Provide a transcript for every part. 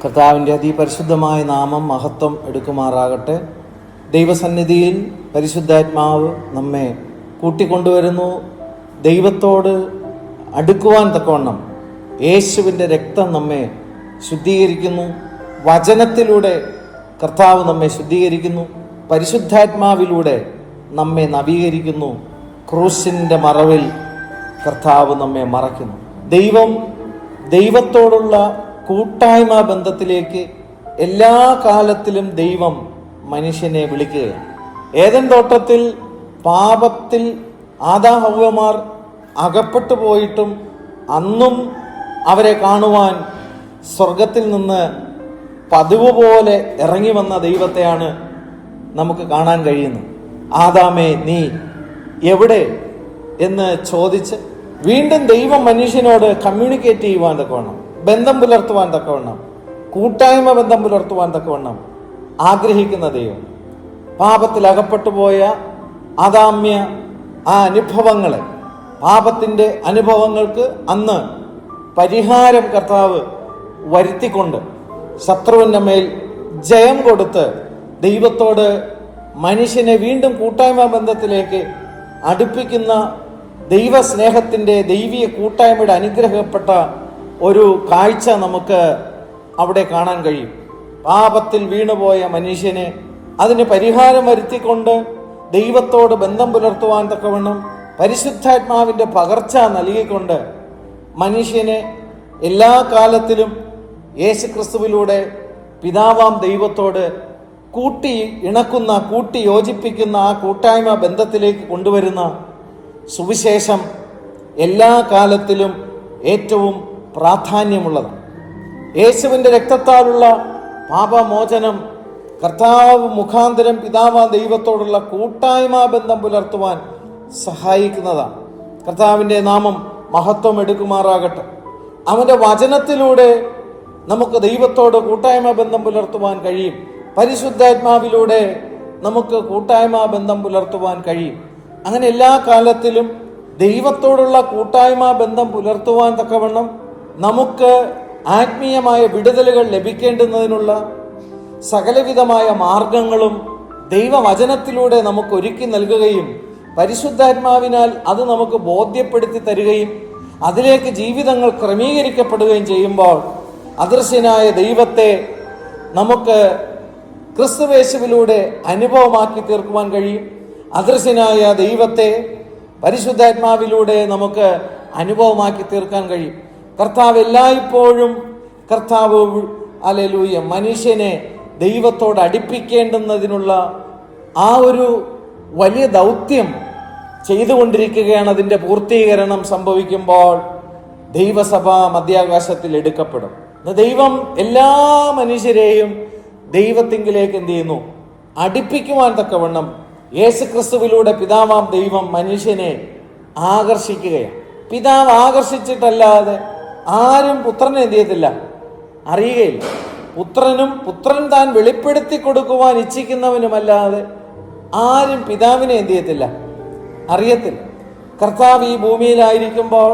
കർത്താവിൻ്റെ അതിപരിശുദ്ധമായ നാമം മഹത്വം എടുക്കുമാറാകട്ടെ. ദൈവസന്നിധിയിൽ പരിശുദ്ധാത്മാവ് നമ്മെ കൂട്ടിക്കൊണ്ടുവരുന്നു. ദൈവത്തോട് അടുക്കുവാൻ തക്കവണ്ണം യേശുവിൻ്റെ രക്തം നമ്മെ ശുദ്ധീകരിക്കുന്നു. വചനത്തിലൂടെ കർത്താവ് നമ്മെ ശുദ്ധീകരിക്കുന്നു. പരിശുദ്ധാത്മാവിലൂടെ നമ്മെ നവീകരിക്കുന്നു. ക്രൂശിൻ്റെ മറവിൽ കർത്താവ് നമ്മെ മറയ്ക്കുന്നു. ദൈവത്തോടുള്ള കൂട്ടായ്മ ബന്ധത്തിലേക്ക് എല്ലാ കാലത്തിലും ദൈവം മനുഷ്യനെ വിളിക്കുകയാണ്. ഏദൻ തോട്ടത്തിൽ പാപത്തിൽ ആദാം-ഹവ്വമാർ അകപ്പെട്ടു പോയിട്ടും അന്നും അവരെ കാണുവാൻ സ്വർഗത്തിൽ നിന്ന് പതിവ് പോലെ ഇറങ്ങി വന്ന ദൈവത്തെയാണ് നമുക്ക് കാണാൻ കഴിയുന്നത്. ആദാമേ, നീ എവിടെ എന്ന് ചോദിച്ച് വീണ്ടും ദൈവം മനുഷ്യനോട് കമ്മ്യൂണിക്കേറ്റ് ചെയ്യുവാൻ തക്കവണ്ണം, ബന്ധം പുലർത്തുവാൻ തക്കവണ്ണം, കൂട്ടായ്മ ബന്ധം പുലർത്തുവാൻ തക്കവണ്ണം ആഗ്രഹിക്കുന്ന ദൈവം. പാപത്തിൽ അകപ്പെട്ടു പോയ ആദാമ്യ അനുഭവങ്ങളെ, പാപത്തിൻ്റെ അനുഭവങ്ങൾക്ക് അന്ന് പരിഹാരം കർത്താവ് വരുത്തിക്കൊണ്ട് ശത്രുവിൻ്റെ മേൽ ജയം കൊടുത്ത് ദൈവത്തോട് മനുഷ്യനെ വീണ്ടും കൂട്ടായ്മ ബന്ധത്തിലേക്ക് അടുപ്പിക്കുന്ന ദൈവസ്നേഹത്തിൻ്റെ ദൈവീയ കൂട്ടായ്മയുടെ അനുഗ്രഹപ്പെട്ട ഒരു കാഴ്ച നമുക്ക് അവിടെ കാണാൻ കഴിയും. പാപത്തിൽ വീണുപോയ മനുഷ്യനെ അതിന് പരിഹാരം വരുത്തിക്കൊണ്ട് ദൈവത്തോട് ബന്ധം പുലർത്തുവാൻ തക്കവണ്ണം പരിശുദ്ധാത്മാവിൻ്റെ പകർച്ച നൽകിക്കൊണ്ട് മനുഷ്യനെ എല്ലാ കാലത്തിലും യേശുക്രിസ്തുവിലൂടെ പിതാവാം ദൈവത്തോട് കൂട്ടി ഇണക്കുന്ന, കൂട്ടി യോജിപ്പിക്കുന്ന ആ കൂട്ടായ്മ ബന്ധത്തിലേക്ക് കൊണ്ടുവരുന്ന സുവിശേഷം എല്ലാ കാലത്തിലും ഏറ്റവും പ്രാധാന്യമുള്ളതാണ്. യേശുവിൻ്റെ രക്തത്താലുള്ള പാപമോചനം കർത്താവ് മുഖാന്തരം പിതാവാം ദൈവത്തോടുള്ള കൂട്ടായ്മ ബന്ധം പുലർത്തുവാൻ സഹായിക്കുന്നതാണ്. കർത്താവിൻ്റെ നാമം മഹത്വം എടുക്കുമാറാകട്ടെ. അവൻ്റെ വചനത്തിലൂടെ നമുക്ക് ദൈവത്തോട് കൂട്ടായ്മ ബന്ധം പുലർത്തുവാൻ കഴിയും. പരിശുദ്ധാത്മാവിലൂടെ നമുക്ക് കൂട്ടായ്മ ബന്ധം പുലർത്തുവാൻ കഴിയും. അങ്ങനെ എല്ലാ കാലത്തിലും ദൈവത്തോടുള്ള കൂട്ടായ്മ ബന്ധം പുലർത്തുവാൻ തക്കവണ്ണം നമുക്ക് ആത്മീയമായ വിടുതലുകൾ ലഭിക്കേണ്ടുന്നതിനുള്ള സകലവിധമായ മാർഗങ്ങളും ദൈവവചനത്തിലൂടെ നമുക്ക് ഒരുക്കി നൽകുകയും പരിശുദ്ധാത്മാവിനാൽ അത് നമുക്ക് ബോധ്യപ്പെടുത്തി തരികയും അതിലേക്ക് ജീവിതങ്ങൾ ക്രമീകരിക്കപ്പെടുകയും ചെയ്യുമ്പോൾ അദൃശ്യനായ ദൈവത്തെ നമുക്ക് ക്രിസ്തുയേശുവിലൂടെ അനുഭവമാക്കി തീർക്കുവാൻ കഴിയും. അദൃശ്യനായ ദൈവത്തെ പരിശുദ്ധാത്മാവിലൂടെ നമുക്ക് അനുഭവമാക്കി തീർക്കാൻ കഴിയും. കർത്താവ് എല്ലായ്പ്പോഴും ഹല്ലേലൂയ മനുഷ്യനെ ദൈവത്തോട് അടുപ്പിക്കേണ്ടുന്നതിനുള്ള ആ ഒരു വലിയ ദൗത്യം ചെയ്തുകൊണ്ടിരിക്കുകയാണ്. അതിൻ്റെ പൂർത്തീകരണം സംഭവിക്കുമ്പോൾ ദൈവസഭ മധ്യാകാശത്തിൽ എടുക്കപ്പെടും. ദൈവം എല്ലാ മനുഷ്യരെയും ദൈവത്തിങ്കിലേക്ക് എന്ത് ചെയ്യുന്നു? അടുപ്പിക്കുവാൻ തക്കവണ്ണം യേശുക്രിസ്തുവിലൂടെ പിതാവാം ദൈവം മനുഷ്യനെ ആകർഷിക്കുകയാണ്. പിതാവ് ആകർഷിച്ചിട്ടല്ലാതെ ആരും പുത്രനെ എന്ത് ചെയ്യത്തില്ല, അറിയുകയില്ല. പുത്രൻ താൻ വെളിപ്പെടുത്തി കൊടുക്കുവാൻ ഇച്ഛിക്കുന്നവനുമല്ലാതെ ആരും പിതാവിനെ എന്ത് ചെയ്യത്തില്ല, അറിയത്തില്ല. കർത്താവ് ഈ ഭൂമിയിലായിരിക്കുമ്പോൾ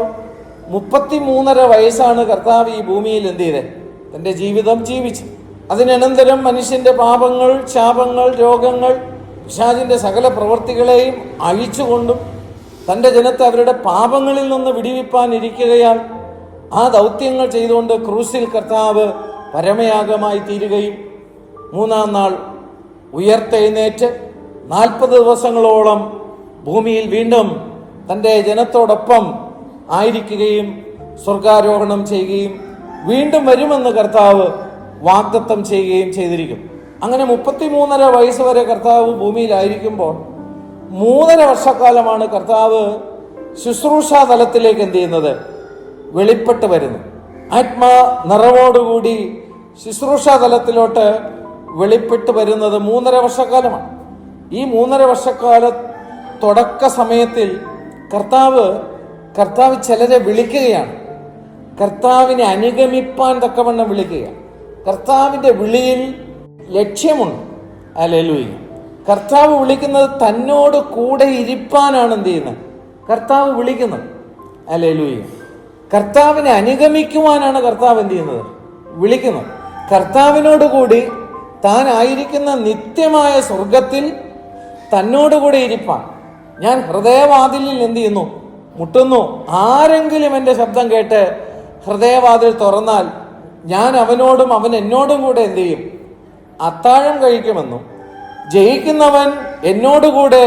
33.5 വയസ്സാണ് കർത്താവ് ഈ ഭൂമിയിൽ എന്ത് ചെയ്തത്? തൻ്റെ ജീവിതം ജീവിച്ചു. അതിനനന്തരം മനുഷ്യന്റെ പാപങ്ങൾ, ശാപങ്ങൾ, രോഗങ്ങൾ, പിശാചിന്റെ സകല പ്രവൃത്തികളെയും അഴിച്ചുകൊണ്ടും തൻ്റെ ജനത്തെ അവരുടെ പാപങ്ങളിൽ നിന്ന് വിടിവിപ്പാൻ ഇരിക്കുകയാൽ ആ ദൗത്യങ്ങൾ ചെയ്തുകൊണ്ട് ക്രൂസിൽ കർത്താവ് പരമയാഗമായി തീരുകയും 3-ാം നാൾ ഉയർത്തെഴുന്നേറ്റ് 40 ദിവസങ്ങളോളം ഭൂമിയിൽ വീണ്ടും തൻ്റെ ജനത്തോടൊപ്പം ആയിരിക്കുകയും സ്വർഗാരോഹണം ചെയ്യുകയും വീണ്ടും വരുമെന്ന് കർത്താവ് വാഗ്ദത്തം ചെയ്യുകയും ചെയ്തിരിക്കും. അങ്ങനെ 33.5 വയസ്സ് വരെ കർത്താവ് ഭൂമിയിലായിരിക്കുമ്പോൾ 3.5 വർഷക്കാലമാണ് കർത്താവ് ശുശ്രൂഷാ തലത്തിലേക്ക് എന്ത് ചെയ്യുന്നത്? വെളിപ്പെട്ട് വരുന്നു. ആത്മാ നിറവോടുകൂടി ശുശ്രൂഷാ തലത്തിലോട്ട് വെളിപ്പെട്ട് വരുന്നത് 3.5 വർഷക്കാലമാണ്. ഈ 3.5 വർഷക്കാല തുടക്ക സമയത്തിൽ കർത്താവ് ചിലരെ വിളിക്കുകയാണ്. കർത്താവിനെ അനുഗമിപ്പാൻ തക്കവണ്ണം വിളിക്കുകയാണ്. കർത്താവിൻ്റെ വിളിയിൽ ലക്ഷ്യമുണ്ട്. ഹല്ലേലൂയ. കർത്താവ് വിളിക്കുന്നത് തന്നോട് കൂടെ ഇരിപ്പാനാണ് എന്ത് ചെയ്യുന്നത്? കർത്താവ് വിളിക്കുന്നത്. ഹല്ലേലൂയ. കർത്താവിനെ അനുഗമിക്കുവാനാണ് കർത്താവ് എന്ത് ചെയ്യുന്നത്? വിളിക്കുന്നത്. കർത്താവിനോടുകൂടി താൻ ആയിരിക്കുന്ന നിത്യമായ സ്വർഗത്തിൽ തന്നോടുകൂടി ഇരിപ്പാൻ ഞാൻ ഹൃദയവാതിലിൽ എന്ത് ചെയ്യുന്നു? മുട്ടുന്നു. ആരെങ്കിലും എൻ്റെ ശബ്ദം കേട്ട് ഹൃദയവാതിൽ തുറന്നാൽ ഞാൻ അവനോടും അവൻ എന്നോടും കൂടെ എന്ത് ചെയ്യും? അത്താഴം കഴിക്കുമെന്നും ജയിക്കുന്നവൻ എന്നോടുകൂടെ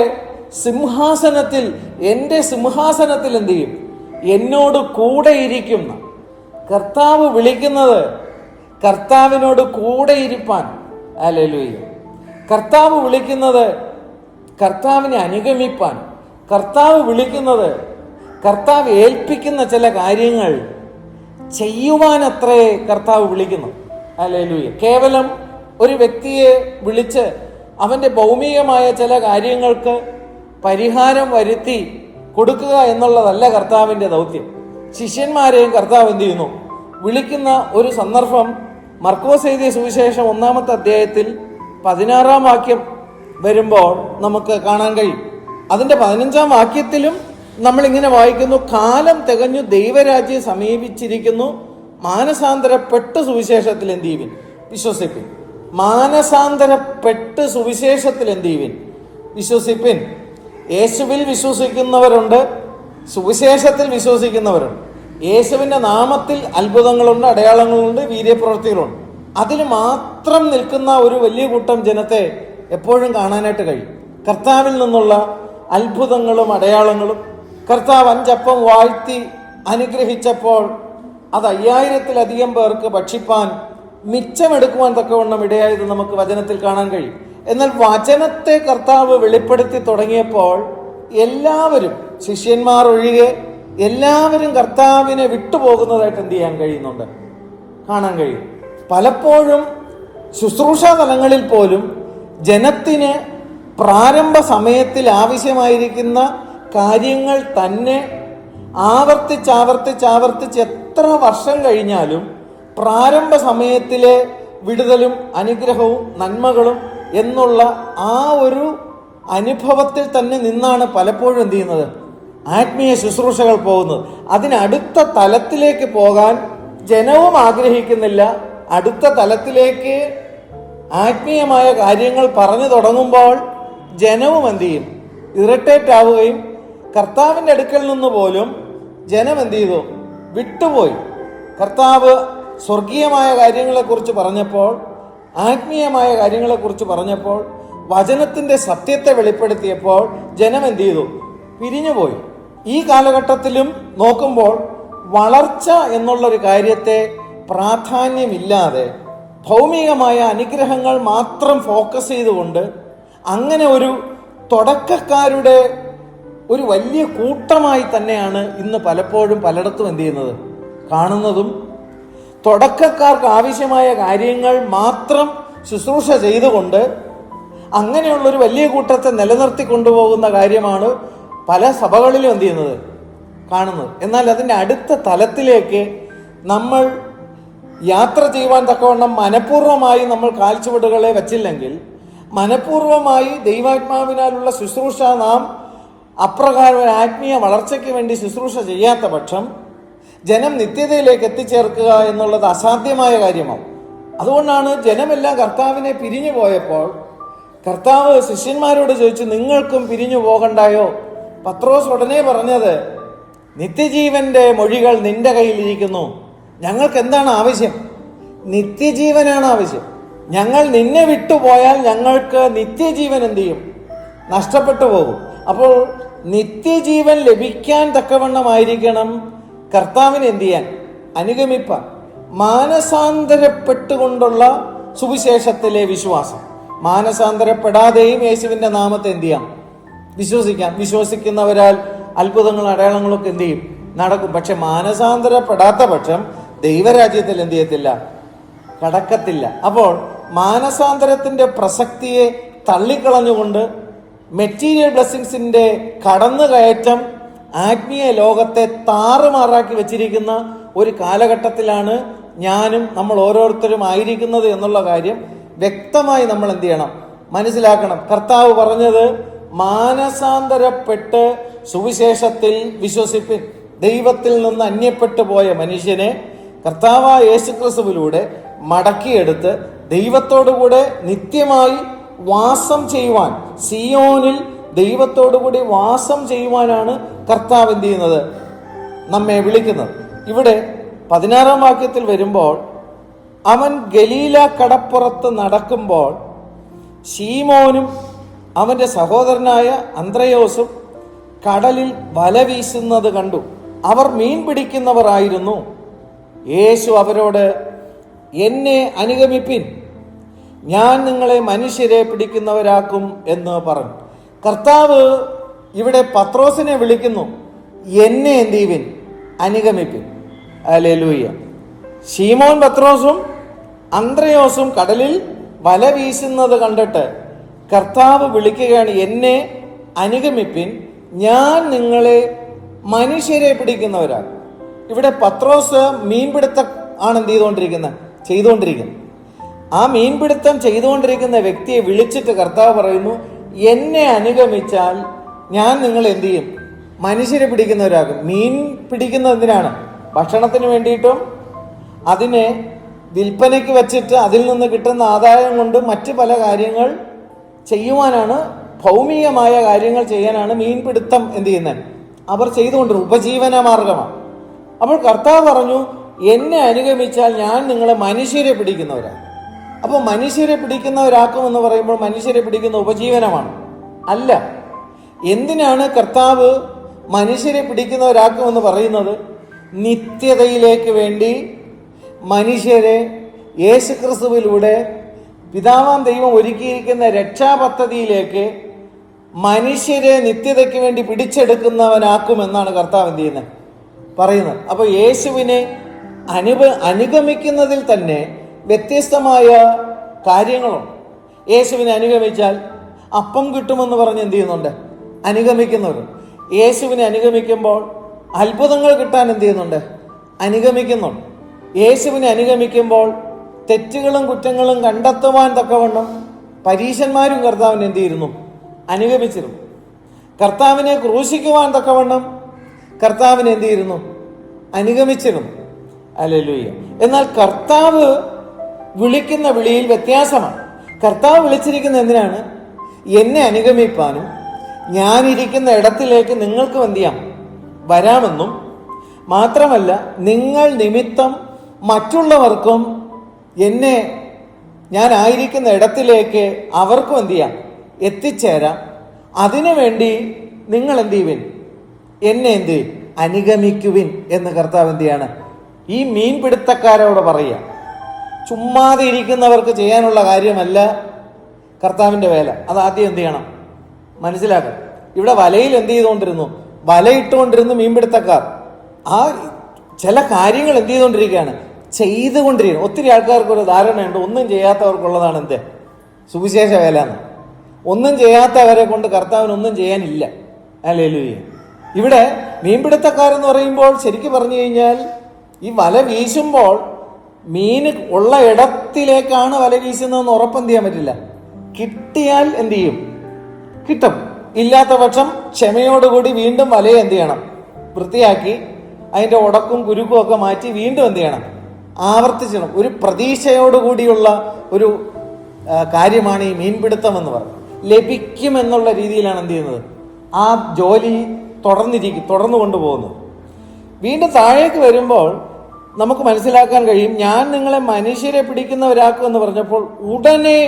സിംഹാസനത്തിൽ, എൻ്റെ സിംഹാസനത്തിൽ എന്ത് ചെയ്യും? എന്നോട് കൂടെ ഇരിക്കുന്ന കർത്താവ് വിളിക്കുന്നത് കർത്താവിനോട് കൂടെ ഇരിപ്പാൻ. ഹല്ലേലൂയ. കർത്താവ് വിളിക്കുന്നത് കർത്താവിനെ അനുഗമിപ്പാൻ. കർത്താവ് വിളിക്കുന്നത് കർത്താവ് ഏൽപ്പിക്കുന്ന ചില കാര്യങ്ങൾ ചെയ്യുവാനത്രേ കർത്താവ് വിളിക്കുന്നു. ഹല്ലേലൂയ. കേവലം ഒരു വ്യക്തിയെ വിളിച്ച് അവൻ്റെ ഭൗമികമായ ചില കാര്യങ്ങൾക്ക് പരിഹാരം വരുത്തി കൊടുക്കുക എന്നുള്ളതല്ല കർത്താവിൻ്റെ ദൗത്യം. ശിഷ്യന്മാരെയും കർത്താവ് എന്ത് ചെയ്യുന്നു? വിളിക്കുന്ന ഒരു സന്ദർഭം മർക്കോസ് എഴുതിയ സുവിശേഷം 1-ാമത്തെ അധ്യായത്തിൽ 16-ാം വാക്യം വരുമ്പോൾ നമുക്ക് കാണാൻ കഴിയും. അതിൻ്റെ 15-ാം വാക്യത്തിലും നമ്മൾ ഇങ്ങനെ വായിക്കുന്നു, കാലം തികഞ്ഞു, ദൈവരാജ്യം സമീപിച്ചിരിക്കുന്നു, മാനസാന്തരപ്പെട്ട് സുവിശേഷത്തിൽ എന്ത് ചെയ്യുവിൻ? വിശ്വസിപ്പിൻ. മാനസാന്തരപ്പെട്ട് സുവിശേഷത്തിൽ എന്ത് ചെയ്യുവിൻ? വിശ്വസിപ്പിൻ. യേശുവിൽ വിശ്വസിക്കുന്നവരുണ്ട്, സുവിശേഷത്തിൽ വിശ്വസിക്കുന്നവരുണ്ട്. യേശുവിൻ്റെ നാമത്തിൽ അത്ഭുതങ്ങളുണ്ട്, അടയാളങ്ങളുണ്ട്, വീര്യപ്രവൃത്തികളുണ്ട്. അതിൽ മാത്രം നിൽക്കുന്ന ഒരു വലിയ കൂട്ടം ജനത്തെ എപ്പോഴും കാണാനായിട്ട് കഴിയും. കർത്താവിൽ നിന്നുള്ള അത്ഭുതങ്ങളും അടയാളങ്ങളും, കർത്താവ് 5 അപ്പം വാഴ്ത്തി അനുഗ്രഹിച്ചപ്പോൾ അത് 5000-ത്തിലധികം പേർക്ക് ഭക്ഷിപ്പാൻ മിച്ചമെടുക്കുവാൻ തക്കവണ്ണം ഇടയായത് നമുക്ക് വചനത്തിൽ കാണാൻ കഴിയും. എന്നാൽ വചനത്തെ കർത്താവ് വെളിപ്പെടുത്തി തുടങ്ങിയപ്പോൾ എല്ലാവരും, ശിഷ്യന്മാർ ഒഴികെ എല്ലാവരും കർത്താവിനെ വിട്ടുപോകുന്നതായിട്ട് എന്ത് ചെയ്യാൻ കഴിയുന്നുണ്ട്? കാണാൻ കഴിയും. പലപ്പോഴും ശുശ്രൂഷാ തലങ്ങളിൽ പോലും ജനത്തിന് പ്രാരംഭ സമയത്തിൽ ആവശ്യമായിരിക്കുന്ന കാര്യങ്ങൾ തന്നെ ആവർത്തിച്ച് എത്ര വർഷം കഴിഞ്ഞാലും പ്രാരംഭ സമയത്തിലെ വിടുതലും അനുഗ്രഹവും നന്മകളും എന്നുള്ള ആ ഒരു അനുഭവത്തിൽ തന്നെ നിന്നാണ് പലപ്പോഴും എന്ത് ചെയ്യുന്നത്? ആത്മീയ ശുശ്രൂഷകൾ പോകുന്നത്. അതിനടുത്ത തലത്തിലേക്ക് പോകാൻ ജനവും ആഗ്രഹിക്കുന്നില്ല. അടുത്ത തലത്തിലേക്ക് ആത്മീയമായ കാര്യങ്ങൾ പറഞ്ഞു തുടങ്ങുമ്പോൾ ജനവും എന്ത് ചെയ്യും? ഇറിറ്റേറ്റ് ആവുകയും കർത്താവിൻ്റെ അടുക്കൽ നിന്ന് പോലും ജനം എന്ത് ചെയ്തു? വിട്ടുപോയി. കർത്താവ് സ്വർഗീയമായ കാര്യങ്ങളെക്കുറിച്ച് പറഞ്ഞപ്പോൾ, ആത്മീയമായ കാര്യങ്ങളെക്കുറിച്ച് പറഞ്ഞപ്പോൾ, വചനത്തിൻ്റെ സത്യത്തെ വെളിപ്പെടുത്തിയപ്പോൾ ജനം എന്ത് ചെയ്തു? പിരിഞ്ഞുപോയി. ഈ കാലഘട്ടത്തിലും നോക്കുമ്പോൾ വളർച്ച എന്നുള്ളൊരു കാര്യത്തെ പ്രാധാന്യമില്ലാതെ ഭൗമികമായ അനുഗ്രഹങ്ങൾ മാത്രം ഫോക്കസ് ചെയ്തുകൊണ്ട് അങ്ങനെ ഒരു തുടക്കക്കാരുടെ ഒരു വലിയ കൂട്ടമായി തന്നെയാണ് ഇന്ന് പലപ്പോഴും പലയിടത്തും എന്ത് ചെയ്യുന്നത്? കാണുന്നതും. തുടക്കക്കാർക്ക് ആവശ്യമായ കാര്യങ്ങൾ മാത്രം ശുശ്രൂഷ ചെയ്തുകൊണ്ട് അങ്ങനെയുള്ളൊരു വലിയ കൂട്ടത്തെ നിലനിർത്തി കൊണ്ടുപോകുന്ന കാര്യമാണ് പല സഭകളിലും എന്ത് ചെയ്യുന്നത്? കാണുന്നത്. എന്നാൽ അതിൻ്റെ അടുത്ത തലത്തിലേക്ക് നമ്മൾ യാത്ര ചെയ്യുവാൻ തക്കവണ്ണം മനഃപൂർവ്വമായി നമ്മൾ കാൽച്ചുവടുകളെ വച്ചില്ലെങ്കിൽ, മനഃപൂർവ്വമായി ദൈവാത്മാവിനാലുള്ള ശുശ്രൂഷ നാം അപ്രകാരം ആത്മീയ വളർച്ചയ്ക്ക് വേണ്ടി ശുശ്രൂഷ ചെയ്യാത്ത പക്ഷം ജനം നിത്യതയിലേക്ക് എത്തിച്ചേർക്കുക എന്നുള്ളത് അസാധ്യമായ കാര്യമാണ്. അതുകൊണ്ടാണ് ജനമെല്ലാം കർത്താവിനെ പിരിഞ്ഞു പോയപ്പോൾ കർത്താവ് ശിഷ്യന്മാരോട് ചോദിച്ചു, നിങ്ങൾക്കും പിരിഞ്ഞു പോകണ്ടായോ? പത്രോസ് ഉടനെ പറഞ്ഞത്, നിത്യജീവന്റെ മൊഴികൾ നിന്റെ കയ്യിലിരിക്കുന്നു. ഞങ്ങൾക്ക് എന്താണ് ആവശ്യം? നിത്യജീവനാണ് ആവശ്യം. ഞങ്ങൾ നിന്നെ വിട്ടുപോയാൽ ഞങ്ങൾക്ക് നിത്യജീവൻ എന്ത് ചെയ്യും? നഷ്ടപ്പെട്ടു പോകും. അപ്പോൾ നിത്യജീവൻ ലഭിക്കാൻ തക്കവണ്ണമായിരിക്കണം കർത്താവിനെ എന്ത് ചെയ്യാൻ? അനുഗമിപ്പാൻ. മാനസാന്തരപ്പെട്ടുകൊണ്ടുള്ള സുവിശേഷത്തിലെ വിശ്വാസം. മാനസാന്തരപ്പെടാതെയും യേശുവിൻ്റെ നാമത്തെ എന്ത് ചെയ്യാം? വിശ്വസിക്കാം. വിശ്വസിക്കുന്നവരാൽ അത്ഭുതങ്ങളും അടയാളങ്ങളൊക്കെ എന്ത് ചെയ്യും? നടക്കും. പക്ഷെ മാനസാന്തരപ്പെടാത്ത പക്ഷം ദൈവരാജ്യത്തിൽ എന്ത് ചെയ്യത്തില്ല? കടക്കത്തില്ല. അപ്പോൾ മാനസാന്തരത്തിൻ്റെ പ്രസക്തിയെ തള്ളിക്കളഞ്ഞുകൊണ്ട് മെറ്റീരിയൽ ബ്ലെസ്സിങ്സിൻ്റെ കടന്നുകയറ്റം ആത്മീയ ലോകത്തെ താറുമാറാക്കി വെച്ചിരിക്കുന്ന ഒരു കാലഘട്ടത്തിലാണ് ഞാനും നമ്മൾ ഓരോരുത്തരും ആയിരിക്കുന്നത് എന്നുള്ള കാര്യം വ്യക്തമായി നമ്മൾ എന്ത് ചെയ്യണം? മനസ്സിലാക്കണം. കർത്താവ് പറഞ്ഞത് മാനസാന്തരപ്പെട്ട് സുവിശേഷത്തിൽ ദൈവത്തിൽ നിന്ന് അന്യപ്പെട്ടു പോയ മനുഷ്യനെ കർത്താവായ യേശുക്രിസ്തുവിലൂടെ മടക്കിയെടുത്ത് ദൈവത്തോടുകൂടെ നിത്യമായി വാസം ചെയ്യുവാൻ, സിയോനിൽ ദൈവത്തോടുകൂടി വാസം ചെയ്യുവാനാണ് കർത്താവ് എന്ത് ചെയ്യുന്നത്? നമ്മെ വിളിക്കുന്നത്. ഇവിടെ 16-ാം വാക്യത്തിൽ വരുമ്പോൾ, അവൻ ഗലീല കടപ്പുറത്ത് നടക്കുമ്പോൾ ശീമോനും അവൻ്റെ സഹോദരനായ അന്ത്രയോസും കടലിൽ വല വീശുന്നത് കണ്ടു. അവർ മീൻ പിടിക്കുന്നവർ ആയിരുന്നു. യേശു അവരോട്, എന്നെ അനുഗമിപ്പിൻ, ഞാൻ നിങ്ങളെ മനുഷ്യരെ പിടിക്കുന്നവരാക്കും എന്ന് പറഞ്ഞു. കർത്താവ് ഇവിടെ പത്രോസിനെ വിളിക്കുന്നു, എന്നെ എന്ത് ചെയ്യുവിൻ? അനുഗമിപ്പിൻ. ഹല്ലേലൂയ. ശീമോൻ പത്രോസും അന്ത്രയോസും കടലിൽ വല വീശുന്നത് കണ്ടിട്ട് കർത്താവ് വിളിക്കുകയാണ്, എന്നെ അനുഗമിപ്പിൻ, ഞാൻ നിങ്ങളെ മനുഷ്യരെ പിടിക്കുന്നവരാണ്. ഇവിടെ പത്രോസ് മീൻപിടുത്തം ആണ് എന്ത് ചെയ്തുകൊണ്ടിരിക്കുന്നത്. ആ മീൻപിടുത്തം ചെയ്തുകൊണ്ടിരിക്കുന്ന വ്യക്തിയെ വിളിച്ചിട്ട് കർത്താവ് പറയുന്നു, എന്നെ അനുഗമിച്ചാൽ ഞാൻ നിങ്ങൾ എന്ത് ചെയ്യും? മനുഷ്യരെ പിടിക്കുന്നവരാകും. മീൻ പിടിക്കുന്നത് എന്തിനാണ്? ഭക്ഷണത്തിന് വേണ്ടിയിട്ടും അതിനെ വിൽപ്പനയ്ക്ക് വെച്ചിട്ട് അതിൽ നിന്ന് കിട്ടുന്ന ആദായം കൊണ്ട് മറ്റ് പല കാര്യങ്ങൾ ചെയ്യുവാനാണ്, ഭൗമികമായ കാര്യങ്ങൾ ചെയ്യാനാണ് മീൻപിടുത്തം എന്ത് ചെയ്യുന്നത് അവർ ചെയ്തുകൊണ്ടിരുന്നത്. ഉപജീവന മാർഗമാണ്. അപ്പോൾ കർത്താവ് പറഞ്ഞു, എന്നെ അനുഗമിച്ചാൽ ഞാൻ നിങ്ങളെ മനുഷ്യരെ പിടിക്കുന്നവരാണ്. അപ്പോൾ മനുഷ്യരെ പിടിക്കുന്നവരാക്കുമെന്ന് പറയുമ്പോൾ മനുഷ്യരെ പിടിക്കുന്ന ഉപജീവനമാണ് അല്ല. എന്തിനാണ് കർത്താവ് മനുഷ്യരെ പിടിക്കുന്നവരാക്കുമെന്ന് പറയുന്നത്? നിത്യതയിലേക്ക് വേണ്ടി മനുഷ്യരെ യേശുക്രിസ്തുവിലൂടെ പിതാവാം ദൈവം ഒരുക്കിയിരിക്കുന്ന രക്ഷാപദ്ധതിയിലേക്ക് മനുഷ്യരെ നിത്യതയ്ക്ക് വേണ്ടി പിടിച്ചെടുക്കുന്നവനാക്കുമെന്നാണ് കർത്താവ് എന്ത് ചെയ്യുന്നത് പറയുന്നത്. അപ്പോൾ യേശുവിനെ അനുഗമിക്കുന്നതിൽ തന്നെ വ്യത്യസ്തമായ കാര്യങ്ങളുണ്ട്. യേശുവിനെ അനുഗമിച്ചാൽ അപ്പം കിട്ടുമെന്ന് പറഞ്ഞ് എന്ത് ചെയ്യുന്നുണ്ട്? അനുഗമിക്കുന്നവർ. യേശുവിനെ അനുഗമിക്കുമ്പോൾ അത്ഭുതങ്ങൾ കിട്ടാൻ എന്ത് ചെയ്യുന്നുണ്ട്? അനുഗമിക്കുന്നുണ്ട്. യേശുവിനെ അനുഗമിക്കുമ്പോൾ തെറ്റുകളും കുറ്റങ്ങളും കണ്ടെത്തുവാൻ തക്കവണ്ണം പരീശന്മാരും കർത്താവിനെ എന്ത് ചെയ്തിരുന്നു? അനുഗമിച്ചിരുന്നു. കർത്താവിനെ ക്രൂശിക്കുവാൻ തക്കവണ്ണം കർത്താവിനെ എന്ത് ചെയ്തിരുന്നു? അനുഗമിച്ചിരുന്നു. ഹല്ലേലൂയ. എന്നാൽ കർത്താവ് വിളിക്കുന്ന വിളിയിൽ വ്യത്യാസമാണ്. കർത്താവ് വിളിച്ചിരിക്കുന്ന എന്തിനാണ്? എന്നെ അനുഗമിപ്പാനും ഞാനിരിക്കുന്ന ഇടത്തിലേക്ക് നിങ്ങൾക്ക് എന്ത് ചെയ്യാം? വരാമെന്നും മാത്രമല്ല, നിങ്ങൾ നിമിത്തം മറ്റുള്ളവർക്കും എന്നെ ഞാനായിരിക്കുന്ന ഇടത്തിലേക്ക് അവർക്കും എന്ത് ചെയ്യാം? എത്തിച്ചേരാം. അതിനുവേണ്ടി നിങ്ങൾ എന്ത് ചെയ്യുവിൻ? എന്നെ എന്ത് അനുഗമിക്കുവിൻ എന്ന് കർത്താവ് എന്ത് ചെയ്യാണ്? ഈ മീൻപിടുത്തക്കാരോട് പറയുക. ചുമ്മാതെ ഇരിക്കുന്നവർക്ക് ചെയ്യാനുള്ള കാര്യമല്ല കർത്താവിൻ്റെ വേല. അതാദ്യം എന്ത് ചെയ്യണം? മനസ്സിലാക്കണം. ഇവിടെ വലയിൽ എന്ത് ചെയ്തുകൊണ്ടിരുന്നു? വലയിട്ടുകൊണ്ടിരുന്നു മീൻപിടുത്തക്കാർ. ആ ചില കാര്യങ്ങൾ എന്ത് ചെയ്തുകൊണ്ടിരിക്കുകയാണ്? ചെയ്തുകൊണ്ടിരിക്കുകയാണ്. ഒത്തിരി ആൾക്കാർക്കൊരു ധാരണയുണ്ട്, ഒന്നും ചെയ്യാത്തവർക്കുള്ളതാണ് എന്ത്? സുവിശേഷ വേല എന്ന്. ഒന്നും ചെയ്യാത്തവരെ കൊണ്ട് കർത്താവിനൊന്നും ചെയ്യാനില്ല. ഹല്ലേലൂയ. ഇവിടെ മീൻപിടുത്തക്കാരെന്ന് പറയുമ്പോൾ ശരിക്കും പറഞ്ഞു കഴിഞ്ഞാൽ ഈ വല വീശുമ്പോൾ മീൻ ഉള്ള ഇടത്തിലേക്കാണ് വല വീശുന്നതെന്ന് ഉറപ്പെന്ത് ചെയ്യാൻ പറ്റില്ല. കിട്ടിയാൽ എന്ത് ചെയ്യും? കിട്ടും. ഇല്ലാത്ത പക്ഷം ക്ഷമയോടുകൂടി വീണ്ടും വലയെ എന്ത് ചെയ്യണം? വൃത്തിയാക്കി അതിൻ്റെ ഉടക്കും കുരുക്കും ഒക്കെ മാറ്റി വീണ്ടും എന്ത് ചെയ്യണം? ആവർത്തിച്ചിടണം. ഒരു പ്രതീക്ഷയോടുകൂടിയുള്ള ഒരു കാര്യമാണ് ഈ മീൻപിടുത്തം എന്ന് പറയുന്നത്. ലഭിക്കുമെന്നുള്ള രീതിയിലാണ് എന്ത് ചെയ്യുന്നത്? ആ ജോലി തുടർന്നു കൊണ്ടുപോകുന്നത്. വീണ്ടും താഴേക്ക് വരുമ്പോൾ നമുക്ക് മനസ്സിലാക്കാൻ കഴിയും, ഞാൻ നിങ്ങളെ മനുഷ്യരെ പിടിക്കുന്നവരാക്കും എന്ന് പറഞ്ഞപ്പോൾ ഉടനെ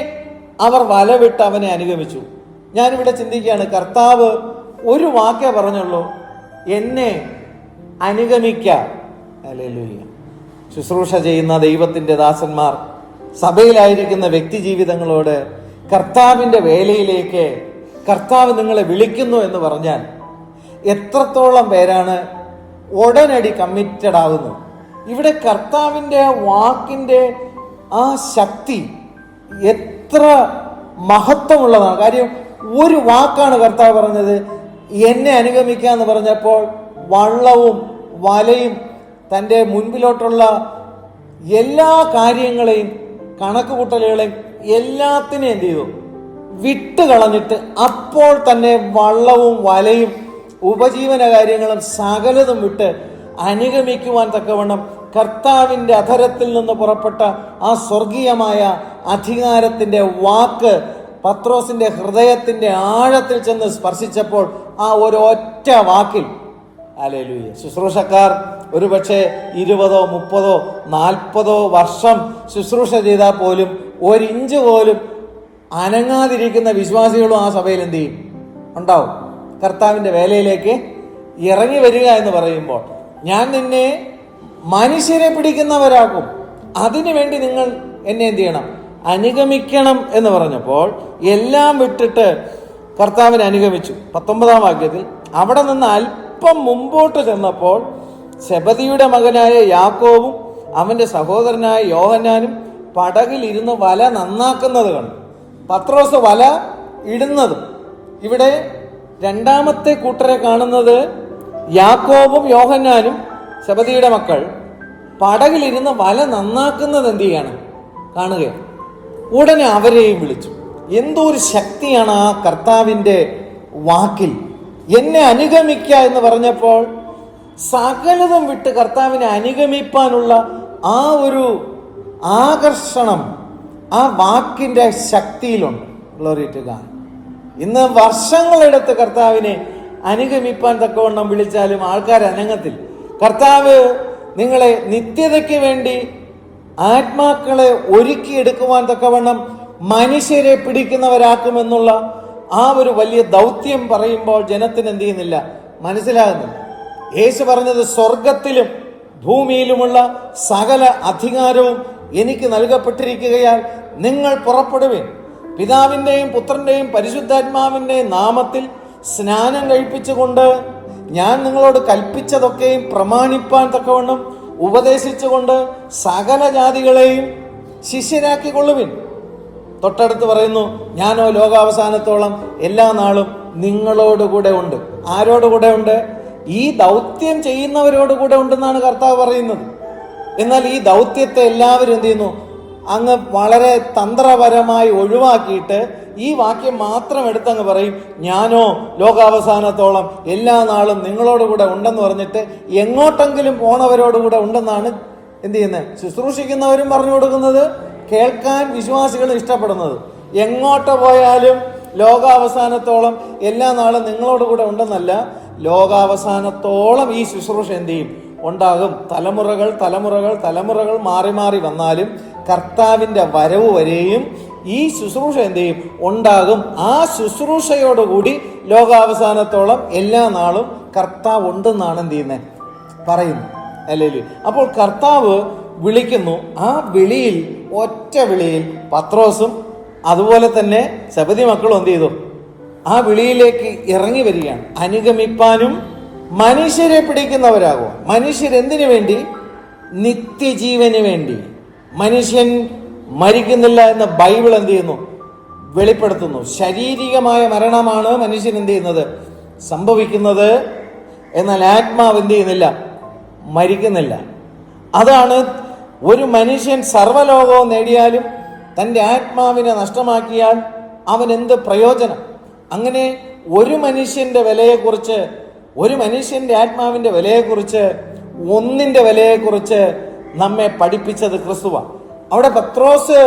അവർ വലവിട്ട് അവനെ അനുഗമിച്ചു. ഞാനിവിടെ ചിന്തിക്കുകയാണ്, കർത്താവ് ഒരു വാക്കേ പറഞ്ഞുള്ളൂ, എന്നെ അനുഗമിക്കാം. ഹല്ലേലൂയ. ശുശ്രൂഷ ചെയ്യുന്ന ദൈവത്തിൻ്റെ ദാസന്മാർ, സഭയിലായിരിക്കുന്ന വ്യക്തി ജീവിതങ്ങളോട് കർത്താവിൻ്റെ വേലയിലേക്ക് കർത്താവ് നിങ്ങളെ വിളിക്കുന്നു എന്ന് പറഞ്ഞാൽ എത്രത്തോളം പേരാണ് ഉടനടി കമ്മിറ്റഡ് ആകുന്നത്? ഇവിടെ കർത്താവിൻ്റെ വാക്കിൻ്റെ ആ ശക്തി എത്ര മഹത്വമുള്ളതാണ്. കാര്യം ഒരു വാക്കാണ് കർത്താവ് പറഞ്ഞത്, എന്നെ അനുഗമിക്കാന്ന് പറഞ്ഞപ്പോൾ വള്ളവും വലയും തൻ്റെ മുൻപിലോട്ടുള്ള എല്ലാ കാര്യങ്ങളെയും കണക്കുകൂട്ടലുകളെയും എല്ലാത്തിനെയും എന്ത് ചെയ്തു? വിട്ടുകളഞ്ഞിട്ട് അപ്പോൾ തന്നെ വള്ളവും വലയും ഉപജീവന കാര്യങ്ങളും സകലതും വിട്ട് അനുഗമിക്കുവാൻ തക്കവണ്ണം കർത്താവിൻ്റെ അധരത്തിൽ നിന്ന് പുറപ്പെട്ട ആ സ്വർഗീയമായ അധികാരത്തിൻ്റെ വാക്ക് പത്രോസിന്റെ ഹൃദയത്തിന്റെ ആഴത്തിൽ ചെന്ന് സ്പർശിച്ചപ്പോൾ ആ ഒരൊറ്റ വാക്കിൽ ഹല്ലേലൂയ, ശുശ്രൂഷക്കാർ ഒരുപക്ഷെ 20, 30, 40 വർഷം ശുശ്രൂഷ ചെയ്താൽ പോലും 1 ഇഞ്ച് പോലും അനങ്ങാതിരിക്കുന്ന വിശ്വാസികളും ആ സഭയിൽ എന്ത് ചെയ്യും? ഉണ്ടാവും. കർത്താവിൻ്റെ വേലയിലേക്ക് ഇറങ്ങി വരിക എന്ന് പറയുമ്പോൾ, ഞാൻ നിന്നെ മനുഷ്യരെ പിടിക്കുന്നവരാക്കും, അതിനു വേണ്ടി നിങ്ങൾ എന്നെ എന്ത് ചെയ്യണം? അനുഗമിക്കണം എന്ന് പറഞ്ഞപ്പോൾ എല്ലാം വിട്ടിട്ട് കർത്താവിനെ അനുഗമിച്ചു. 19-ാം വാക്യത്തിൽ അവിടെ നിന്ന് അല്പം മുമ്പോട്ട് ചെന്നപ്പോൾ സെബദിയുടെ മകനായ യാക്കോബും അവന്റെ സഹോദരനായ യോഹന്നാനും പടകിലിരുന്ന് വല നന്നാക്കുന്നത് കണ്ടു. പത്രോസ് വല ഇടുന്നതും. ഇവിടെ രണ്ടാമത്തെ കൂട്ടരെ കാണുന്നത് യാക്കോബും യോഹന്നാനും, സെബദിയുടെ മക്കൾ, പടകിലിരുന്ന് വല നന്നാക്കുന്നത് എന്ത് ചെയ്യാണ്? കാണുകയാണ്. ഉടനെ അവരെയും വിളിച്ചു. എന്തോ ഒരു ശക്തിയാണ് ആ കർത്താവിൻ്റെ വാക്കിൽ. എന്നെ അനുഗമിക്കുക എന്ന് പറഞ്ഞപ്പോൾ സകലതും വിട്ട് കർത്താവിനെ അനുഗമിപ്പാനുള്ള ആ ഒരു ആകർഷണം ആ വാക്കിൻ്റെ ശക്തിയിലുണ്ട്. Glory to God. ഇന്ന് വർഷങ്ങളെടുത്ത് കർത്താവിനെ അനുഗമിപ്പാൻ തക്കവണ്ണം വിളിച്ചാലും ആൾക്കാർ അനങ്ങത്തിൽ. കർത്താവ് നിങ്ങളെ നിത്യതയ്ക്ക് വേണ്ടി ആത്മാക്കളെ ഒരുക്കിയെടുക്കുവാൻ തക്കവണ്ണം മനുഷ്യരെ പിടിക്കുന്നവരാക്കുമെന്നുള്ള ആ ഒരു വലിയ ദൗത്യം പറയുമ്പോൾ ജനത്തിന് എന്ത് ചെയ്യുന്നില്ല? മനസ്സിലാകുന്നില്ല. യേശു പറഞ്ഞത്, സ്വർഗത്തിലും ഭൂമിയിലുമുള്ള സകല അധികാരവും എനിക്ക് നൽകപ്പെട്ടിരിക്കുകയാൽ നിങ്ങൾ പുറപ്പെടുവിൻ, പിതാവിൻ്റെയും പുത്രൻ്റെയും പരിശുദ്ധാത്മാവിൻ്റെയും നാമത്തിൽ സ്നാനം കഴിപ്പിച്ചുകൊണ്ട് ഞാൻ നിങ്ങളോട് കൽപ്പിച്ചതൊക്കെയും പ്രമാണിപ്പാൻ തക്കവണ്ണം ഉപദേശിച്ചുകൊണ്ട് സകല ജാതികളെയും ശിഷ്യരാക്കിക്കൊള്ളുവിൻ. തൊട്ടടുത്ത് പറയുന്നു, ഞാനോ ലോകാവസാനത്തോളം എല്ലാ നാളും നിങ്ങളോടുകൂടെ ഉണ്ട്. ആരോടുകൂടെ ഉണ്ട്? ഈ ദൗത്യം ചെയ്യുന്നവരോടുകൂടെ ഉണ്ടെന്നാണ് കർത്താവ് പറയുന്നത്. എന്നാൽ ഈ ദൗത്യത്തെ എല്ലാവരും എന്ത് ചെയ്യുന്നു? അങ്ങ് വളരെ തന്ത്രപരമായി ഒഴിവാക്കിയിട്ട് ഈ വാക്യം മാത്രം എടുത്തങ്ങ് പറയും, ഞാനോ ലോകാവസാനത്തോളം എല്ലാ നാളും നിങ്ങളോടുകൂടെ ഉണ്ടെന്ന് പറഞ്ഞിട്ട് എങ്ങോട്ടെങ്കിലും പോണവരോടുകൂടെ ഉണ്ടെന്നാണ് എന്ത് ചെയ്യുന്നത്? ശുശ്രൂഷിക്കുന്നവരും പറഞ്ഞു കൊടുക്കുന്നത്, കേൾക്കാൻ വിശ്വാസികളും ഇഷ്ടപ്പെടുന്നത്. എങ്ങോട്ട് പോയാലും ലോകാവസാനത്തോളം എല്ലാ നാളും നിങ്ങളോടുകൂടെ ഉണ്ടെന്നല്ല, ലോകാവസാനത്തോളം ഈ ശുശ്രൂഷ എന്ത് ചെയ്യും? ഉണ്ടാകും. തലമുറകൾ തലമുറകൾ തലമുറകൾ മാറി മാറി വന്നാലും കർത്താവിൻ്റെ വരവ് വരെയും ഈ ശുശ്രൂഷ എന്ത് ചെയ്യും? ഉണ്ടാകും. ആ ശുശ്രൂഷയോടുകൂടി ലോകാവസാനത്തോളം എല്ലാ നാളും കർത്താവ് ഉണ്ടെന്നാണ് എന്ത് ചെയ്യുന്നത്? പറയുന്നു. അല്ലേ? അപ്പോൾ കർത്താവ് വിളിക്കുന്നു. ആ വിളിയിൽ, ഒറ്റ വിളിയിൽ പത്രോസും അതുപോലെ തന്നെ സെബദി മക്കളും എന്ത് ചെയ്തു? ആ വിളിയിലേക്ക് ഇറങ്ങി വരികയാണ്. അനുഗമിപ്പാനും മനുഷ്യരെ പിടിക്കുന്നവരാകും. മനുഷ്യരെന്തിനു വേണ്ടി? നിത്യജീവന് വേണ്ടി. മനുഷ്യൻ മരിക്കുന്നില്ല എന്ന് ബൈബിൾ എന്ത് ചെയ്യുന്നു? വെളിപ്പെടുത്തുന്നു. ശാരീരികമായ മരണമാണ് മനുഷ്യൻ എന്ത് ചെയ്യുന്നത്? സംഭവിക്കുന്നത്. എന്നാൽ ആത്മാവ് എന്ത് ചെയ്യുന്നില്ല? മരിക്കുന്നില്ല. അതാണ് ഒരു മനുഷ്യൻ സർവ്വലോകവും നേടിയാലും തൻ്റെ ആത്മാവിനെ നഷ്ടമാക്കിയാൽ അവൻ എന്ത് പ്രയോജനം? അങ്ങനെ ഒരു മനുഷ്യൻ്റെ വിലയെക്കുറിച്ച്, ഒരു മനുഷ്യൻ്റെ ആത്മാവിൻ്റെ വിലയെക്കുറിച്ച്, ഒന്നിൻ്റെ വിലയെക്കുറിച്ച് നമ്മെ പഠിപ്പിച്ചത് ക്രിസ്തുവാണ്. അവിടെ പത്രോസ്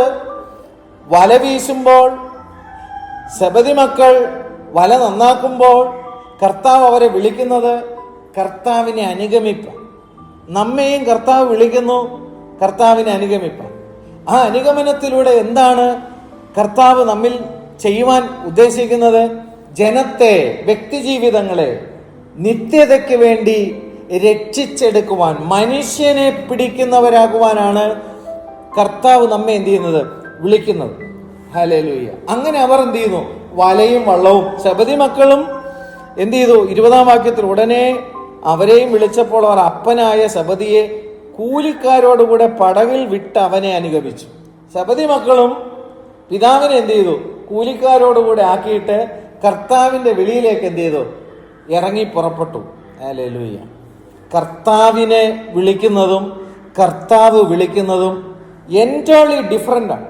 വല വീശുമ്പോൾ, സെബദി മക്കൾ വല നന്നാക്കുമ്പോൾ കർത്താവ് അവരെ വിളിക്കുന്നത് കർത്താവിനെ അനുഗമിപ്പാൻ. നമ്മെയും കർത്താവ് വിളിക്കുന്നു കർത്താവിനെ അനുഗമിപ്പാൻ. ആ അനുഗമനത്തിലൂടെ എന്താണ് കർത്താവ് നമ്മിൽ ചെയ്യുവാൻ ഉദ്ദേശിക്കുന്നത്? ജനത്തെ, വ്യക്തിജീവിതങ്ങളെ നിത്യതയ്ക്ക് വേണ്ടി രക്ഷിച്ചെടുക്കുവാൻ, മനുഷ്യനെ പിടിക്കുന്നവരാകുവാനാണ് കർത്താവ് നമ്മെ എന്ത് ചെയ്യുന്നത്? വിളിക്കുന്നത്. ഹല്ലേലൂയ. അങ്ങനെ അവർ എന്ത് ചെയ്യുന്നു? വലയും വള്ളവും. സെബദി മക്കളും എന്ത് ചെയ്തു? 20-ാം വാക്യത്തിൽ ഉടനെ അവരെയും വിളിച്ചപ്പോൾ അവർ അപ്പനായ സെബദിയെ കൂലിക്കാരോടുകൂടെ പടകിൽ വിട്ട് അവനെ അനുഗമിച്ചു. സെബദി മക്കളും പിതാവിനെ എന്ത് ചെയ്തു? കൂലിക്കാരോടുകൂടെ ആക്കിയിട്ട് കർത്താവിൻ്റെ വിളിയിലേക്ക് എന്ത് ചെയ്തു? ഇറങ്ങി പുറപ്പെട്ടു. ഹല്ലേലൂയ. കർത്താവിനെ വിളിക്കുന്നതും കർത്താവ് വിളിക്കുന്നതും എൻറ്റയർലി ഡിഫറൻ്റാണ്.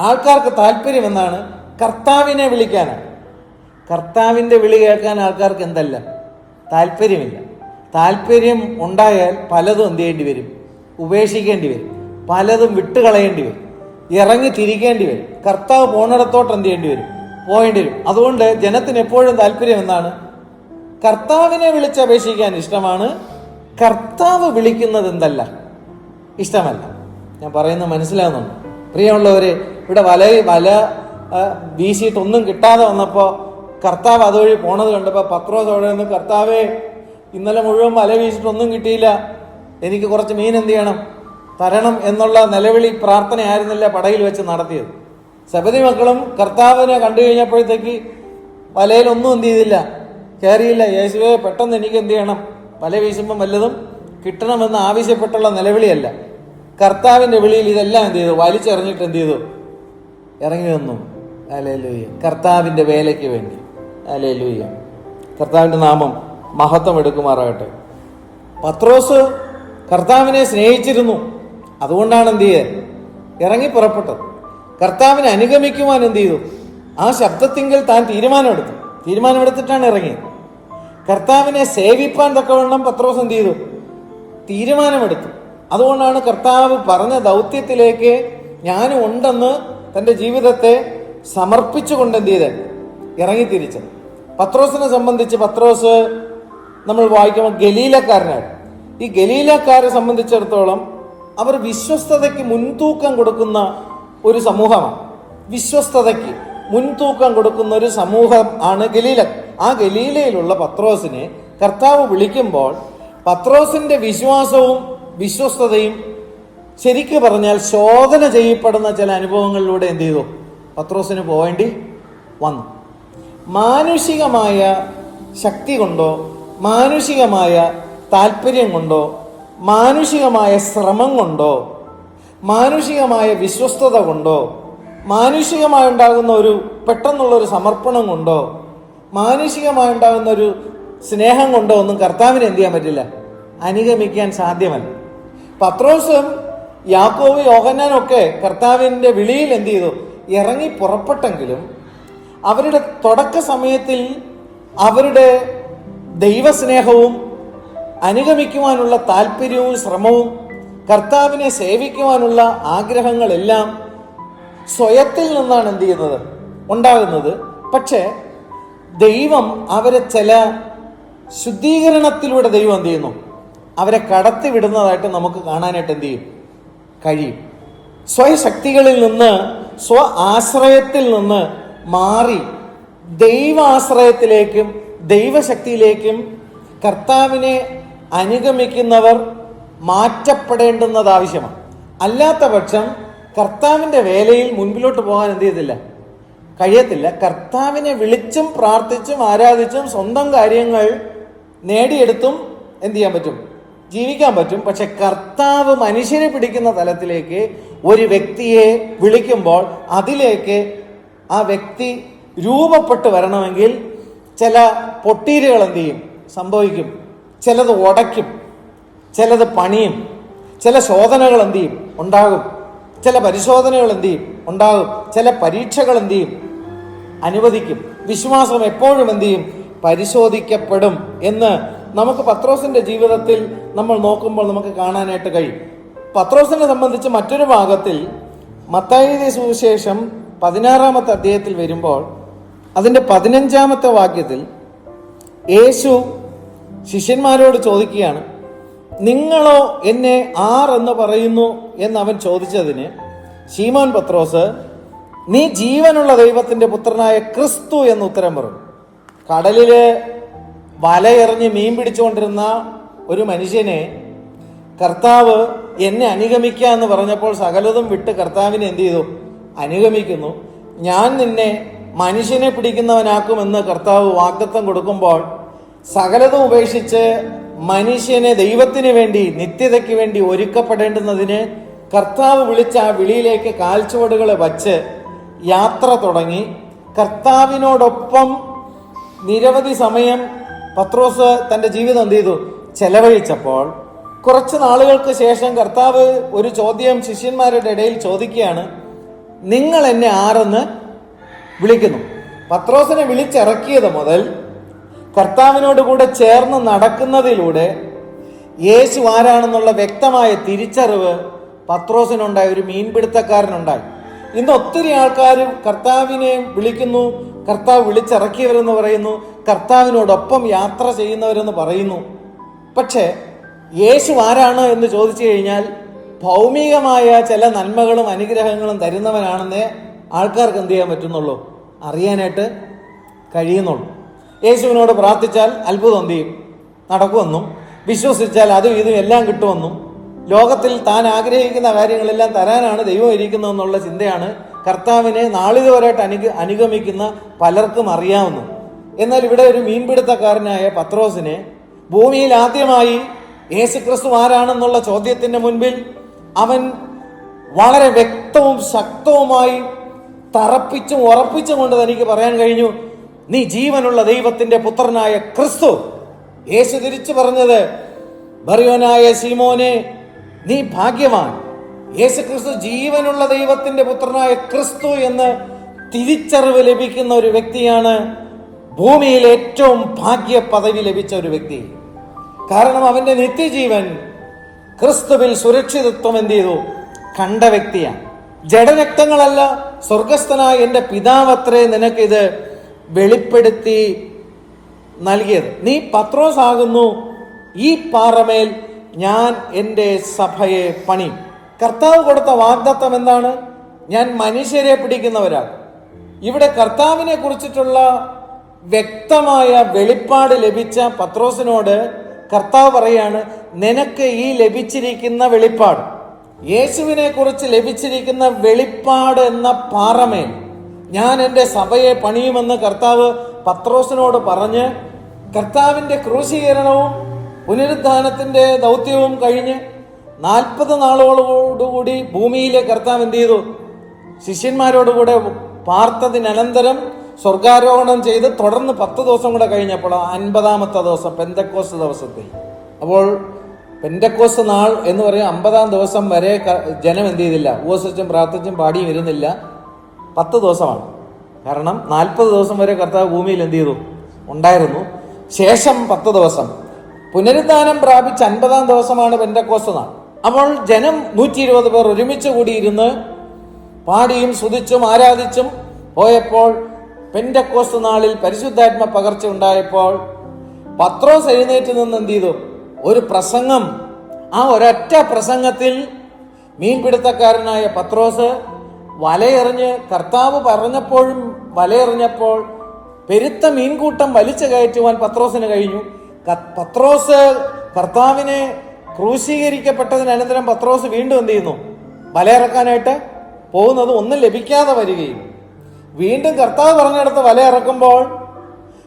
ആൾക്കാർക്ക് താല്പര്യം എന്നാണ്? കർത്താവിനെ വിളിക്കാനാണ്. കർത്താവിൻ്റെ വിളി കേൾക്കാൻ ആൾക്കാർക്ക് എന്തല്ല? താല്പര്യമില്ല. താല്പര്യം ഉണ്ടായാൽ പലതും എന്ത് ചെയ്യേണ്ടി വരും? ഉപേക്ഷിക്കേണ്ടി വരും, പലതും വിട്ടുകളയേണ്ടി വരും, ഇറങ്ങി തിരിക്കേണ്ടി വരും. കർത്താവ് പോണിടത്തോട്ട് എന്ത് ചെയ്യേണ്ടി വരും? പോകേണ്ടി വരും. അതുകൊണ്ട് ജനത്തിന് എപ്പോഴും താല്പര്യം എന്താണ്? കർത്താവിനെ വിളിച്ചപേക്ഷിക്കാൻ ഇഷ്ടമാണ്. കർത്താവ് വിളിക്കുന്നത് എന്തല്ല, ഇഷ്ടമല്ല. ഞാൻ പറയുന്നത് മനസ്സിലാകുന്നുണ്ട് പ്രിയമുള്ളവരെ? ഇവിടെ വല വീശിയിട്ടൊന്നും കിട്ടാതെ വന്നപ്പോൾ കർത്താവ് അതുവഴി പോണത് കണ്ടപ്പോൾ പത്രോസ് അവിടെ നിന്ന്, കർത്താവേ, ഇന്നലെ മുഴുവൻ വല വീശിയിട്ടൊന്നും കിട്ടിയില്ല, എനിക്ക് കുറച്ച് മീൻ എന്ത് ചെയ്യണം, തരണം എന്നുള്ള നിലവിളി പ്രാർത്ഥനയായിരുന്നില്ല പടയിൽ വെച്ച് നടത്തിയത്. സബദി മക്കളും കർത്താവിനെ കണ്ടു കഴിഞ്ഞപ്പോഴത്തേക്ക് വലയിലൊന്നും എന്ത് ചെയ്തില്ല, കയറിയില്ല. യേശുവേ, പെട്ടെന്ന് എനിക്ക് എന്ത് ചെയ്യണം, വല വീശുമ്പം വല്ലതും കിട്ടണമെന്ന് ആവശ്യപ്പെട്ടുള്ള നിലവിളിയല്ല. കർത്താവിൻ്റെ വിളിയിൽ ഇതെല്ലാം എന്ത് ചെയ്തു? വലിച്ചെറിഞ്ഞിട്ട് എന്ത് ചെയ്തു? ഇറങ്ങി വന്നു. ഹല്ലേലൂയ. കർത്താവിൻ്റെ വേലയ്ക്ക് വേണ്ടി. ഹല്ലേലൂയ. കർത്താവിൻ്റെ നാമം മഹത്വം എടുക്കുമാറാകട്ടെ. പത്രോസ് കർത്താവിനെ സ്നേഹിച്ചിരുന്നു. അതുകൊണ്ടാണ് എന്ത് ചെയ്തത്? ഇറങ്ങി പുറപ്പെട്ടത്. കർത്താവിനെ അനുഗമിക്കുവാൻ എന്ത് ചെയ്തു? ആ ശബ്ദത്തിങ്കൽ താൻ തീരുമാനമെടുത്തിട്ടാണ് ഇറങ്ങിയത്. കർത്താവിനെ സേവിപ്പാൻ തക്കവണ്ണം പത്രോസ് എന്ത് ചെയ്തു? തീരുമാനമെടുത്തു. അതുകൊണ്ടാണ് കർത്താവ് പറഞ്ഞ ദൗത്യത്തിലേക്ക് ഞാനും ഉണ്ടെന്ന് തൻ്റെ ജീവിതത്തെ സമർപ്പിച്ചുകൊണ്ട് എന്ത് ചെയ്ത് ഇറങ്ങിത്തിരിച്ചത്. പത്രോസിനെ സംബന്ധിച്ച്, പത്രോസ് നമ്മൾ വായിക്കുമ്പോൾ ഗലീലക്കാരനാണ്. ഈ ഗലീലക്കാരെ സംബന്ധിച്ചിടത്തോളം അവർ വിശ്വസ്തതയ്ക്ക് മുൻതൂക്കം കൊടുക്കുന്ന ഒരു സമൂഹമാണ്. വിശ്വസ്തതയ്ക്ക് മുൻതൂക്കം കൊടുക്കുന്ന ഒരു സമൂഹം ആണ് ഗലീല. ആ ഗലീലയിലുള്ള പത്രോസിനെ കർത്താവ് വിളിക്കുമ്പോൾ പത്രോസിന്റെ വിശ്വാസവും വിശ്വസ്തതയും ശരിക്കു പറഞ്ഞാൽ ശോധന ചെയ്യപ്പെടുന്ന ചില അനുഭവങ്ങളിലൂടെ എന്ത് ചെയ്തു? പത്രോസിന് പോവേണ്ടി വന്നു. മാനുഷികമായ ശക്തി കൊണ്ടോ, മാനുഷികമായ താല്പര്യം കൊണ്ടോ, മാനുഷികമായ ശ്രമം കൊണ്ടോ, മാനുഷികമായ വിശ്വസ്തത കൊണ്ടോ, മാനുഷികമായി ഉണ്ടാകുന്ന ഒരു പെട്ടെന്നുള്ളൊരു സമർപ്പണം കൊണ്ടോ, മാനുഷികമായി ഉണ്ടാകുന്ന ഒരു സ്നേഹം കൊണ്ടോ ഒന്നും കർത്താവിന് എന്ത് ചെയ്യാൻ പറ്റില്ല, അനുഗമിക്കാൻ സാധ്യമല്ല. പത്രോസും യാക്കോബ് യോഹന്നാനൊക്കെ കർത്താവിൻ്റെ വിളിയിൽ എന്ത് ചെയ്തു? ഇറങ്ങി പുറപ്പെട്ടെങ്കിലും അവരുടെ തുടക്ക സമയത്തിൽ അവരുടെ ദൈവസ്നേഹവും അനുഗമിക്കുവാനുള്ള താല്പര്യവും ശ്രമവും കർത്താവിനെ സേവിക്കുവാനുള്ള ആഗ്രഹങ്ങളെല്ലാം സ്വയത്തിൽ നിന്നാണ് എന്ത് ചെയ്യുന്നത്? ഉണ്ടാകുന്നത്. പക്ഷേ ദൈവം അവരെ ചില ശുദ്ധീകരണത്തിലൂടെ ദൈവം എന്ത് ചെയ്യുന്നു? അവരെ കടത്തി വിടുന്നതായിട്ട് നമുക്ക് കാണാനായിട്ട് എന്ത് ചെയ്യും? കഴിയും. സ്വയശക്തികളിൽ നിന്ന്, സ്വ ആശ്രയത്തിൽ നിന്ന് മാറി ദൈവാശ്രയത്തിലേക്കും ദൈവശക്തിയിലേക്കും കർത്താവിനെ അനുഗമിക്കുന്നവർ മാറ്റപ്പെടേണ്ടുന്നത് ആവശ്യമാണ്. അല്ലാത്ത പക്ഷം കർത്താവിൻ്റെ വേലയിൽ മുൻപിലോട്ട് പോകാൻ എന്ത് ചെയ്തില്ല, കഴിയത്തില്ല. കർത്താവിനെ വിളിച്ചും പ്രാർത്ഥിച്ചും ആരാധിച്ചും സ്വന്തം കാര്യങ്ങൾ നേടിയെടുത്തും എന്ത് ചെയ്യാൻ പറ്റും? ജീവിക്കാൻ പറ്റും. പക്ഷെ കർത്താവ് മനുഷ്യനെ പിടിക്കുന്ന തലത്തിലേക്ക് ഒരു വ്യക്തിയെ വിളിക്കുമ്പോൾ അതിലേക്ക് ആ വ്യക്തി രൂപപ്പെട്ട് വരണമെങ്കിൽ ചില പൊട്ടീരുകൾ എന്ത് ചെയ്യും? സംഭവിക്കും. ചിലത് ഉടയ്ക്കും, ചിലത് പണിയും, ചില ശോധനകൾ എന്ത് ചെയ്യും? ഉണ്ടാകും. ചില പരിശോധനകൾ എന്ത് ചെയ്യും? ഉണ്ടാകും. ചില പരീക്ഷകൾ എന്ത് ചെയ്യും? അനുവദിക്കും. വിശ്വാസം എപ്പോഴും എന്ത് ചെയ്യും? പരിശോധിക്കപ്പെടും എന്ന് നമുക്ക് പത്രോസിന്റെ ജീവിതത്തിൽ നമ്മൾ നോക്കുമ്പോൾ നമുക്ക് കാണാനായിട്ട് കഴിയും. പത്രോസിനെ സംബന്ധിച്ച് മറ്റൊരു ഭാഗത്തിൽ മത്തായിയുടെ സുവിശേഷം 16-ാമത്തെ അധ്യായത്തിൽ വരുമ്പോൾ അതിൻ്റെ 15-ാമത്തെ വാക്യത്തിൽ യേശു ശിഷ്യന്മാരോട് ചോദിക്കുകയാണ്, നിങ്ങളോ എന്നെ ആരെന്ന് പറയുന്നു എന്നവൻ ചോദിച്ചതിന് ശീമോൻ പത്രോസ്, നീ ജീവനുള്ള ദൈവത്തിൻ്റെ പുത്രനായ ക്രിസ്തു എന്ന് ഉത്തരം പറഞ്ഞു. കടലില് വലയെറിഞ്ഞ് മീൻ പിടിച്ചുകൊണ്ടിരുന്ന ഒരു മനുഷ്യനെ കർത്താവ് എന്നെ അനുഗമിക്കുക എന്ന് പറഞ്ഞപ്പോൾ സകലതും വിട്ട് കർത്താവിനെ എന്ത് ചെയ്തു? അനുഗമിക്കുന്നു. ഞാൻ നിന്നെ മനുഷ്യനെ പിടിക്കുന്നവനാക്കുമെന്ന് കർത്താവ് വാഗ്ദത്തം കൊടുക്കുമ്പോൾ സകലതും ഉപേക്ഷിച്ച് മനുഷ്യനെ ദൈവത്തിന് വേണ്ടി, നിത്യതയ്ക്ക് വേണ്ടി ഒരുക്കപ്പെടേണ്ടുന്നതിന് കർത്താവ് വിളിച്ച ആ വിളിയിലേക്ക് കാൽച്ചുവടുകളെ വച്ച് യാത്ര തുടങ്ങി. കർത്താവിനോടൊപ്പം നിരവധി സമയം പത്രോസ് തൻ്റെ ജീവിതം എന്ത് ചെയ്തു? ചെലവഴിച്ചപ്പോൾ കുറച്ച് നാളുകൾക്ക് ശേഷം കർത്താവ് ഒരു ചോദ്യം ശിഷ്യന്മാരുടെ ഇടയിൽ ചോദിക്കുകയാണ്, നിങ്ങൾ എന്നെ ആരെന്ന് വിളിക്കുന്നു? പത്രോസിനെ വിളിച്ചിറക്കിയത് മുതൽ കർത്താവിനോട് കൂടെ ചേർന്ന് നടക്കുന്നതിലൂടെ യേശു ആരാണെന്നുള്ള വ്യക്തമായ തിരിച്ചറിവ് പത്രോസിനുണ്ടായി, ഒരു മീൻപിടുത്തക്കാരനുണ്ടായി. ഇന്ന് ഒത്തിരി ആൾക്കാർ കർത്താവിനെ വിളിക്കുന്നു, കർത്താവ് വിളിച്ചിറക്കിയവരെന്ന് പറയുന്നു, കർത്താവിനോടൊപ്പം യാത്ര ചെയ്യുന്നവരെന്ന് പറയുന്നു. പക്ഷേ യേശു ആരാണ് എന്ന് ചോദിച്ചു കഴിഞ്ഞാൽ ഭൗമികമായ ചില നന്മകളും അനുഗ്രഹങ്ങളും തരുന്നവനാണെന്നേ ആൾക്കാർക്ക് എന്ത് ചെയ്യാൻ പറ്റുന്നുള്ളൂ, അറിയാനായിട്ട് കഴിയുന്നുള്ളൂ. യേശുവിനോട് പ്രാർത്ഥിച്ചാൽ അത്ഭുതം എന്ത് ചെയ്യും, നടക്കുമെന്നും വിശ്വസിച്ചാൽ അതും ഇതും എല്ലാം കിട്ടുമെന്നും ലോകത്തിൽ താൻ ആഗ്രഹിക്കുന്ന കാര്യങ്ങളെല്ലാം തരാനാണ് ദൈവം ഇരിക്കുന്നതെന്നുള്ള ചിന്തയാണ് കർത്താവിനെ നാളിതുവരെയായിട്ട് അനുഗമിക്കുന്ന പലർക്കും അറിയാവുന്നു. എന്നാൽ ഇവിടെ ഒരു മീൻപിടുത്തക്കാരനായ പത്രോസിനെ ഭൂമിയിൽ ആദ്യമായി യേശുക്രിസ്തു ആരാണെന്നുള്ള ചോദ്യത്തിന്റെ മുൻപിൽ അവൻ വളരെ വ്യക്തവും ശക്തവുമായി തറപ്പിച്ചും ഉറപ്പിച്ചും കൊണ്ട് തനിക്ക് പറയാൻ കഴിഞ്ഞു, നീ ജീവനുള്ള ദൈവത്തിന്റെ പുത്രനായ ക്രിസ്തു. യേശു തിരിച്ചു പറഞ്ഞത്, ബറിയോനായ ശീമോനെ നീ ഭാഗ്യവാൻ. യേശു ക്രിസ്തു ജീവനുള്ള ദൈവത്തിന്റെ പുത്രനായ ക്രിസ്തു എന്ന് തിരിച്ചറിവ് ലഭിക്കുന്ന ഒരു വ്യക്തിയാണ് ഭൂമിയിൽ ഏറ്റവും ഭാഗ്യ പദവി ലഭിച്ച ഒരു വ്യക്തി. കാരണം അവന്റെ നിത്യജീവൻ ക്രിസ്തുവിൽ സുരക്ഷിതത്വം എന്ത് ചെയ്തു കണ്ട വ്യക്തിയാണ്. ജഡരക്തങ്ങളല്ല, സ്വർഗസ്ഥനായ എൻ്റെ പിതാവത്രേ നിനക്കിത് വെളിപ്പെടുത്തി നൽകിയത്. നീ പത്രോസ് ആകുന്നു, ഈ പാറമേൽ ഞാൻ എൻ്റെ സഭയെ പണിയും. കർത്താവ് കൊടുത്ത വാഗ്ദത്തം എന്താണ്? ഞാൻ മനുഷ്യരെ പിടിക്കുന്നവരാണ്. ഇവിടെ കർത്താവിനെ കുറിച്ചിട്ടുള്ള വ്യക്തമായ വെളിപ്പാട് ലഭിച്ച പത്രോസിനോട് കർത്താവ് പറയാണ്, നിനക്ക് ഈ ലഭിച്ചിരിക്കുന്ന വെളിപ്പാട്, യേശുവിനെ കുറിച്ച് ലഭിച്ചിരിക്കുന്ന വെളിപ്പാട് എന്ന പാറമേൽ ഞാൻ എൻ്റെ സഭയെ പണിയുമെന്ന് കർത്താവ് പത്രോസിനോട് പറഞ്ഞ്, കർത്താവിൻ്റെ ക്രൂശീകരണവും പുനരുദ്ധാനത്തിൻ്റെ ദൗത്യവും കഴിഞ്ഞ് 40 നാളോടുകൂടി ഭൂമിയിലെ കർത്താവ് എന്ത് ചെയ്തു, ശിഷ്യന്മാരോടുകൂടെ പാർത്തതിനനന്തരം സ്വർഗാരോഹണം ചെയ്ത് തുടർന്ന് 10 ദിവസം കൂടെ കഴിഞ്ഞപ്പോൾ 50-ാമത്തെ ദിവസം പെന്തക്കോസ്ത് ദിവസത്തിൽ, അപ്പോൾ പെന്തക്കോസ്ത് നാൾ എന്ന് പറയും 50-ാം ദിവസം വരെ ജനം എന്ത് ചെയ്തില്ല, ഉപവസിച്ചും പ്രാർത്ഥിച്ചും പാടിയും ഇരുന്നില്ല. 10 ദിവസമാണ്. കാരണം 40 ദിവസം വരെ കർത്താവ് ഭൂമിയിൽ എന്ത് ചെയ്തു ഉണ്ടായിരുന്നു. ശേഷം 10 ദിവസം പുനരുദ്ധാനം പ്രാപിച്ച് 50-ാം ദിവസമാണ് പെന്തക്കോസ്ത് നാൾ. അപ്പോൾ ജനം 120 പേർ ഒരുമിച്ച് കൂടിയിരുന്ന് പാടിയും സ്തുതിച്ചും ആരാധിച്ചും പോയപ്പോൾ പെന്തക്കോസ്ത് നാളിൽ പരിശുദ്ധാത്മ പകർച്ച ഉണ്ടായപ്പോൾ പത്രോസ് എഴുന്നേറ്റ് നിന്ന് എന്ത് ചെയ്തു, ഒരു പ്രസംഗം. ആ ഒരൊറ്റ പ്രസംഗത്തിൽ മീൻപിടുത്തക്കാരനായ പത്രോസ് വലയെറിഞ്ഞ്, കർത്താവ് പറഞ്ഞപ്പോഴും വലയെറിഞ്ഞപ്പോൾ പെരുത്ത മീൻകൂട്ടം വലിച്ചു കയറ്റുവാൻ പത്രോസിന് കഴിഞ്ഞു. പത്രോസ് കർത്താവിനെ ക്രൂശീകരിക്കപ്പെട്ടതിനനന്തരം പത്രോസ് വീണ്ടും എന്ത് ചെയ്യുന്നു, വലയിറക്കാനായിട്ട് പോകുന്നത് ഒന്നും ലഭിക്കാതെ വരികയും വീണ്ടും കർത്താവ് പറഞ്ഞെടുത്ത് വലയിറക്കുമ്പോൾ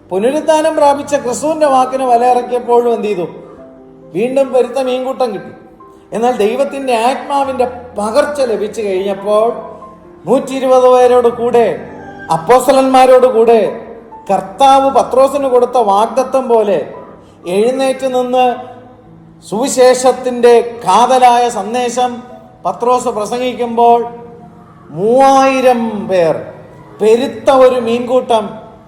പുനരുദ്ധാനം പ്രാപിച്ച ക്രിസ്തുവിന്റെ വാക്കിന് വലയിറക്കിയപ്പോഴും എന്ത് ചെയ്തു, വീണ്ടും പെരുത്ത മീൻകൂട്ടം കിട്ടി. എന്നാൽ ദൈവത്തിന്റെ ആത്മാവിന്റെ പകർച്ച ലഭിച്ചു കഴിഞ്ഞപ്പോൾ 120 പേരോട് കൂടെ, അപ്പോസ്തലന്മാരോട് കൂടെ കർത്താവ് പത്രോസിന് കൊടുത്ത വാഗ്ദത്തം പോലെ എഴുന്നേറ്റ് നിന്ന് സുവിശേഷത്തിന്റെ കാതലായ സന്ദേശം പത്രോസ് പ്രസംഗിക്കുമ്പോൾ 3000 പേർ, പെരുത്ത ഒരു മീൻകൂട്ടം,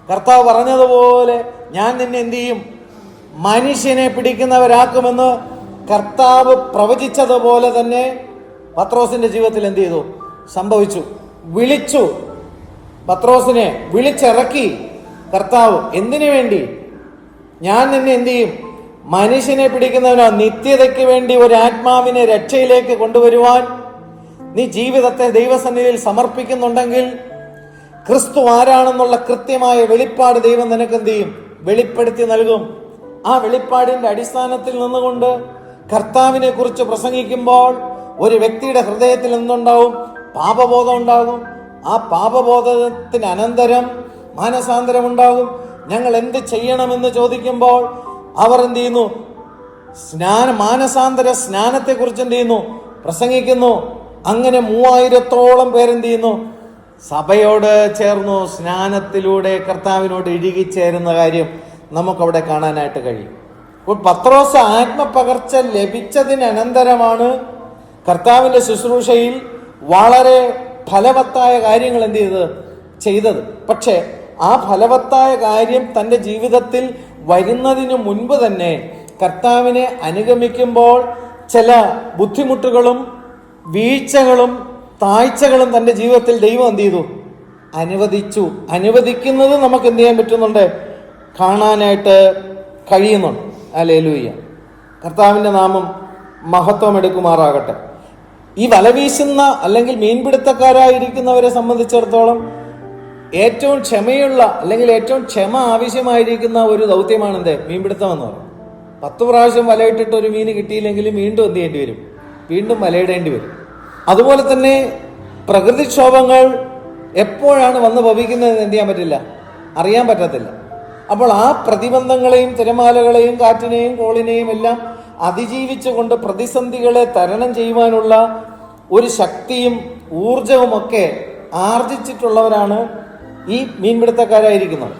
കർത്താവ് പറഞ്ഞതുപോലെ ഞാൻ നിന്നെ എന്ത് ചെയ്യും, മനുഷ്യനെ പിടിക്കുന്നവരാക്കുമെന്ന് കർത്താവ് പ്രവചിച്ചതുപോലെ തന്നെ പത്രോസിന്റെ ജീവിതത്തിൽ എന്ത് ചെയ്തു, സംഭവിച്ചു. വിളിച്ചു, പത്രോസിനെ വിളിച്ചിറക്കി കർത്താവ്. എന്തിനു വേണ്ടി? ഞാൻ നിന്നെ എന്ത് ചെയ്യും, മനുഷ്യനെ പിടിക്കുന്നവനോ, നിത്യതയ്ക്ക് വേണ്ടി ഒരു ആത്മാവിനെ രക്ഷയിലേക്ക് കൊണ്ടുവരുവാൻ നീ ജീവിതത്തെ ദൈവസന്നിധിയിൽ സമർപ്പിക്കുന്നുണ്ടെങ്കിൽ ക്രിസ്തു ആരാണെന്നുള്ള കൃത്യമായ വെളിപ്പാട് ദൈവം നിനക്ക് എന്ത് ചെയ്യും, വെളിപ്പെടുത്തി നൽകും. ആ വെളിപ്പാടിന്റെ അടിസ്ഥാനത്തിൽ നിന്നുകൊണ്ട് കർത്താവിനെ കുറിച്ച് പ്രസംഗിക്കുമ്പോൾ ഒരു വ്യക്തിയുടെ ഹൃദയത്തിൽ എന്തുണ്ടാവും, പാപബോധം ഉണ്ടാകും. ആ പാപബോധത്തിന് അനന്തരം മാനസാന്തരം ഉണ്ടാകും. ഞങ്ങൾ എന്ത് ചെയ്യണമെന്ന് ചോദിക്കുമ്പോൾ അവർ എന്ത് ചെയ്യുന്നു, മാനസാന്തര സ്നാനത്തെ കുറിച്ച് എന്ത് ചെയ്യുന്നു, പ്രസംഗിക്കുന്നു. അങ്ങനെ 3000-ഓളം പേരെന്ത് ചെയ്യുന്നു, സഭയോട് ചേർന്നു സ്നാനത്തിലൂടെ കർത്താവിനോട് ഇഴുകിച്ചേരുന്ന കാര്യം നമുക്കവിടെ കാണാനായിട്ട് കഴിയും. അപ്പോൾ പത്രോസ് ആത്മപകർച്ച ലഭിച്ചതിനനന്തരമാണ് കർത്താവിൻ്റെ ശുശ്രൂഷയിൽ വളരെ ഫലവത്തായ കാര്യങ്ങൾ എന്ത് ചെയ്തത്. പക്ഷേ ആ ഫലവത്തായ കാര്യം തൻ്റെ ജീവിതത്തിൽ വരുന്നതിന് മുൻപ് തന്നെ കർത്താവിനെ അനുഗമിക്കുമ്പോൾ ചില ബുദ്ധിമുട്ടുകളും വീഴ്ചകളും താഴ്ചകളും തൻ്റെ ജീവിതത്തിൽ ദൈവം എന്ത് ചെയ്തു? അനുവദിച്ചു. അനുവദിക്കുന്നത് നമുക്ക് എന്ത് ചെയ്യാൻ പറ്റുന്നുണ്ട്? കാണാനായിട്ട് കഴിയുന്നുണ്ട്. ഹല്ലേലൂയ. കർത്താവിൻ്റെ നാമം മഹത്വം എടുക്കുമാറാകട്ടെ. ഈ വല വീശുന്ന അല്ലെങ്കിൽ മീൻപിടുത്തക്കാരായിരിക്കുന്നവരെ സംബന്ധിച്ചിടത്തോളം ഏറ്റവും ക്ഷമയുള്ള അല്ലെങ്കിൽ ഏറ്റവും ക്ഷമ ആവശ്യമായിരിക്കുന്ന ഒരു ദൗത്യമാണ് എന്ത്? മീൻപിടുത്തം എന്ന് പറയും. 10 പ്രാവശ്യം വലയിട്ടിട്ട് ഒരു മീൻ കിട്ടിയില്ലെങ്കിലും വീണ്ടും എന്ത് ചെയ്യേണ്ടി വരും? വീണ്ടും വലയിടേണ്ടി വരും. അതുപോലെ തന്നെ പ്രകൃതിക്ഷോഭങ്ങൾ എപ്പോഴാണ് വന്ന് ഭവിക്കുന്നതെന്ന് എന്ത് ചെയ്യാൻ പറ്റില്ല, അറിയാൻ പറ്റത്തില്ല. അപ്പോൾ ആ പ്രതിബന്ധങ്ങളെയും തിരമാലകളെയും കാറ്റിനെയും കോളിനെയും എല്ലാം അതിജീവിച്ചുകൊണ്ട് പ്രതിസന്ധികളെ തരണം ചെയ്യുവാനുള്ള ഒരു ശക്തിയും ഊർജവുമൊക്കെ ആർജിച്ചിട്ടുള്ളവരാണ് ഈ മീൻപിടുത്തക്കാരായിരിക്കുന്നത്.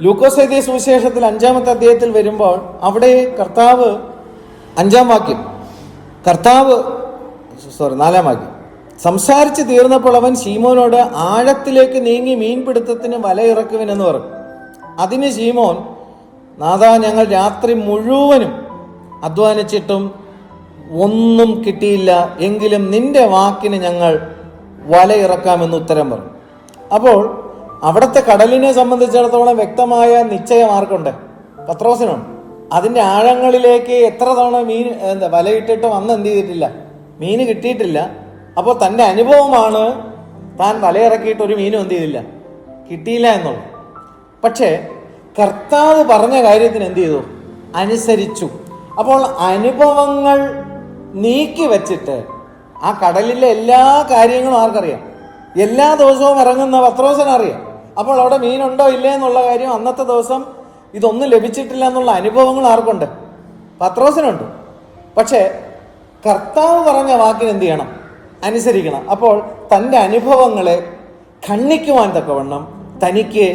ലൂക്കോസ് എഴുതിയ സുവിശേഷത്തിൽ 5-ാമത്തെ അധ്യായത്തിൽ വരുമ്പോൾ അവിടെ കർത്താവ് 5-ാം വാക്യം 4-ാം വാക്യം സംസാരിച്ച് തീർന്നപ്പോൾ അവൻ ശീമോനോട് ആഴത്തിലേക്ക് നീങ്ങി മീൻപിടുത്തത്തിന് വല ഇറക്കുവിനെന്ന് പറഞ്ഞു. അതിന് ശീമോൻ, നാഥാ, ഞങ്ങൾ രാത്രി മുഴുവനും അധ്വാനിച്ചിട്ടും ഒന്നും കിട്ടിയില്ല, എങ്കിലും നിന്റെ വാക്കിന് ഞങ്ങൾ വല ഇറക്കാമെന്ന് ഉത്തരം പറഞ്ഞു. അപ്പോൾ അവിടുത്തെ കടലിനെ സംബന്ധിച്ചിടത്തോളം വ്യക്തമായ നിശ്ചയം ആർക്കുണ്ട്? പത്രോസിനുണ്ട്. അതിൻ്റെ ആഴങ്ങളിലേക്ക് എത്ര തവണ വലയിട്ടിട്ടും അന്ന് എന്ത് ചെയ്തിട്ടില്ല, മീൻ കിട്ടിയിട്ടില്ല. അപ്പോൾ തൻ്റെ അനുഭവമാണ് താൻ വലയിറക്കിയിട്ട് ഒരു മീനും എന്ത് ചെയ്തില്ല, കിട്ടിയില്ല എന്നുള്ളത്. പക്ഷേ കർത്താവ് പറഞ്ഞ കാര്യത്തിന് എന്ത് ചെയ്തു? അനുസരിച്ചു. അപ്പോൾ അനുഭവങ്ങൾ നീക്കി വച്ചിട്ട് ആ കടലിലെ എല്ലാ കാര്യങ്ങളും ആർക്കറിയാം? എല്ലാ ദിവസവും ഇറങ്ങുന്ന പത്രോസിനറിയാം. അപ്പോൾ അവിടെ മീനുണ്ടോ ഇല്ലേ എന്നുള്ള കാര്യം അന്നത്തെ ദിവസം ഇതൊന്നും ലഭിച്ചിട്ടില്ല എന്നുള്ള അനുഭവങ്ങൾ ആർക്കുണ്ട്? പത്രോസിനുണ്ട്. പക്ഷേ കർത്താവ് പറഞ്ഞ വാക്കിന് എന്ത് ചെയ്യണം? അനുസരിക്കണം. അപ്പോൾ തൻ്റെ അനുഭവങ്ങളെ ഖണ്ഡിക്കുവാൻ തക്കവണ്ണം തനിക്ക്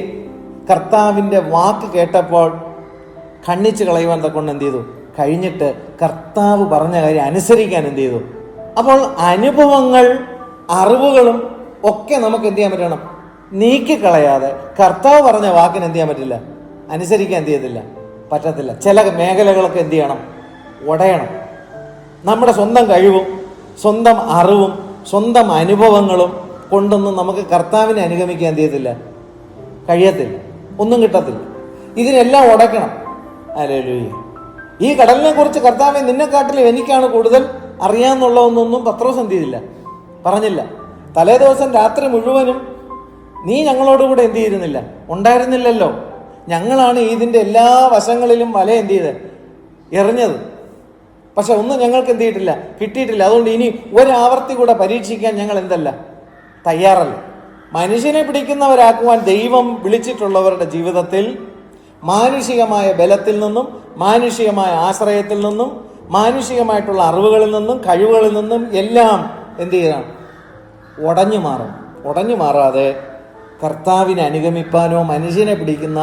കർത്താവിൻ്റെ വാക്ക് കേട്ടപ്പോൾ ഖണ്ഡിച്ച് കളയുവാൻ തക്കവണ്ണം എന്ത് ചെയ്തു? കഴിഞ്ഞിട്ട് കർത്താവ് പറഞ്ഞ കാര്യം അനുസരിക്കാൻ എന്ത് ചെയ്തു? അപ്പോൾ അനുഭവങ്ങൾ അറിവുകളും ഒക്കെ നമുക്ക് എന്ത് ചെയ്യാൻ പറ്റണം? നീക്കിക്കളയാതെ കർത്താവ് പറഞ്ഞ വാക്കിന് എന്ത് ചെയ്യാൻ പറ്റില്ല? അനുസരിക്കാൻ എന്ത് ചെയ്യത്തില്ല? പറ്റത്തില്ല. ചില മേഖലകളൊക്കെ എന്ത് ചെയ്യണം? ഉടയണം. നമ്മുടെ സ്വന്തം കഴിവും സ്വന്തം അറിവും സ്വന്തം അനുഭവങ്ങളും കൊണ്ടൊന്നും നമുക്ക് കർത്താവിനെ അനുഗമിക്കാൻ എന്ത് ചെയ്യത്തില്ല? കഴിയത്തില്ല. ഒന്നും കിട്ടത്തില്ല. ഇതിനെല്ലാം ഉടയ്ക്കണം. ഹല്ലേലൂയ. ഈ കടലിനെ കുറിച്ച് കർത്താവെ നിന്നെക്കാട്ടിലും എനിക്കാണ് കൂടുതൽ അറിയാമെന്നുള്ളതൊന്നും പത്രോസ് എന്ത് ചെയ്തില്ല? പറഞ്ഞില്ല. തലേ ദിവസം രാത്രി മുഴുവനും നീ ഞങ്ങളോടുകൂടെ എന്ത് ചെയ്തിരുന്നില്ല? ഉണ്ടായിരുന്നില്ലല്ലോ. ഞങ്ങളാണ് ഇതിൻ്റെ എല്ലാ വശങ്ങളിലും വല എന്ത് ചെയ്ത് എറിഞ്ഞത്. പക്ഷെ ഒന്നും ഞങ്ങൾക്ക് എന്ത് ചെയ്തിട്ടില്ല, കിട്ടിയിട്ടില്ല. അതുകൊണ്ട് ഇനി ഒരാവർത്തി കൂടെ പരീക്ഷിക്കാൻ ഞങ്ങൾ എന്തല്ല, തയ്യാറല്ല. മനുഷ്യനെ പിടിക്കുന്നവരാക്കുവാൻ ദൈവം വിളിച്ചിട്ടുള്ളവരുടെ ജീവിതത്തിൽ മാനുഷികമായ ബലത്തിൽ നിന്നും മാനുഷികമായ ആശ്രയത്തിൽ നിന്നും മാനുഷികമായിട്ടുള്ള അറിവുകളിൽ നിന്നും കഴിവുകളിൽ നിന്നും എല്ലാം എന്ത് ചെയ്യണം? ഉടഞ്ഞു മാറും. ഉടഞ്ഞു മാറാതെ കർത്താവിനെ അനുഗമിപ്പാനോ മനുഷ്യനെ പിടിക്കുന്ന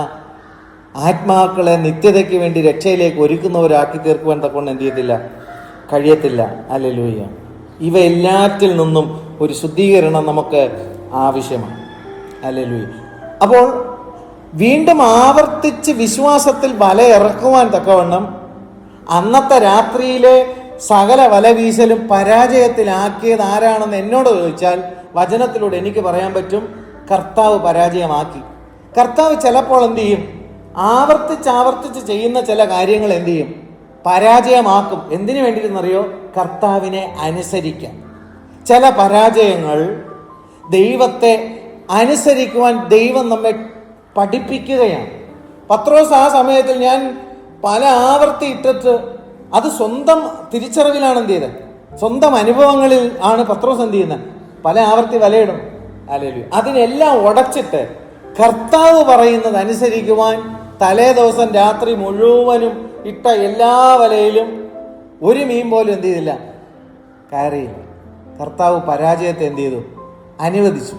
ആത്മാക്കളെ നിത്യതയ്ക്ക് വേണ്ടി രക്ഷയിലേക്ക് ഒരുക്കുന്നവരാക്കി തീർക്കുവാൻ തക്കൊണ്ട് എന്ത് ചെയ്യത്തില്ല? കഴിയത്തില്ല. ഹല്ലേലൂയ. ഇവ എല്ലാറ്റിൽ നിന്നും ഒരു ശുദ്ധീകരണം നമുക്ക് ആവശ്യമാണ്. ഹല്ലേലൂയ. അപ്പോൾ വീണ്ടും ആവർത്തിച്ച് വിശ്വാസത്തിൽ വല ഇറക്കുവാൻ തക്കവണ്ണം അന്നത്തെ രാത്രിയിലെ സകല വല വീശലും പരാജയത്തിലാക്കിയത് ആരാണെന്ന് എന്നോട് ചോദിച്ചാൽ വചനത്തിലൂടെ എനിക്ക് പറയാൻ പറ്റും, കർത്താവ് പരാജയമാക്കി. കർത്താവ് ചിലപ്പോൾ എന്ത് ചെയ്യും? ആവർത്തിച്ച് ചെയ്യുന്ന ചില കാര്യങ്ങൾ എന്ത് ചെയ്യും? പരാജയമാക്കും. എന്തിനു വേണ്ടിയിരുന്നറിയോ? കർത്താവിനെ അനുസരിക്കാൻ. ചില പരാജയങ്ങൾ ദൈവത്തെ അനുസരിക്കുവാൻ ദൈവം നമ്മെ പഠിപ്പിക്കുകയാണ്. പത്രോസ് ആ സമയത്തിൽ ഞാൻ പല ആവർത്തി ഇട്ടിട്ട് അത് സ്വന്തം തിരിച്ചറിവിലാണ് എന്ത് ചെയ്തത്? സ്വന്തം അനുഭവങ്ങളിൽ ആണ് പത്രോസ് എന്ത് ചെയ്യുന്നത്? പല ആവർത്തി വലയിടും. ഹല്ലേലൂയ. അതിനെല്ലാം ഉടച്ചിട്ട് കർത്താവ് പറയുന്നത് അനുസരിക്കുവാൻ തലേ ദിവസം രാത്രി മുഴുവനും ഇട്ട എല്ലാ വലയിലും ഒരു മീൻ പോലും എന്ത് ചെയ്തില്ല? കയറിയില്ല. കർത്താവ് പരാജയത്തെ എന്ത് ചെയ്തു? അനുവദിച്ചു.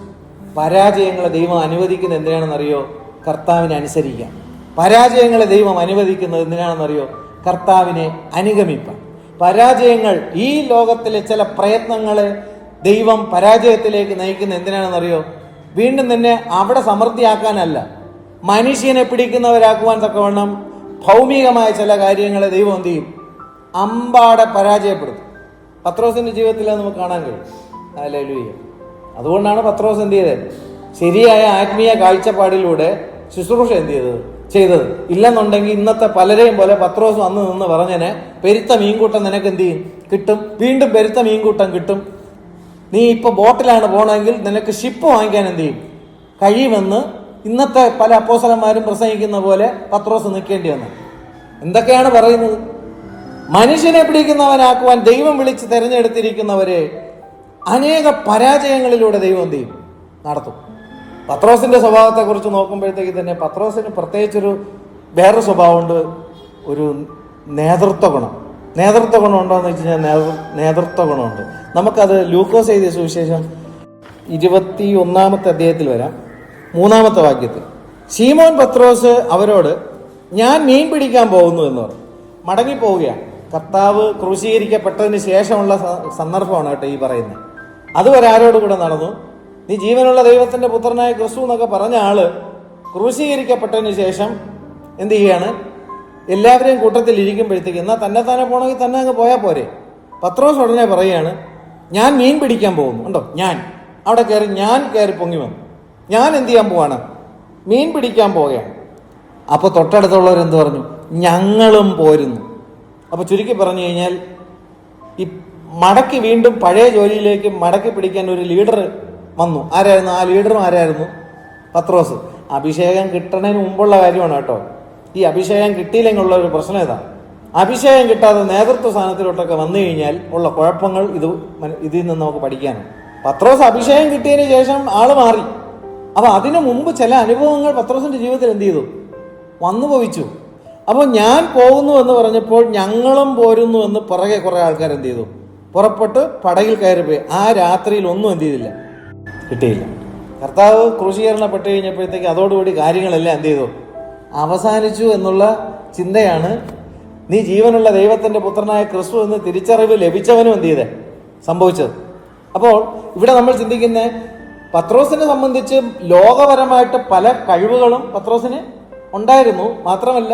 പരാജയങ്ങളെ ദൈവം അനുവദിക്കുന്നത് എന്തിനാണെന്നറിയോ? കർത്താവിനെ അനുസരിക്കാൻ. പരാജയങ്ങളെ ദൈവം അനുവദിക്കുന്നത് എന്തിനാണെന്നറിയോ? കർത്താവിനെ അനുഗമിപ്പാൻ. പരാജയങ്ങൾ, ഈ ലോകത്തിലെ ചില പ്രയത്നങ്ങളെ ദൈവം പരാജയത്തിലേക്ക് നയിക്കുന്ന എന്തിനാണെന്നറിയോ? വീണ്ടും തന്നെ അവിടെ സമൃദ്ധിയാക്കാനല്ല, മനുഷ്യനെ പിടിക്കുന്നവരാക്കുവാൻ തക്കവണ്ണം ഭൗമികമായ ചില കാര്യങ്ങളെ ദൈവം എന്ത് ചെയ്യും? അമ്പാടെ പരാജയപ്പെടുത്തും. പത്രോസിന്റെ ജീവിതത്തിൽ നമുക്ക് കാണാൻ കഴിയും. ഹല്ലേലൂയ. അതുകൊണ്ടാണ് പത്രോസ് എന്ത് ചെയ്തത്? ശരിയായ ആത്മീയ കാഴ്ചപ്പാടിലൂടെ ശുശ്രൂഷ ചെയ്തത്. ഇല്ലെന്നുണ്ടെങ്കിൽ ഇന്നത്തെ പലരെയും പോലെ പത്രോസ് വന്ന് നിന്ന് പറഞ്ഞനെ പെരുത്ത മീൻകൂട്ടം നിനക്ക് എന്ത് ചെയ്യും? കിട്ടും. വീണ്ടും പെരുത്ത മീൻകൂട്ടം കിട്ടും. നീ ഇപ്പൊ ബോട്ടിലാണ് പോകണമെങ്കിൽ നിനക്ക് ഷിപ്പ് വാങ്ങിക്കാൻ എന്ത് ചെയ്യും? കഴിയുമെന്ന് ഇന്നത്തെ പല അപ്പോസ്തലന്മാരും പ്രസംഗിക്കുന്ന പോലെ പത്രോസ് നിൽക്കേണ്ടി വന്നു. എന്തൊക്കെയാണ് പറയുന്നത്? മനുഷ്യനെ പിടിക്കുന്നവനാക്കുവാൻ ദൈവം വിളിച്ച് തെരഞ്ഞെടുത്തിരിക്കുന്നവരെ അനേക പരാജയങ്ങളിലൂടെ ദൈവം എന്ത് ചെയ്യും? നടത്തും. പത്രോസിന്റെ സ്വഭാവത്തെക്കുറിച്ച് നോക്കുമ്പോഴത്തേക്ക് തന്നെ പത്രോസിന് പ്രത്യേകിച്ചൊരു വേറൊരു സ്വഭാവമുണ്ട്, ഒരു നേതൃത്വ ഗുണം. നേതൃത്വ ഗുണം ഉണ്ടോ എന്ന് വെച്ച് കഴിഞ്ഞാൽ നേതൃത്വ ഗുണമുണ്ട്. നമുക്കത് ലൂക്കോസ് എഴുതിയ സുവിശേഷം 21 അധ്യായത്തിൽ വരാം. 3 വാക്യത്തിൽ ശീമോൻ പത്രോസ് അവരോട്, ഞാൻ മീൻ പിടിക്കാൻ പോകുന്നു എന്ന് പറഞ്ഞു. മടങ്ങിപ്പോവുകയാണ്. കർത്താവ് ക്രൂശീകരിക്കപ്പെട്ടതിന് ശേഷമുള്ള സന്ദർഭമാണ് കേട്ടോ ഈ പറയുന്നത്. അതുവരെ ആരോട് കൂടെ നടന്നു? നീ ജീവനുള്ള ദൈവത്തിന്റെ പുത്രനായ ക്രിസ്തു എന്നൊക്കെ പറഞ്ഞ ആള് ക്രൂശീകരിക്കപ്പെട്ടതിന് ശേഷം എന്ത് ചെയ്യാണ്? എല്ലാവരെയും കൂട്ടത്തിൽ ഇരിക്കുമ്പോഴത്തേക്ക് എന്നാൽ തന്നെ പോകണമെങ്കിൽ തന്നെ അങ്ങ് പോയാൽ പോരെ. പത്രോസ് ഉടനെ പറയുകയാണ്, ഞാൻ മീൻ പിടിക്കാൻ പോകുന്നു. ഉണ്ടോ? അവിടെ കയറി പൊങ്ങി വന്നു. ഞാൻ എന്ത് ചെയ്യാൻ പോവാണ്? മീൻ പിടിക്കാൻ പോവുകയാണ്. അപ്പൊ തൊട്ടടുത്തുള്ളവരെന്ത് പറഞ്ഞു? ഞങ്ങളും പോരുന്നു. അപ്പൊ ചുരുക്കി പറഞ്ഞു കഴിഞ്ഞാൽ ഈ മടക്കി വീണ്ടും പഴയ ജോലിയിലേക്ക് മടക്കി പിടിക്കാൻ ഒരു ലീഡർ വന്നു. ആരായിരുന്നു ആ ലീഡറും? ആരായിരുന്നു? പത്രോസ്. അഭിഷേകം കിട്ടുന്നതിന് മുമ്പുള്ള കാര്യമാണ് കേട്ടോ. ഈ അഭിഷേകം കിട്ടിയില്ലെങ്കിലുള്ള ഒരു പ്രശ്നം ഇതാണ്. അഭിഷേകം കിട്ടാതെ നേതൃത്വ സ്ഥാനത്തിലോട്ടൊക്കെ വന്നു കഴിഞ്ഞാൽ ഉള്ള കുഴപ്പങ്ങൾ ഇതിൽ നിന്ന് നമുക്ക് പഠിക്കാനാണ്. പത്രോസ് അഭിഷേകം കിട്ടിയതിന് ശേഷം ആള് മാറി. അപ്പൊ അതിനു മുമ്പ് ചില അനുഭവങ്ങൾ പത്രോസിന്റെ ജീവിതത്തിൽ എന്ത് ചെയ്തു? വന്നു ഭവിച്ചു. അപ്പോൾ ഞാൻ പോകുന്നു എന്ന് പറഞ്ഞപ്പോൾ ഞങ്ങളും പോരുന്നു എന്ന് പുറകെ കുറെ ആൾക്കാർ എന്ത് ചെയ്തു? പുറപ്പെട്ട് പടകിൽ കയറിപ്പോയി. ആ രാത്രിയിൽ ഒന്നും എന്ത് ചെയ്തില്ല? കിട്ടിയില്ല. കർത്താവ് ക്രൂശീകരണപ്പെട്ട് കഴിഞ്ഞപ്പോഴത്തേക്ക് അതോടുകൂടി കാര്യങ്ങളെല്ലാം എന്ത് ചെയ്തു? അവസാനിച്ചു എന്നുള്ള ചിന്തയാണ് നീ ജീവനുള്ള ദൈവത്തിന്റെ പുത്രനായ ക്രിസ്തു എന്ന് തിരിച്ചറിവ് ലഭിച്ചവനും എന്ത് ചെയ്തേ സംഭവിച്ചത്. അപ്പോൾ ഇവിടെ നമ്മൾ ചിന്തിക്കുന്ന പത്രോസിനെ സംബന്ധിച്ച് ലോകപരമായിട്ട് പല കഴിവുകളും പത്രോസിന് ഉണ്ടായിരുന്നു. മാത്രമല്ല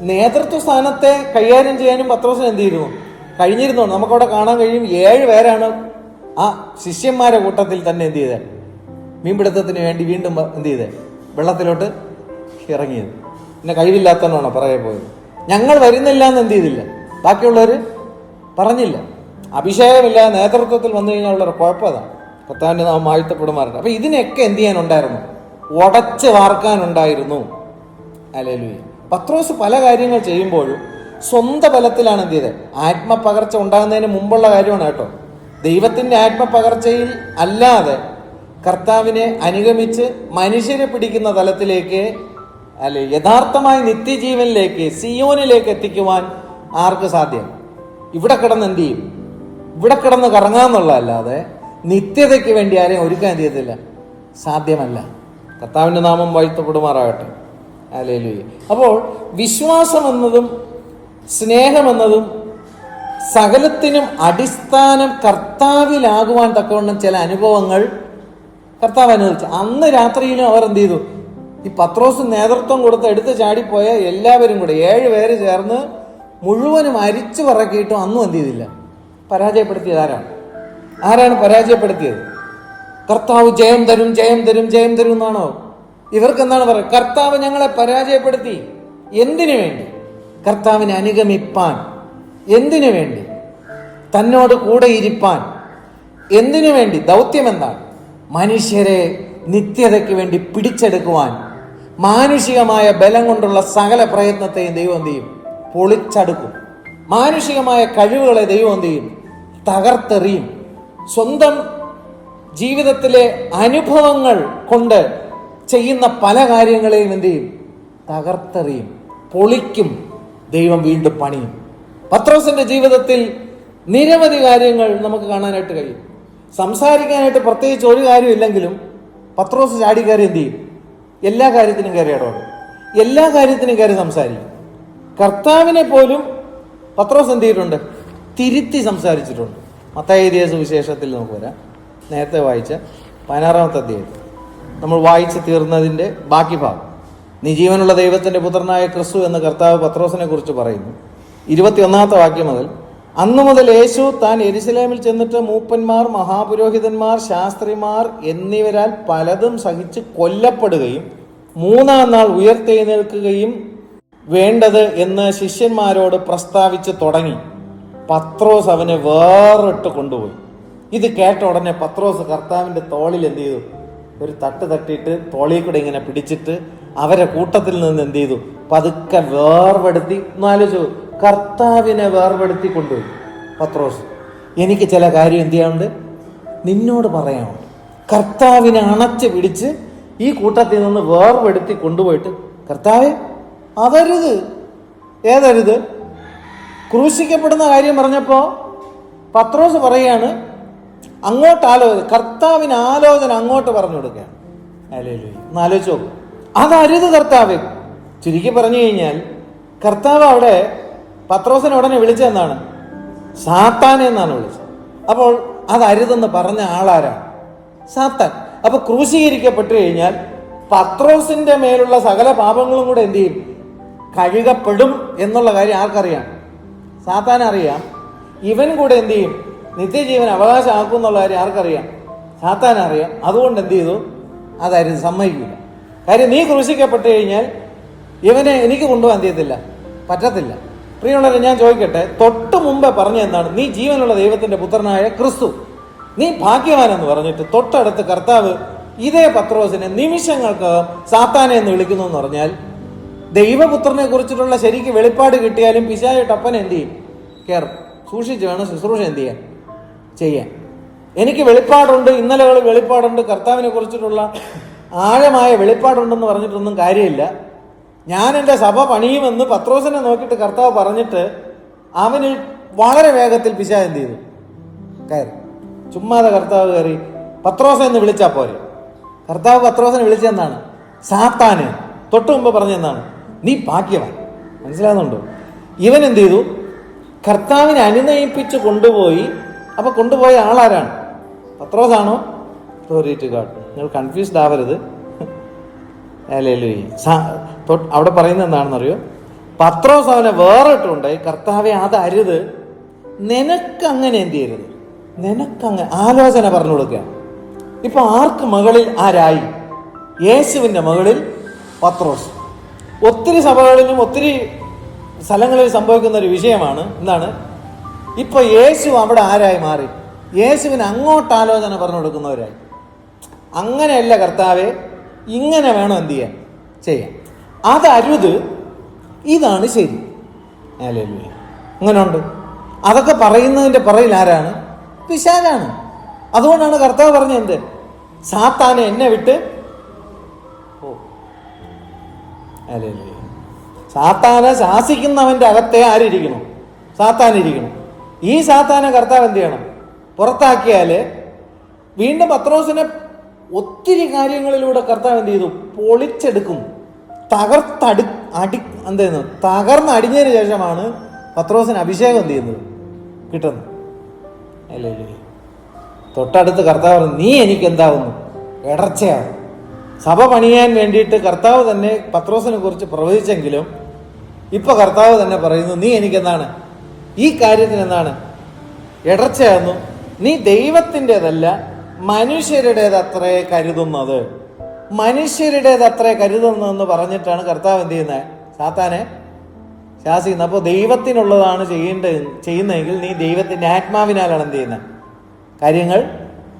നേതൃത്വ സ്ഥാനത്തെ കൈകാര്യം ചെയ്യാനും പത്രോസിന് എന്ത് ചെയ്തിരുന്നു? കഴിഞ്ഞിരുന്നു. നമുക്കവിടെ കാണാൻ കഴിയും 7 പേരാണ് ആ ശിഷ്യന്മാരെ കൂട്ടത്തിൽ തന്നെ എന്ത് ചെയ്തേ? മീൻപിടുത്തത്തിന് വേണ്ടി വീണ്ടും എന്ത് ചെയ്തേ? വെള്ളത്തിലോട്ട് ഇറങ്ങിയത്. പിന്നെ കഴിവില്ലാത്തവനാണോ പുറകെ പോയത്? ഞങ്ങൾ വരുന്നില്ല എന്ന് എന്ത് ചെയ്തില്ല? ബാക്കിയുള്ളവർ പറഞ്ഞില്ല. അഭിഷേകമില്ലാതെ നേതൃത്വത്തിൽ വന്നു കഴിഞ്ഞാൽ ഉള്ളൊരു കുഴപ്പം അതാണ്. കർത്താവിന്റെ നാമം വാഴ്ത്തപ്പെടുമാറുണ്ട്. അപ്പൊ ഇതിനൊക്കെ എന്ത് ചെയ്യാനുണ്ടായിരുന്നു? ഉടച്ച് വാർക്കാനുണ്ടായിരുന്നു. ഹല്ലേലൂയ. പത്രോസ് പല കാര്യങ്ങൾ ചെയ്യുമ്പോഴും സ്വന്തം ബലത്തിലാണ് എന്ത് ചെയ്തത്? ആത്മപകർച്ച ഉണ്ടാകുന്നതിന് മുമ്പുള്ള കാര്യമാണ് കേട്ടോ. ദൈവത്തിന്റെ ആത്മപകർച്ചയിൽ അല്ലാതെ കർത്താവിനെ അനുഗമിച്ച് മനുഷ്യരെ പിടിക്കുന്ന തലത്തിലേക്ക് അല്ലെ യഥാർത്ഥമായ നിത്യജീവനിലേക്ക് സിയോനിലേക്ക് എത്തിക്കുവാൻ ആർക്ക് സാധ്യം? ഇവിടെ കിടന്ന് എന്ത് ചെയ്യും? ഇവിടെ കിടന്ന് കറങ്ങാന്നുള്ളതല്ലാതെ നിത്യതയ്ക്ക് വേണ്ടി ആരെയും ഒരുക്കാൻ എന്ത് ചെയ്യത്തില്ല? സാധ്യമല്ല. കർത്താവിന്റെ നാമം വാഴ്ത്തപ്പെടുമാറാകട്ടെ. ഹല്ലേലൂയ. അപ്പോൾ വിശ്വാസം എന്നതും സ്നേഹമെന്നതും സകലത്തിനും അടിസ്ഥാനം കർത്താവിലാകുവാൻ തക്കവണ്ണം ചില അനുഭവങ്ങൾ കർത്താവ് അനുവദിച്ചു. അന്ന് രാത്രിയിലും അവർ എന്ത് ചെയ്തു? ഈ പത്രോസ് നേതൃത്വം കൊടുത്ത് എടുത്ത് ചാടിപ്പോയ എല്ലാവരും കൂടെ 7 പേര് ചേർന്ന് മുഴുവനും അരിച്ചു പറക്കിയിട്ടും അന്നും എന്ത് ചെയ്തില്ല? പരാജയപ്പെടുത്തിയത് ആരാണ് പരാജയപ്പെടുത്തിയത്? കർത്താവ് ജയം തരും എന്നാണോ? ഇവർക്ക് എന്താണ് പറയുക? കർത്താവ് ഞങ്ങളെ പരാജയപ്പെടുത്തി. എന്തിനു വേണ്ടി? കർത്താവിനെ അനുഗമിപ്പാൻ. എന്തിനു വേണ്ടി? തന്നോട് കൂടെ ഇരിപ്പാൻ. എന്തിനു വേണ്ടി? ദൗത്യം എന്താണ്? മനുഷ്യരെ നിത്യതയ്ക്ക് വേണ്ടി പിടിച്ചെടുക്കുവാൻ. മാനുഷികമായ ബലം കൊണ്ടുള്ള സകല പ്രയത്നത്തെയും ദൈവം എന്ത് ചെയ്യും? പൊളിച്ചടുക്കും. മാനുഷികമായ കഴിവുകളെ ദൈവം എന്ത് ചെയ്യും? തകർത്തെറിയും. സ്വന്തം ജീവിതത്തിലെ അനുഭവങ്ങൾ കൊണ്ട് ചെയ്യുന്ന പല കാര്യങ്ങളെയും എന്ത് ചെയ്യും? തകർത്തെറിയും, പൊളിക്കും. ദൈവം വീണ്ടും പണിയും. പത്രോസിന്റെ ജീവിതത്തിൽ നിരവധി കാര്യങ്ങൾ നമുക്ക് കാണാനായിട്ട് കഴിയും. സംസാരിക്കാനായിട്ട് പ്രത്യേകിച്ച് ഒരു കാര്യമില്ലെങ്കിലും പത്രോസ് ചാടിക്കയറി എന്ത് ചെയ്യും? എല്ലാ കാര്യത്തിനും കയറി ഇടപെടും. എല്ലാ കാര്യത്തിനും കയറി സംസാരിക്കും. കർത്താവിനെ പോലും പത്രോസ് എന്ത് ചെയ്തിട്ടുണ്ട്? തിരുത്തി സംസാരിച്ചിട്ടുണ്ട്. മത്തായി എഴുതിയ സുവിശേഷത്തിൽ നമുക്ക് വരാം. നേരത്തെ വായിച്ച 16 അധ്യായത്തിൽ നമ്മൾ വായിച്ച് തീർന്നതിൻ്റെ ബാക്കി ഭാഗം നീ ജീവനുള്ള ദൈവത്തിൻ്റെ പുത്രനായ ക്രിസ്തു എന്ന് കർത്താവ് പത്രോസിനെ കുറിച്ച് പറയുന്നു. 21 വാക്യം മുതൽ, അന്നു മുതൽ യേശു താൻ യെരുശലേമിൽ ചെന്നിട്ട് മൂപ്പന്മാർ, മഹാപുരോഹിതന്മാർ, ശാസ്ത്രിമാർ എന്നിവരാൽ പലതും സഹിച്ച് കൊല്ലപ്പെടുകയും 3-ാം നാൾ ഉയർത്തെഴുന്നേൽക്കുകയും വേണ്ടത് എന്ന് ശിഷ്യന്മാരോട് പ്രസ്താവിച്ച് തുടങ്ങി. പത്രോസ് അവനെ വേറിട്ട് കൊണ്ടുപോയി. ഇത് കേട്ട ഉടനെ പത്രോസ് കർത്താവിൻ്റെ തോളിൽ എന്ത് ചെയ്തു? ഒരു തട്ട് തട്ടിയിട്ട് തോളിൽ കൂടെ ഇങ്ങനെ പിടിച്ചിട്ട് അവരെ കൂട്ടത്തിൽ നിന്ന് എന്ത് ചെയ്തു? പതുക്കെ വേർപെടുത്തി. എന്നാലോചിച്ചു, കർത്താവിനെ വേർപെടുത്തി കൊണ്ടുപോയി പത്രോസ്. എനിക്ക് ചില കാര്യം എന്ത് ചെയ്യാനുണ്ട്, നിന്നോട് പറയാനുണ്ട്. കർത്താവിനെ അണച്ച് പിടിച്ച് ഈ കൂട്ടത്തിൽ നിന്ന് വേർപെടുത്തി കൊണ്ടുപോയിട്ട്, കർത്താവെ അതരുത്. ഏതരുത്? ക്രൂശിക്കപ്പെടുന്ന കാര്യം പറഞ്ഞപ്പോൾ പത്രോസ് പറയുകയാണ്, അങ്ങോട്ട് ആലോചന, കർത്താവിന് ആലോചന അങ്ങോട്ട് പറഞ്ഞു കൊടുക്കുകയാണ്. ഒന്ന് ആലോചിച്ച് നോക്കും, അതരുത് കർത്താവ്. ചുരുക്കി പറഞ്ഞു കഴിഞ്ഞാൽ കർത്താവ് അവിടെ പത്രോസിനെ ഉടനെ വിളിച്ചതെന്താണ്? സാത്താനെ എന്നാണ് വിളിച്ചത്. അപ്പോൾ അതരുതെന്ന് പറഞ്ഞ ആളാരാണ്? സാത്താൻ. അപ്പൊ ക്രൂശീകരിക്കപ്പെട്ടു കഴിഞ്ഞാൽ പത്രോസിന്റെ മേലുള്ള സകല പാപങ്ങളും കൂടെ എന്ത് ചെയ്യും? കഴുകപ്പെടും എന്നുള്ള കാര്യം ആർക്കറിയാം? സാത്താനറിയാം. ഇവൻ കൂടെ എന്ത് ചെയ്യും? നിത്യജീവൻ അവകാശമാക്കും എന്നുള്ള കാര്യം ആർക്കറിയാം? സാത്താനറിയാം. അതുകൊണ്ട് എന്ത് ചെയ്തു? അതായിരുന്നു സമ്മതിക്കില്ല. കാര്യം നീ ക്രൂശിക്കപ്പെട്ട് കഴിഞ്ഞാൽ ഇവനെ എനിക്ക് കൊണ്ടുപോകാൻ ചെയ്യത്തില്ല, പറ്റത്തില്ല. പ്രിയമുള്ളവരെ, ഞാൻ ചോദിക്കട്ടെ, തൊട്ട് മുമ്പേ പറഞ്ഞ എന്താണ്? നീ ജീവനുള്ള ദൈവത്തിന്റെ പുത്രനായ ക്രിസ്തു, നീ ഭാഗ്യവാനെന്ന് പറഞ്ഞിട്ട് തൊട്ടടുത്ത് കർത്താവ് ഇതേ പത്രോസിനെ നിമിഷങ്ങൾക്ക് സാത്താനെ എന്ന് വിളിക്കുന്നു എന്ന് പറഞ്ഞാൽ, ദൈവപുത്രനെ കുറിച്ചിട്ടുള്ള ശരിക്ക് വെളിപ്പാട് കിട്ടിയാലും പിശാചിട്ട് അപ്പൻ എന്ത് ചെയ്യും? കയറും. സൂക്ഷിച്ച് വേണം ശുശ്രൂഷ എന്ത് ചെയ്യാൻ. എനിക്ക് വെളിപ്പാടുണ്ട്, ഇന്നലകൾ വെളിപ്പാടുണ്ട്, കർത്താവിനെ കുറിച്ചിട്ടുള്ള ആഴമായ വെളിപ്പാടുണ്ടെന്ന് പറഞ്ഞിട്ടൊന്നും കാര്യമില്ല. ഞാൻ എൻ്റെ സഭ പണിയുമെന്ന് പത്രോസിനെ നോക്കിയിട്ട് കർത്താവ് പറഞ്ഞിട്ട് അവന് വളരെ വേഗത്തിൽ പിശാച് എന്ത് ചെയ്തു? കയറി. ചുമ്മാതെ കർത്താവ് കയറി പത്രോസെ എന്ന് വിളിച്ചാൽ പോരെ. കർത്താവ് പത്രോസിനെ വിളിച്ചെന്താണ്? സാത്താനെ. തൊട്ട് മുമ്പ് പറഞ്ഞെന്താണ്? നീ ഭാഗ്യവാൻ. മനസ്സിലാകുന്നുണ്ടോ? ഇവൻ എന്ത് ചെയ്തു? കർത്താവിനെ അനുനയിപ്പിച്ച് കൊണ്ടുപോയി. അപ്പൊ കൊണ്ടുപോയ ആളാരാണ്? പത്രോസാണോ? Glory to God. നിങ്ങൾ കൺഫ്യൂസ്ഡ് ആവരുത്. അവിടെ പറയുന്നത് എന്താണെന്നറിയോ? പത്രോസ് അവനെ വേറിട്ടുണ്ടായി. കർത്താവെ അതരുത്, നിനക്കങ്ങനെ എന്ത് ചെയ്യരുത്, നിനക്കങ്ങനെ ആലോചന പറഞ്ഞു കൊടുക്കുകയാണ്. ഇപ്പൊ ആർക്ക് മകളിൽ ആരായി? യേശുവിൻ്റെ മകളിൽ പത്രോസ്. ഒത്തിരി സഭകളിലും ഒത്തിരി സ്ഥലങ്ങളിൽ സംഭവിക്കുന്ന ഒരു വിഷയമാണ്. എന്താണ്? ഇപ്പൊ യേശു അവിടെ ആരായി മാറി? യേശുവിന് അങ്ങോട്ട് ആലോചന പറഞ്ഞു കൊടുക്കുന്നവരായി. അങ്ങനെയല്ല കർത്താവെ, ഇങ്ങനെ വേണം എന്ത് ചെയ്യാൻ. അതരുത്, ഇതാണ് ശരി. അങ്ങനെ ഉണ്ട്. അതൊക്കെ പറയുന്നതിൻ്റെ പുറകിൽ ആരാണ്? പിശാചാണ്. അതുകൊണ്ടാണ് കർത്താവ് പറഞ്ഞത് എന്ത്? സാത്താനെ എന്നെ വിട്ട് ഓ. സാത്താനെ ശാസിക്കുന്നവന്റെ അകത്തെ ആരിയ്ക്കണം? സാത്താനിരിക്കണം. ഈ സാത്താനെ കർത്താവ് എന്ത് ചെയ്യണം? പുറത്താക്കിയാൽ വീണ്ടും പത്രോസിനെ ഒത്തിരി കാര്യങ്ങളിലൂടെ കർത്താവ് എന്ത് ചെയ്തു? പൊളിച്ചെടുക്കും. തകർന്നടിഞ്ഞതിന് ശേഷമാണ് പത്രോസിന് അഭിഷേകം എന്ത് ചെയ്യുന്നത്? കിട്ടുന്നത്. അല്ലേ? തൊട്ടടുത്ത് കർത്താവ് പറഞ്ഞു, നീ എനിക്ക് എന്താവുന്നു? ഇടർച്ചയാണ്. സഭ പണിയാൻ വേണ്ടിയിട്ട് കർത്താവ് തന്നെ പത്രോസിനെ കുറിച്ച് പ്രവചിച്ചെങ്കിലും ഇപ്പൊ കർത്താവ് തന്നെ പറയുന്നു, നീ എനിക്കെന്താണ്? ഈ കാര്യത്തിന് എന്താണ്? ഇടർച്ചയാകുന്നു. നീ ദൈവത്തിൻ്റെതല്ല, മനുഷ്യരുടേതത്രേ കരുതുന്നത്. മനുഷ്യരുടേതത്രേ കരുതുന്നതെന്ന് പറഞ്ഞിട്ടാണ് കർത്താവ് എന്ത് ചെയ്യുന്നത്? സാത്താനെ ശാസിക്കുന്നത്. അപ്പോൾ ദൈവത്തിനുള്ളതാണ് ചെയ്യുന്നതെങ്കിൽ നീ ദൈവത്തിൻ്റെ ആത്മാവിനാലാണ് എന്ത് ചെയ്യുന്നത്? കാര്യങ്ങൾ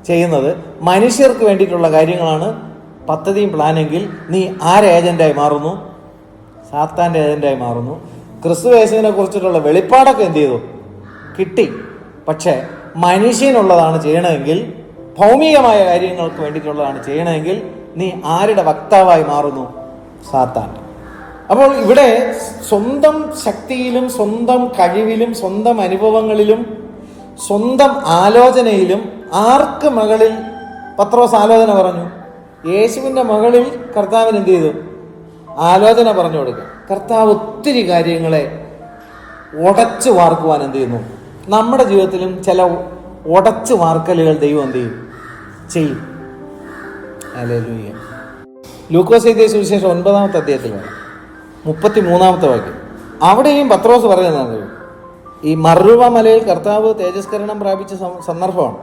ചെയ്യുന്നത്. മനുഷ്യർക്ക് വേണ്ടിയിട്ടുള്ള കാര്യങ്ങളാണ് പദ്ധതിയും പ്ലാനെങ്കിൽ നീ ആരെ ഏജന്റായി മാറുന്നു? സാത്താൻ്റെ ഏജന്റായി മാറുന്നു. ക്രിസ്തു യേശുവിനെ കുറിച്ചിട്ടുള്ള വെളിപ്പാടൊക്കെ എന്ത് ചെയ്തു? കിട്ടി. പക്ഷെ മനുഷ്യനുള്ളതാണ് ചെയ്യണമെങ്കിൽ, ഭൗമികമായ കാര്യങ്ങൾക്ക് വേണ്ടിയിട്ടുള്ളതാണ് ചെയ്യണമെങ്കിൽ നീ ആരുടെ വക്താവായി മാറുന്നു? സാത്താൻ്റെ. അപ്പോൾ ഇവിടെ സ്വന്തം ശക്തിയിലും സ്വന്തം കഴിവിലും സ്വന്തം അനുഭവങ്ങളിലും സ്വന്തം ആലോചനയിലും ആർക്ക് മകളിൽ പത്രോസ് ആലോചന പറഞ്ഞു? യേശുവിൻ്റെ മകളിൽ കർത്താവിന് എന്ത് ചെയ്തു? ആലോചന പറഞ്ഞു കൊടുക്കുക. കർത്താവ് ഒത്തിരി കാര്യങ്ങളെ ഉടച്ചു വാർക്കുവാൻ എന്ത് ചെയ്യുന്നു? നമ്മുടെ ജീവിതത്തിലും ചില ഉടച്ചു വാർക്കലുകൾ ദൈവം എന്ത് ചെയ്യും? ഹല്ലേലൂയ. ലൂക്കോസ് എഴുതിയ സുവിശേഷം 9-ാമത്തെ അധ്യായത്തിൽ വേണം 33-ാമത്തെ വാക്യം. അവിടെയും പത്രോസ് പറയുന്നത് ഈ മറുവ മലയിൽ കർത്താവ് തേജസ്കരണം പ്രാപിച്ച സന്ദർഭമാണ്.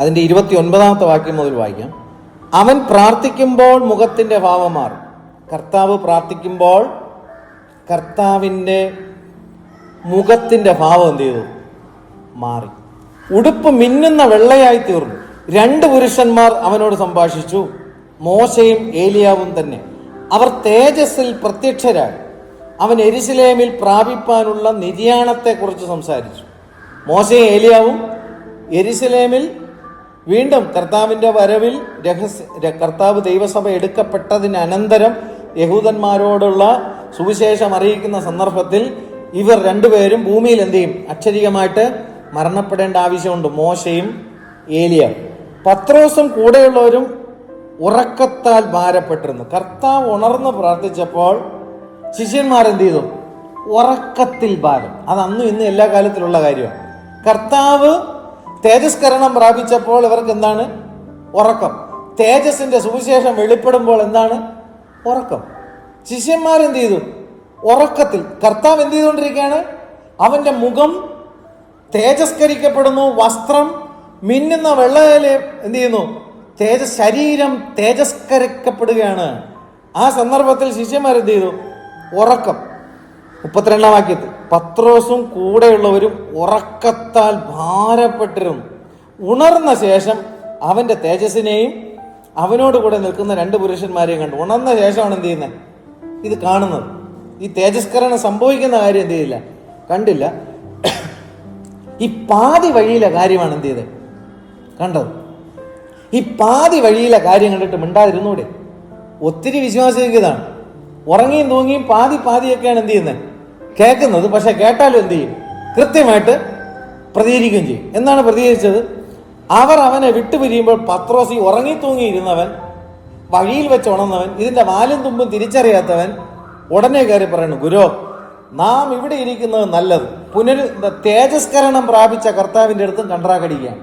അതിൻ്റെ 29-ാമത്തെ വാക്യം മുതൽ വായിക്കാം. അവൻ പ്രാർത്ഥിക്കുമ്പോൾ മുഖത്തിൻ്റെ ഭാവം മാറും. കർത്താവ് പ്രാർത്ഥിക്കുമ്പോൾ കർത്താവിൻ്റെ മുഖത്തിൻ്റെ ഭാവം എന്ത് ചെയ്തു? മാറി. ഉടുപ്പ് മിന്നുന്ന വെള്ളയായി തീർന്നു. 2 പുരുഷന്മാർ അവനോട് സംഭാഷിച്ചു, മോശയും ഏലിയാവും തന്നെ. അവർ തേജസ്സിൽ പ്രത്യക്ഷരായി. അവൻ യെരൂശലേമിൽ പ്രാപിപ്പാനുള്ള നിര്യാണത്തെക്കുറിച്ച് സംസാരിച്ചു. മോശയും ഏലിയാവും യെരൂശലേമിൽ വീണ്ടും കർത്താവിൻ്റെ വരവിൽ കർത്താവ് ദൈവസഭ എടുക്കപ്പെട്ടതിന് അനന്തരം യഹൂദന്മാരോടുള്ള സുവിശേഷം അറിയിക്കുന്ന സന്ദർഭത്തിൽ ഇവർ രണ്ടുപേരും ഭൂമിയിൽ എന്ത് ചെയ്യും? അക്ഷരികമായിട്ട് മരണപ്പെടേണ്ട ആവശ്യമുണ്ട്. മോശയും ഏലിയാവും. പത്രോസും കൂടെയുള്ളവരും ഉറക്കത്താൽ ഭാരപ്പെട്ടിരുന്നു. കർത്താവ് ഉണർന്ന് പ്രാർത്ഥിച്ചപ്പോൾ ശിഷ്യന്മാർ എന്ത് ചെയ്തു? ഉറക്കത്തിൽ ഭാരം. അത് അന്നും ഇന്നും എല്ലാ കാലത്തിലുള്ള കാര്യമാണ്. കർത്താവ് തേജസ്കരണം പ്രാപിച്ചപ്പോൾ ഇവർക്ക് എന്താണ്? ഉറക്കം. തേജസ്സിന്റെ സുവിശേഷം വെളിപ്പെടുമ്പോൾ എന്താണ്? ഉറക്കം. ശിഷ്യന്മാരെന്ത് ചെയ്തു? ഉറക്കത്തിൽ. കർത്താവ് എന്ത് ചെയ്തുകൊണ്ടിരിക്കുകയാണ്? അവന്റെ മുഖം തേജസ്കരിക്കപ്പെടുന്നു. വസ്ത്രം മിന്നുന്ന വെള്ളയില് എന്ത് ചെയ്യുന്നു? ശരീരം തേജസ്കരിക്കപ്പെടുകയാണ്. ആ സന്ദർഭത്തിൽ ശിഷ്യന്മാരെന്ത് ചെയ്തു? ഉറക്കം. 32-ാം വാക്യത്തിൽ പത്രോസും കൂടെയുള്ളവരും ഉറക്കത്താൽ ഭാരപ്പെട്ടിരുന്നു. ഉണർന്ന ശേഷം അവന്റെ തേജസ്സിനെയും അവനോട് കൂടെ നിൽക്കുന്ന 2 പുരുഷന്മാരെയും കണ്ടു. ഉണർന്ന ശേഷമാണ് എന്ത് ചെയ്യുന്നത്? ഇത് കാണുന്നത്. ഈ തേജസ്കരണം സംഭവിക്കുന്ന കാര്യം എന്ത് ചെയ്തില്ല? കണ്ടില്ല. ഈ പാതി വഴിയിലെ കാര്യമാണ് എന്ത് ചെയ്തത്? കണ്ടത്. ഈ പാതി വഴിയിലെ കാര്യം കണ്ടിട്ട് മിണ്ടാതിരുന്നൂടെ? ഒത്തിരി വിശ്വാസികൾക്ക് ഇതാണ്. ഉറങ്ങിയും തൂങ്ങിയും പാതിയൊക്കെയാണ് എന്ത് ചെയ്യുന്നത്? കേൾക്കുന്നത്. പക്ഷെ കേട്ടാലും എന്ത് ചെയ്യും? കൃത്യമായിട്ട് പ്രതികരിക്കുകയും ചെയ്യും. എന്നാണ് പ്രതികരിച്ചത്? അവർ അവനെ വിട്ടുപിരിയുമ്പോൾ പത്രോസ്, ഈ ഉറങ്ങി തൂങ്ങിയിരുന്നവൻ, വഴിയിൽ വെച്ച് ഉണർന്നവൻ, ഇതിന്റെ വാലും തുമ്പും തിരിച്ചറിയാത്തവൻ ഉടനെ കയറി പറയുന്നു, ഗുരു, നാം ഇവിടെ ഇരിക്കുന്നത് നല്ലത്. തേജസ്കരണം പ്രാപിച്ച കർത്താവിൻ്റെ അടുത്തും കണ്ട്രാക്കടിക്കുകയാണ്.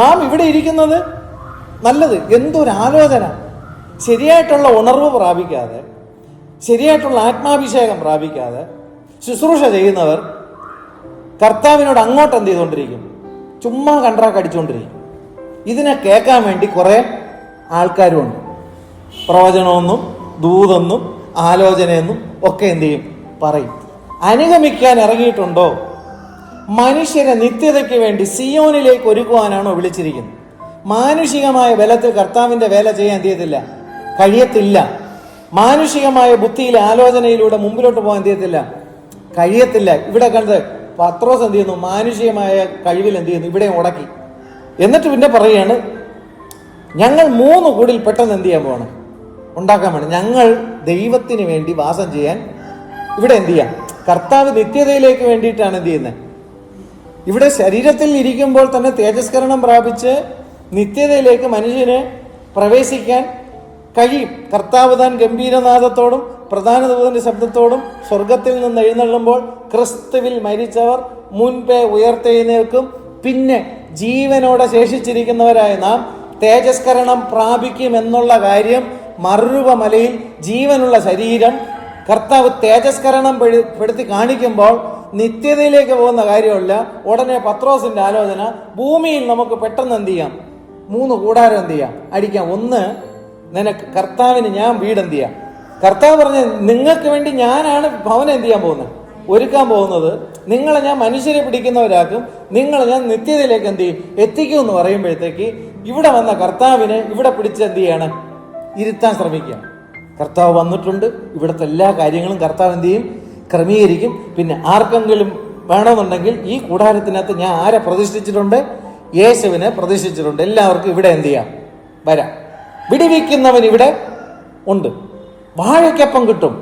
നാം ഇവിടെ ഇരിക്കുന്നത് നല്ലത്. എന്തൊരു ആലോചന! ശരിയായിട്ടുള്ള ഉണർവ് പ്രാപിക്കാതെ, ശരിയായിട്ടുള്ള ആത്മാഭിഷേകം പ്രാപിക്കാതെ ശുശ്രൂഷ ചെയ്യുന്നവർ കർത്താവിനോട് അങ്ങോട്ട് എന്ത് ചെയ്തുകൊണ്ടിരിക്കും? ചുമ്മാ കണ്ട്രാക്കടിച്ചുകൊണ്ടിരിക്കും. ഇതിനെ കേൾക്കാൻ വേണ്ടി കുറെ ആൾക്കാരുമുണ്ട്. പ്രവചനമൊന്നും ദൂതെന്നും ആലോചനയെന്നും ഒക്കെ എന്ത് ചെയ്യും? പറയും. അനുഗമിക്കാൻ ഇറങ്ങിയിട്ടുണ്ടോ? മനുഷ്യരെ നിത്യതയ്ക്ക് വേണ്ടി സിയോനിലേക്ക് ഒരുക്കുവാനാണോ വിളിച്ചിരിക്കുന്നത്? മാനുഷികമായ ബലത്തിൽ കർത്താവിന്റെ വേല ചെയ്യാൻ എന്ത് ചെയ്യത്തില്ല? കഴിയത്തില്ല. മാനുഷികമായ ബുദ്ധിയിലെ ആലോചനയിലൂടെ മുമ്പിലോട്ട് പോകാൻ എന്ത് ചെയ്യത്തില്ല? കഴിയത്തില്ല. ഇവിടെ കണ്ടത് പത്രോസ് എന്ത് ചെയ്യുന്നു? മാനുഷികമായ കഴിവിൽ എന്ത് ചെയ്യുന്നു? ഇവിടെ ഉടക്കി. എന്നിട്ട് പിന്നെ പറയുകയാണ്, ഞങ്ങൾ 3 കൂടിൽ പെട്ടെന്ന് എന്ത് ചെയ്യാൻ പോകണം? ഉണ്ടാക്കാൻ വേണം. ഞങ്ങൾ ദൈവത്തിന് വേണ്ടി വാസം ചെയ്യാൻ ഇവിടെ എന്ത് ചെയ്യാം? കർത്താവ് നിത്യതയിലേക്ക് വേണ്ടിയിട്ടാണ് എന്ത് ചെയ്യുന്നത്? ഇവിടെ ശരീരത്തിൽ ഇരിക്കുമ്പോൾ തന്നെ തേജസ്കരണം പ്രാപിച്ച് നിത്യതയിലേക്ക് മനുഷ്യന് പ്രവേശിക്കാൻ കഴിയും. കർത്താവ് താൻ ഗംഭീരനാദത്തോടും പ്രധാന ദൂതന്റെ ശബ്ദത്തോടും സ്വർഗത്തിൽ നിന്ന് എഴുന്നള്ളുമ്പോൾ ക്രിസ്തുവിൽ മരിച്ചവർ മുൻപേ ഉയർത്തെഴുന്നേൽക്കും. പിന്നെ ജീവനോടെ ശേഷിച്ചിരിക്കുന്നവരായ നാം തേജസ്കരണം പ്രാപിക്കും എന്നുള്ള കാര്യം മറുവ മലയിൽ ജീവനുള്ള ശരീരം കർത്താവ് തേജസ്കരണം പെടുത്തി കാണിക്കുമ്പോൾ നിത്യതയിലേക്ക് പോകുന്ന കാര്യമല്ല. ഉടനെ പത്രോസിന്റെ ആലോചന, ഭൂമിയിൽ നമുക്ക് പെട്ടെന്ന് എന്ത് ചെയ്യാം? 3 കൂടാരം എന്ത് ചെയ്യാം? അടിക്കാം. ഒന്ന്, നിനക്ക് കർത്താവിന് ഞാൻ വീട് എന്ത് ചെയ്യാം? കർത്താവ് പറഞ്ഞ, നിങ്ങൾക്ക് വേണ്ടി ഞാനാണ് ഭവനം എന്ത് ചെയ്യാൻ പോകുന്നത്? ഒരുക്കാൻ പോകുന്നത്. നിങ്ങളെ ഞാൻ മനുഷ്യരെ പിടിക്കുന്നവരാക്കും, നിങ്ങളെ ഞാൻ നിത്യതയിലേക്ക് എന്ത് ചെയ്യും? എത്തിക്കും എന്ന് പറയുമ്പോഴത്തേക്ക് ഇവിടെ വന്ന കർത്താവിനെ ഇവിടെ പിടിച്ച് എന്ത് ചെയ്യാണ്? ഇരുത്താൻ ശ്രമിക്കുക. കർത്താവ് വന്നിട്ടുണ്ട്. ഇവിടുത്തെ എല്ലാ കാര്യങ്ങളും കർത്താവ് എന്ത് ചെയ്യും? ക്രമീകരിക്കും. പിന്നെ ആർക്കെങ്കിലും വേണമെന്നുണ്ടെങ്കിൽ ഈ കൂടാരത്തിനകത്ത് ഞാൻ ആരെ പ്രതിഷ്ഠിച്ചിട്ടുണ്ട്? യേശുവിനെ പ്രതിഷ്ഠിച്ചിട്ടുണ്ട്. എല്ലാവർക്കും ഇവിടെ എന്ത് ചെയ്യാം? വരാം. വിടിവിക്കുന്നവൻ ഇവിടെ ഉണ്ട്. വാഴയ്ക്കപ്പം കിട്ടും,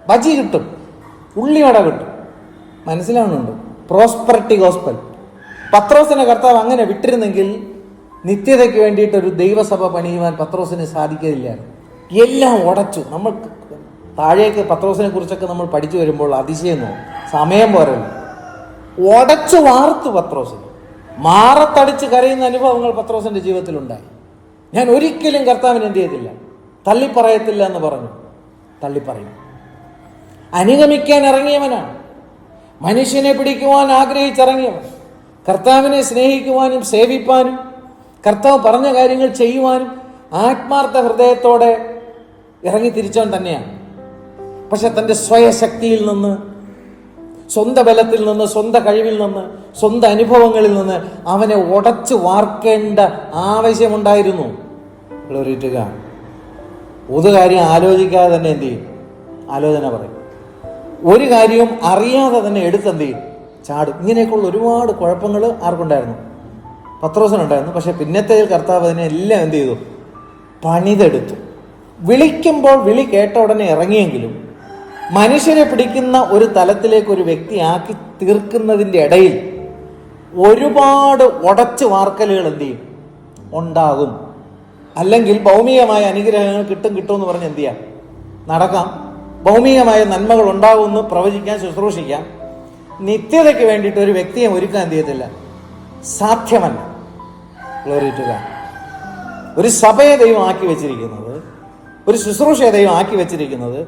ബജി കിട്ടും, ഉള്ളിവട കിട്ടും. മനസ്സിലാവുന്നുണ്ട്? Prosperity gospel. പത്രോസിനെ കർത്താവ് അങ്ങനെ വിട്ടിരുന്നെങ്കിൽ നിത്യതയ്ക്ക് വേണ്ടിയിട്ട് ഒരു ദൈവസഭ പണിയുവാൻ പത്രോസിന് സാധിക്കില്ലായിരുന്നു. എല്ലാം ഉടച്ചു. നമ്മൾ താഴേക്ക് പത്രോസിനെ കുറിച്ചൊക്കെ നമ്മൾ പഠിച്ചു വരുമ്പോൾ അതിശയം തോന്നും. സമയം പോരല്ലോ. ഉടച്ചു വാർത്തു പത്രോസിന്. മാറത്തടിച്ച് കരയുന്ന അനുഭവങ്ങൾ പത്രോസിന്റെ ജീവിതത്തിലുണ്ടായി. ഞാൻ ഒരിക്കലും കർത്താവിന് എന്ത് ചെയ്തില്ല? തള്ളിപ്പറയത്തില്ല എന്ന് പറഞ്ഞു. തള്ളിപ്പറയും. അനുഗമിക്കാൻ ഇറങ്ങിയവനാണ്. മനുഷ്യനെ പിടിക്കുവാൻ ആഗ്രഹിച്ചിറങ്ങിയവൻ. കർത്താവിനെ സ്നേഹിക്കുവാനും സേവിപ്പാനും കർത്താവ് പറഞ്ഞ കാര്യങ്ങൾ ചെയ്യുവാനും ആത്മാർത്ഥ ഹൃദയത്തോടെ ഇറങ്ങി തിരിച്ചവൻ തന്നെയാണ്. പക്ഷെ തൻ്റെ സ്വയശക്തിയിൽ നിന്ന്, സ്വന്തം ബലത്തിൽ നിന്ന്, സ്വന്തം കഴിവിൽ നിന്ന്, സ്വന്തം അനുഭവങ്ങളിൽ നിന്ന് അവനെ ഉടച്ചു വാർക്കേണ്ട ആവശ്യമുണ്ടായിരുന്നു. ഒരു കാര്യം ആലോചിക്കാതെ തന്നെ എന്ത് ചെയ്യും? ആലോചന പറയും. ഒരു കാര്യവും അറിയാതെ തന്നെ എടുത്തെന്ത് ചെയ്യും? ചാടും. ഇങ്ങനെയൊക്കെയുള്ള ഒരുപാട് കുഴപ്പങ്ങൾ ആർക്കുണ്ടായിരുന്നു? പത്രോസിനുണ്ടായിരുന്നു. പക്ഷെ പിന്നത്തേതിൽ കർത്താവ് അതിനെ എല്ലാം എന്ത് ചെയ്തു? പണിതെടുത്തു. വിളിക്കുമ്പോൾ വിളി കേട്ട ഉടനെ ഇറങ്ങിയെങ്കിലും മനുഷ്യരെ പിടിക്കുന്ന ഒരു തലത്തിലേക്ക് ഒരു വ്യക്തിയാക്കി തീർക്കുന്നതിൻ്റെ ഇടയിൽ ഒരുപാട് ഉടച്ചു വാർക്കലുകൾ എന്ത് ചെയ്യും? ഉണ്ടാകും. അല്ലെങ്കിൽ ഭൗമികമായ അനുഗ്രഹങ്ങൾ കിട്ടുമെന്ന് പറഞ്ഞ് എന്ത് ചെയ്യാം? നടക്കാം. ഭൗമികമായ നന്മകൾ ഉണ്ടാകുമെന്ന് പ്രവചിക്കാൻ, ശുശ്രൂഷിക്കാം. നിത്യതയ്ക്ക് വേണ്ടിയിട്ട് ഒരു വ്യക്തിയെ ഒരുക്കാൻ എന്ത് ചെയ്യത്തില്ല? സാധ്യമല്ല. Glory to God. ഒരു സഭയെ ദൈവം ആക്കി വെച്ചിരിക്കുന്നത്, ഒരു ശുശ്രൂഷയെ ദൈവം ആക്കി വെച്ചിരിക്കുന്നത്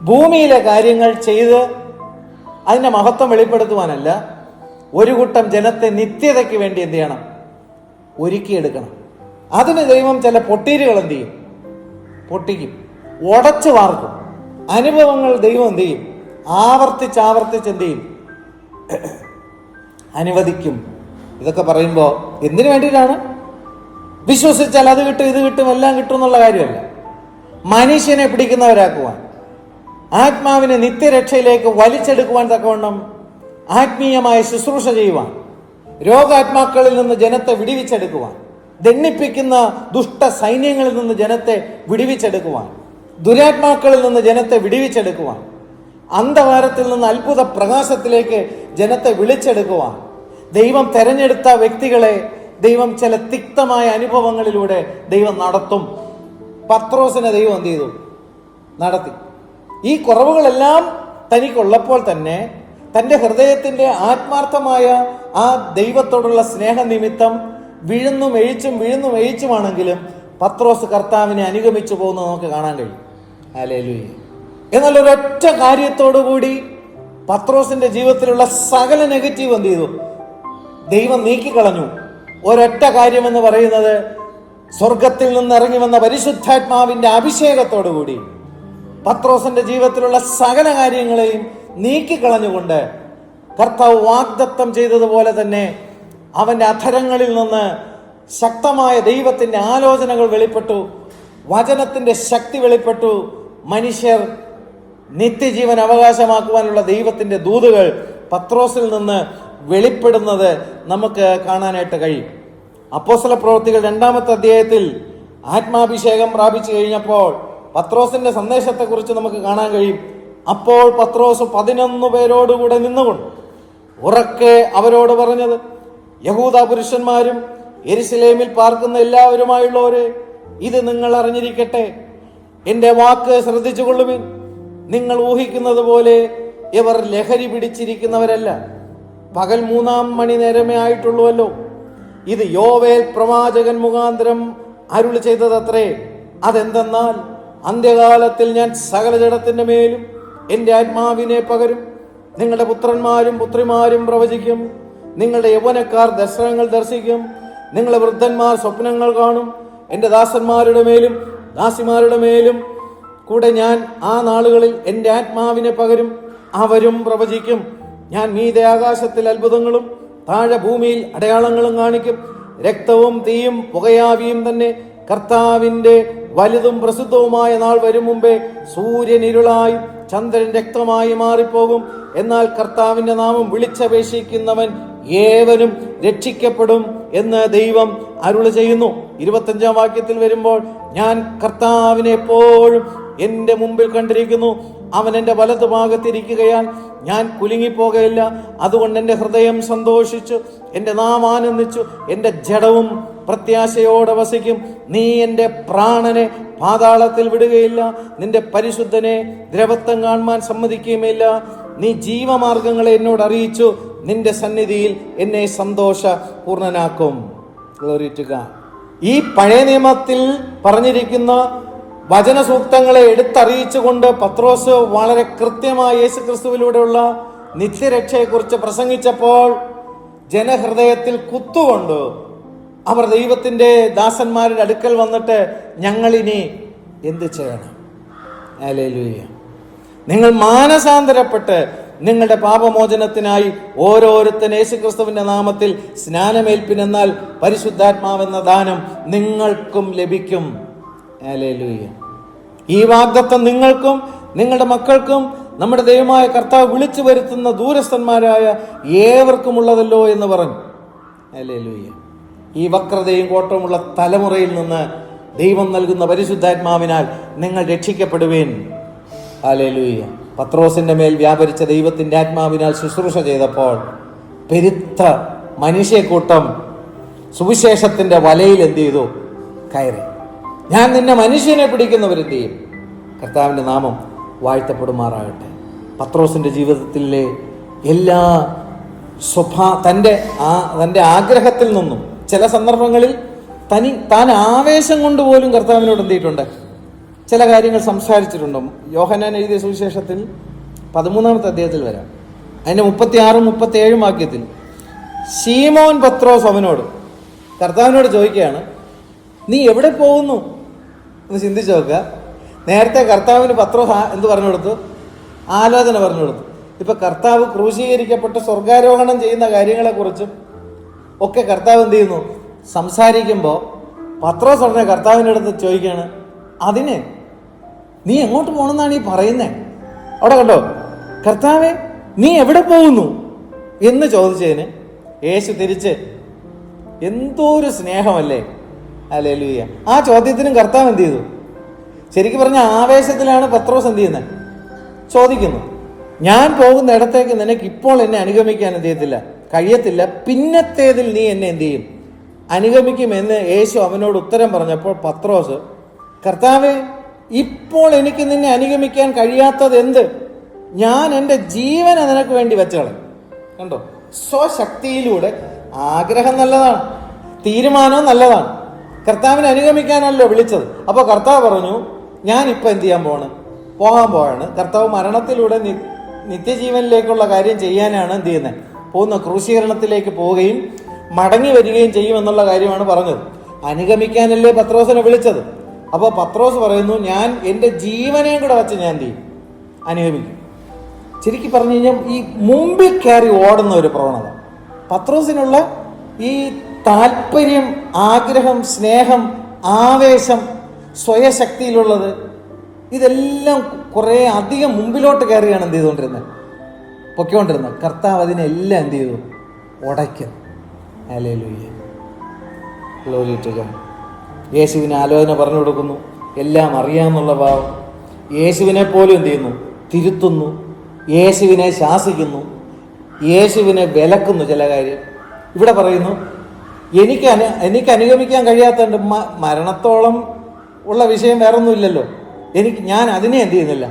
ഭൂമിയിലെ കാര്യങ്ങൾ ചെയ്ത് അതിൻ്റെ മഹത്വം വെളിപ്പെടുത്തുവാനല്ല, ഒരു കൂട്ടം ജനത്തെ നിത്യതയ്ക്ക് വേണ്ടി എന്ത് ചെയ്യണം? ഒരുക്കിയെടുക്കണം. അതിന് ദൈവം ചില പൊട്ടീരുകൾ എന്ത് ചെയ്യും? പൊട്ടിക്കും, ഉടച്ചു വാർക്കും. അനുഭവങ്ങൾ ദൈവം എന്ത് ചെയ്യും? ആവർത്തിച്ച് എന്ത് ചെയ്യും? അനുവദിക്കും. ഇതൊക്കെ പറയുമ്പോൾ എന്തിനു വേണ്ടിയിട്ടാണ്? വിശ്വസിച്ചാൽ അത് കിട്ടും, ഇത് കിട്ടും, എല്ലാം കിട്ടും എന്നുള്ള കാര്യമല്ല. മനുഷ്യനെ പിടിക്കുന്നവരാക്കുവാൻ, ആത്മാവിനെ നിത്യരക്ഷയിലേക്ക് വലിച്ചെടുക്കുവാൻ തക്കവണ്ണം ആത്മീയമായ ശുശ്രൂഷ ചെയ്യുവാൻ, രോഗാത്മാക്കളിൽ നിന്ന് ജനത്തെ വിടിവിച്ചെടുക്കുവാൻ, ദണ്ണിപ്പിക്കുന്ന ദുഷ്ട സൈന്യങ്ങളിൽ നിന്ന് ജനത്തെ വിടിവിച്ചെടുക്കുവാൻ, ദുരാത്മാക്കളിൽ നിന്ന് ജനത്തെ വിടിവിച്ചെടുക്കുവാൻ, അന്ധകാരത്തിൽ നിന്ന് അത്ഭുത പ്രകാശത്തിലേക്ക് ജനത്തെ വിളിച്ചെടുക്കുവാൻ ദൈവം തെരഞ്ഞെടുത്ത വ്യക്തികളെ ദൈവം ചില തിക്തമായ അനുഭവങ്ങളിലൂടെ ദൈവം നടത്തും. പത്രോസിനെ ദൈവം എന്ത് ചെയ്തു? നടത്തി. ഈ കുറവുകളെല്ലാം തനിക്കുള്ളപ്പോൾ തന്നെ തൻ്റെ ഹൃദയത്തിൻ്റെ ആത്മാർത്ഥമായ ആ ദൈവത്തോടുള്ള സ്നേഹനിമിത്തം വീഴുന്നും എഴിച്ചുമാണെങ്കിലും പത്രോസ് കർത്താവിനെ അനുഗമിച്ചു പോകുന്നത് നമുക്ക് കാണാൻ കഴിയും. ഹല്ലേലൂയ. എന്നാൽ ഒരൊറ്റ കാര്യത്തോടുകൂടി പത്രോസിന്റെ ജീവിതത്തിലുള്ള സകല നെഗറ്റീവ് എന്ത് ചെയ്തു? ദൈവം നീക്കിക്കളഞ്ഞു. ഒരൊറ്റ കാര്യമെന്ന് പറയുന്നത് സ്വർഗത്തിൽ നിന്ന് ഇറങ്ങി വന്ന പരിശുദ്ധാത്മാവിന്റെ അഭിഷേകത്തോടുകൂടി പത്രോസിന്റെ ജീവിതത്തിലുള്ള സകല കാര്യങ്ങളെയും നീക്കിക്കളഞ്ഞുകൊണ്ട് കർത്താവ് വാഗ്ദത്തം ചെയ്തതുപോലെ തന്നെ അവന്റെ അധരങ്ങളിൽ നിന്ന് ശക്തമായ ദൈവത്തിന്റെ ആലോചനകൾ വെളിപ്പെട്ടു, വചനത്തിന്റെ ശക്തി വെളിപ്പെട്ടു. മനുഷ്യർ നിത്യജീവൻ അവകാശമാക്കുവാനുള്ള ദൈവത്തിന്റെ ദൂതുകൾ പത്രോസിൽ നിന്ന് വെളിപ്പെടുന്നത് നമുക്ക് കാണാനായിട്ട് കഴിയും. അപ്പോസ്തല പ്രവൃത്തികൾ 2-ാമത്തെ അധ്യായത്തിൽ ആത്മാഭിഷേകം പ്രാപിച്ചു കഴിഞ്ഞപ്പോൾ പത്രോസിന്റെ സന്ദേശത്തെക്കുറിച്ച് നമുക്ക് കാണാൻ കഴിയും. അപ്പോൾ പത്രോസ് 11 പേരോടുകൂടെ നിന്നുകൊണ്ട് ഉറക്കെ അവരോട് പറഞ്ഞത്, യഹൂദ പുരുഷന്മാരും യെരുശലേമിൽ പാർക്കുന്ന എല്ലാവരുമായുള്ളവരെ, ഇത് നിങ്ങൾ അറിഞ്ഞിരിക്കട്ടെ. എൻ്റെ വാക്ക് ശ്രദ്ധിച്ചു കൊള്ളുവിൻ. നിങ്ങൾ ഊഹിക്കുന്നത് പോലെ ഇവർ ലഹരി പിടിച്ചിരിക്കുന്നവരല്ല. പകൽ 3-ാം മണി നേരമേ ആയിട്ടുള്ളൂവല്ലോ. ഇത് യോവേൽ പ്രവാചകൻ മുഖാന്തരം അരുളി ചെയ്തതത്രേ. അതെന്തെന്നാൽ, അന്ത്യകാലത്തിൽ ഞാൻ സകല ജഡത്തിന്റെ മേലും എൻ്റെ ആത്മാവിനെ പകരും. നിങ്ങളുടെ പുത്രന്മാരും പുത്രിമാരും പ്രവചിക്കും. നിങ്ങളുടെ യൗവനക്കാർ ദർശനങ്ങൾ ദർശിക്കും. നിങ്ങളുടെ വൃദ്ധന്മാർ സ്വപ്നങ്ങൾ കാണും. എൻ്റെ ദാസന്മാരുടെ മേലും ദാസിമാരുടെ മേലും കൂടെ ഞാൻ ആ നാളുകളിൽ എൻ്റെ ആത്മാവിനെ പകരും. അവരും പ്രവചിക്കും. ഞാൻ മീതെ ആകാശത്തിൽ അത്ഭുതങ്ങളും താഴെ ഭൂമിയിൽ അടയാളങ്ങളും കാണിക്കും. രക്തവും തീയും പുകയാവിയും തന്നെ. കർത്താവിൻ്റെ വലുതും പ്രസിദ്ധവുമായ നാൾ വരും മുമ്പേ സൂര്യൻ ഇരുളായി ചന്ദ്രൻ രക്തമായി മാറിപ്പോകും. എന്നാൽ കർത്താവിൻ്റെ നാമം വിളിച്ചപേക്ഷിക്കുന്നവൻ ഏവനും രക്ഷിക്കപ്പെടും എന്ന് ദൈവം അരുളി ചെയ്യുന്നു. 25-ാം വാക്യത്തിൽ വരുമ്പോൾ, ഞാൻ കർത്താവിനെ എപ്പോഴും എൻ്റെ മുമ്പിൽ കണ്ടിരിക്കുന്നു. അവൻ എൻ്റെ വലതു ഭാഗത്തിരിക്കുകയാൽ ഞാൻ കുലുങ്ങിപ്പോകയില്ല. അതുകൊണ്ട് എൻ്റെ ഹൃദയം സന്തോഷിച്ചു, എൻ്റെ നാം ആനന്ദിച്ചു, എൻ്റെ ജഡവും പ്രത്യാശയോടെ വസിക്കും. നീ എൻ്റെ പ്രാണനെ പാതാളത്തിൽ വിടുകയില്ല. നിന്റെ പരിശുദ്ധനെ ദ്രവത്വം കാണുവാൻ സമ്മതിക്കുകയുമില്ല. നീ ജീവമാർഗങ്ങളെ എന്നോട് അറിയിച്ചു. നിന്റെ സന്നിധിയിൽ എന്നെ സന്തോഷ പൂർണ്ണനാക്കും. Glory to God. ഈ പഴയ നിയമത്തിൽ പറഞ്ഞിരിക്കുന്ന വചനസൂക്തങ്ങളെ എടുത്തറിയിച്ചുകൊണ്ട് പത്രോസ് വളരെ കൃത്യമായി യേശുക്രിസ്തുവിലൂടെയുള്ള നിത്യരക്ഷയെക്കുറിച്ച് പ്രസംഗിച്ചപ്പോൾ ജനഹൃദയത്തിൽ കുത്തുകൊണ്ട് അവർ ദൈവത്തിൻ്റെ ദാസന്മാരുടെ അടുക്കൽ വന്നിട്ട് ഞങ്ങളിനി എന്ത് ചെയ്യണം? ഹല്ലേലൂയ. നിങ്ങൾ മാനസാന്തരപ്പെട്ട് നിങ്ങളുടെ പാപമോചനത്തിനായി ഓരോരുത്തൻ യേശുക്രിസ്തുവിന്റെ നാമത്തിൽ സ്നാനമേൽപ്പിനെന്നാൽ പരിശുദ്ധാത്മാവെന്ന ദാനം നിങ്ങൾക്കും ലഭിക്കും. ഹല്ലേലൂയ. ഈ വാഗ്ദത്തം നിങ്ങൾക്കും നിങ്ങളുടെ മക്കൾക്കും നമ്മുടെ ദൈവമായ കർത്താവ് വിളിച്ചു വരുത്തുന്ന ദൂരസ്ഥന്മാരായ ഏവർക്കും ഉള്ളതല്ലോ എന്ന് പറഞ്ഞു. ഹല്ലേലൂയ. ഈ വക്രതയും കോട്ടവുമുള്ള തലമുറയിൽ നിന്ന് ദൈവം നൽകുന്ന പരിശുദ്ധാത്മാവിനാൽ നിങ്ങൾ രക്ഷിക്കപ്പെടുവേൻ. ഹല്ലേലൂയ. പത്രോസിന്റെ മേൽ വ്യാപരിച്ച ദൈവത്തിന്റെ ആത്മാവിനാൽ ശുശ്രൂഷ ചെയ്തപ്പോൾ പെരുത്ത മനുഷ്യക്കൂട്ടം സുവിശേഷത്തിന്റെ വലയിൽ എന്ത് ചെയ്തു? കയറി. ഞാൻ നിന്നെ മനുഷ്യനെ പിടിക്കുന്നവരെന്ത് ചെയ്യും? കർത്താവിന്റെ നാമം വാഴ്ത്തപ്പെടുമാറാകട്ടെ. പത്രോസിന്റെ ജീവിതത്തിലെ എല്ലാ തൻ്റെ ആഗ്രഹത്തിൽ നിന്നും ചില സന്ദർഭങ്ങളിൽ താൻ ആവേശം കൊണ്ട് പോലും കർത്താവിനോട് എന്ത് ചെയ്തിട്ടുണ്ട്? ചില കാര്യങ്ങൾ സംസാരിച്ചിട്ടുണ്ട്. യോഹന്നാൻ എഴുതിയ സുവിശേഷത്തിൽ 13-ാമത്തെ അധ്യായത്തിൽ വരാം. അതിൻ്റെ 36-37 വാക്യത്തിൽ ശീമോൻ പത്രോസ് അവനോട് കർത്താവിനോട് ചോദിക്കുകയാണ്, നീ എവിടെ പോകുന്നു എന്ന് ചിന്തിച്ചു നോക്കുക. നേരത്തെ കർത്താവിന് പത്രോസ് എന്ത് പറഞ്ഞു കൊടുത്തു? ആലോചന പറഞ്ഞു കൊടുത്തു. ഇപ്പൊ കർത്താവ് ക്രൂശീകരിക്കപ്പെട്ട് സ്വർഗാരോഹണം ചെയ്യുന്ന കാര്യങ്ങളെക്കുറിച്ചും ഒക്കെ കർത്താവ് എന്ത് ചെയ്യുന്നു? സംസാരിക്കുമ്പോൾ പത്രോസ് ഉടനെ കർത്താവിൻ്റെ അടുത്ത് ചോദിക്കുകയാണ്, അതിന് നീ എങ്ങോട്ട് പോകണമെന്നാണ് ഈ പറയുന്നത്? അവിടെ കണ്ടോ, കർത്താവേ നീ എവിടെ പോകുന്നു എന്ന് ചോദിച്ചതിന് യേശു തിരിച്ച് എന്തോ ഒരു സ്നേഹമല്ലേ. ഹല്ലേലൂയ. ആ ചോദ്യത്തിനും കർത്താവ് എന്ത് ചെയ്തു? ശരിക്കും പറഞ്ഞ ആവേശത്തിലാണ് പത്രോസ് എന്ത് ചെയ്യുന്നത്? ചോദിക്കുന്നു, ഞാൻ പോകുന്ന ഇടത്തേക്ക് നിനക്ക് ഇപ്പോൾ എന്നെ അനുഗമിക്കാൻ എന്ത് ചെയ്യത്തില്ല, കഴിയത്തില്ല. പിന്നത്തേതിൽ നീ എന്നെ എന്ത് ചെയ്യും? അനുഗമിക്കുമെന്ന് യേശു അവനോട് ഉത്തരം പറഞ്ഞപ്പോൾ പത്രോസ്, കർത്താവേ ഇപ്പോൾ എനിക്ക് നിന്നെ അനുഗമിക്കാൻ കഴിയാത്തത് എന്ത്? ഞാൻ എൻ്റെ ജീവനെ നിനക്ക് വേണ്ടി വെച്ചോളെ. കണ്ടോ, സ്വശക്തിയിലൂടെ ആഗ്രഹം നല്ലതാണ്, തീരുമാനവും നല്ലതാണ്. കർത്താവിനെ അനുഗമിക്കാനല്ലോ വിളിച്ചത്. അപ്പോൾ കർത്താവ് പറഞ്ഞു, ഞാനിപ്പോൾ എന്ത് ചെയ്യാൻ പോകാൻ പോവാണ്. കർത്താവ് മരണത്തിലൂടെ നിത്യജീവനിലേക്കുള്ള കാര്യം ചെയ്യാനാണ് എന്ത് ചെയ്യുന്നത്? പോകുന്ന ക്രൂശീകരണത്തിലേക്ക് പോവുകയും മടങ്ങി വരികയും ചെയ്യുമെന്നുള്ള കാര്യമാണ് പറഞ്ഞത്. അനുഗമിക്കാനല്ലേ പത്രോസിനെ വിളിച്ചത്. അപ്പോൾ പത്രോസ് പറയുന്നു, ഞാൻ എൻ്റെ ജീവനെയും കൂടെ വച്ച് ഞാൻ എന്ത് ചെയ്യും? അനുഗമിക്കും. ശരിക്കും പറഞ്ഞു കഴിഞ്ഞാൽ ഈ മുമ്പിൽ കയറി ഓടുന്ന ഒരു പ്രവണത, പത്രോസിനുള്ള ഈ താല്പര്യം, ആഗ്രഹം, സ്നേഹം, ആവേശം, സ്വയശക്തിയിലുള്ളത്, ഇതെല്ലാം കുറേ അധികം മുമ്പിലോട്ട് കയറിയാണ് എന്ത് ചെയ്തുകൊണ്ടിരുന്നത്? പൊയ്ക്കൊണ്ടിരുന്നത്. കർത്താവ് അതിനെല്ലാം എന്ത് ചെയ്തു? ഉടയ്ക്കും. ഹല്ലേലൂയ. Glory to God. യേശുവിന് ആലോചന പറഞ്ഞു കൊടുക്കുന്നു, എല്ലാം അറിയാമെന്നുള്ള ഭാവം. യേശുവിനെ പോലും എന്ത് ചെയ്യുന്നു? തിരുത്തുന്നു. യേശുവിനെ ശാസിക്കുന്നു, യേശുവിനെ വിലക്കുന്നു. ചില കാര്യം ഇവിടെ പറയുന്നു, എനിക്ക് അനുഗമിക്കാൻ കഴിയാത്തതുണ്ട്. മരണത്തോളം ഉള്ള വിഷയം വേറൊന്നുമില്ലല്ലോ. ഞാൻ അതിനെ എന്ത് ചെയ്യുന്നില്ല,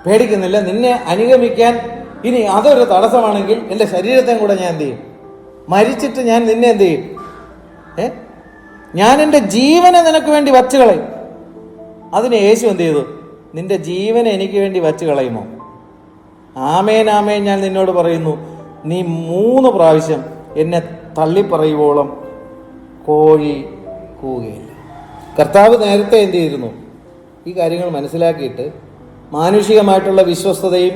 പേടിക്കുന്നില്ല. നിന്നെ അനുഗമിക്കാൻ ഇനി അതൊരു തടസ്സമാണെങ്കിൽ എൻ്റെ ശരീരത്തെയും കൂടെ ഞാൻ എന്ത് ചെയ്യും? മരിച്ചിട്ട് ഞാൻ നിന്നെ എന്ത് ചെയ്യും? ഞാൻ എൻ്റെ ജീവനെ നിനക്ക് വേണ്ടി വച്ച് കളയും. അതിന് യേശു എന്ത് ചെയ്തു? നിന്റെ ജീവനെ എനിക്ക് വേണ്ടി വച്ച് കളയുമോ? ആമേൻ ആമേൻ ഞാൻ നിന്നോട് പറയുന്നു, നീ 3 പ്രാവശ്യം എന്നെ തള്ളിപ്പറയുവോളം കോഴി കൂവുകയില്ല. കർത്താവ് നേരത്തെ എന്ത് ചെയ്തിരുന്നു? ഈ കാര്യങ്ങൾ മനസ്സിലാക്കിയിട്ട് മാനുഷികമായിട്ടുള്ള വിശ്വസ്തതയും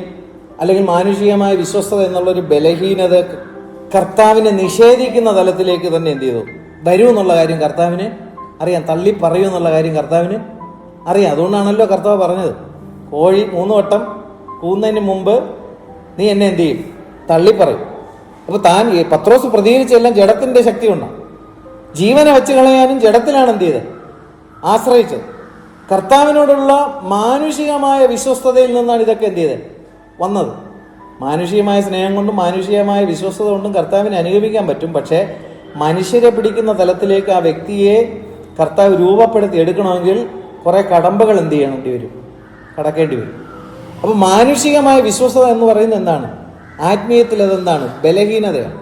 അല്ലെങ്കിൽ മാനുഷികമായ വിശ്വസ്തത എന്നുള്ളൊരു ബലഹീനത കർത്താവിനെ നിഷേധിക്കുന്ന തലത്തിലേക്ക് തന്നെ എന്ത് ചെയ്തു? വരൂ എന്നുള്ള കാര്യം കർത്താവിന് അറിയാം. തള്ളി പറയൂ എന്നുള്ള കാര്യം കർത്താവിന് അറിയാം. അതുകൊണ്ടാണല്ലോ കർത്താവ് പറഞ്ഞത്, കോഴി 3 വട്ടം കൂന്നതിന് മുമ്പ് നീ എന്നെ എന്ത് ചെയ്യും? തള്ളിപ്പറയും. അപ്പോൾ പത്രോസ് പ്രതികരിച്ചെല്ലാം ജഡത്തിൻ്റെ ശക്തി കൊണ്ടാണ്. ജീവനെ വെച്ച് കളയാനും ജഡത്തിലാണ് എന്ത് ചെയ്തത്? ആശ്രയിച്ചത്. കർത്താവിനോടുള്ള മാനുഷികമായ വിശ്വസ്തതയിൽ നിന്നാണ് ഇതൊക്കെ എന്ത് ചെയ്തത്? വന്നത്. മാനുഷികമായ സ്നേഹം കൊണ്ടും മാനുഷികമായ വിശ്വസ്തത കൊണ്ടും കർത്താവിനെ അനുഗമിക്കാൻ പറ്റും. പക്ഷേ മനുഷ്യരെ പിടിക്കുന്ന തലത്തിലേക്ക് ആ വ്യക്തിയെ കർത്താവ് രൂപപ്പെടുത്തി എടുക്കണമെങ്കിൽ കുറേ കടമ്പകൾ എന്ത് ചെയ്യേണ്ടി വരും? കടക്കേണ്ടി വരും. അപ്പോൾ മാനുഷികമായ വിശ്വസ്തത എന്ന് പറയുന്നത് എന്താണ്? ആത്മീയത്തിൽ അതെന്താണ്? ബലഹീനതയാണ്.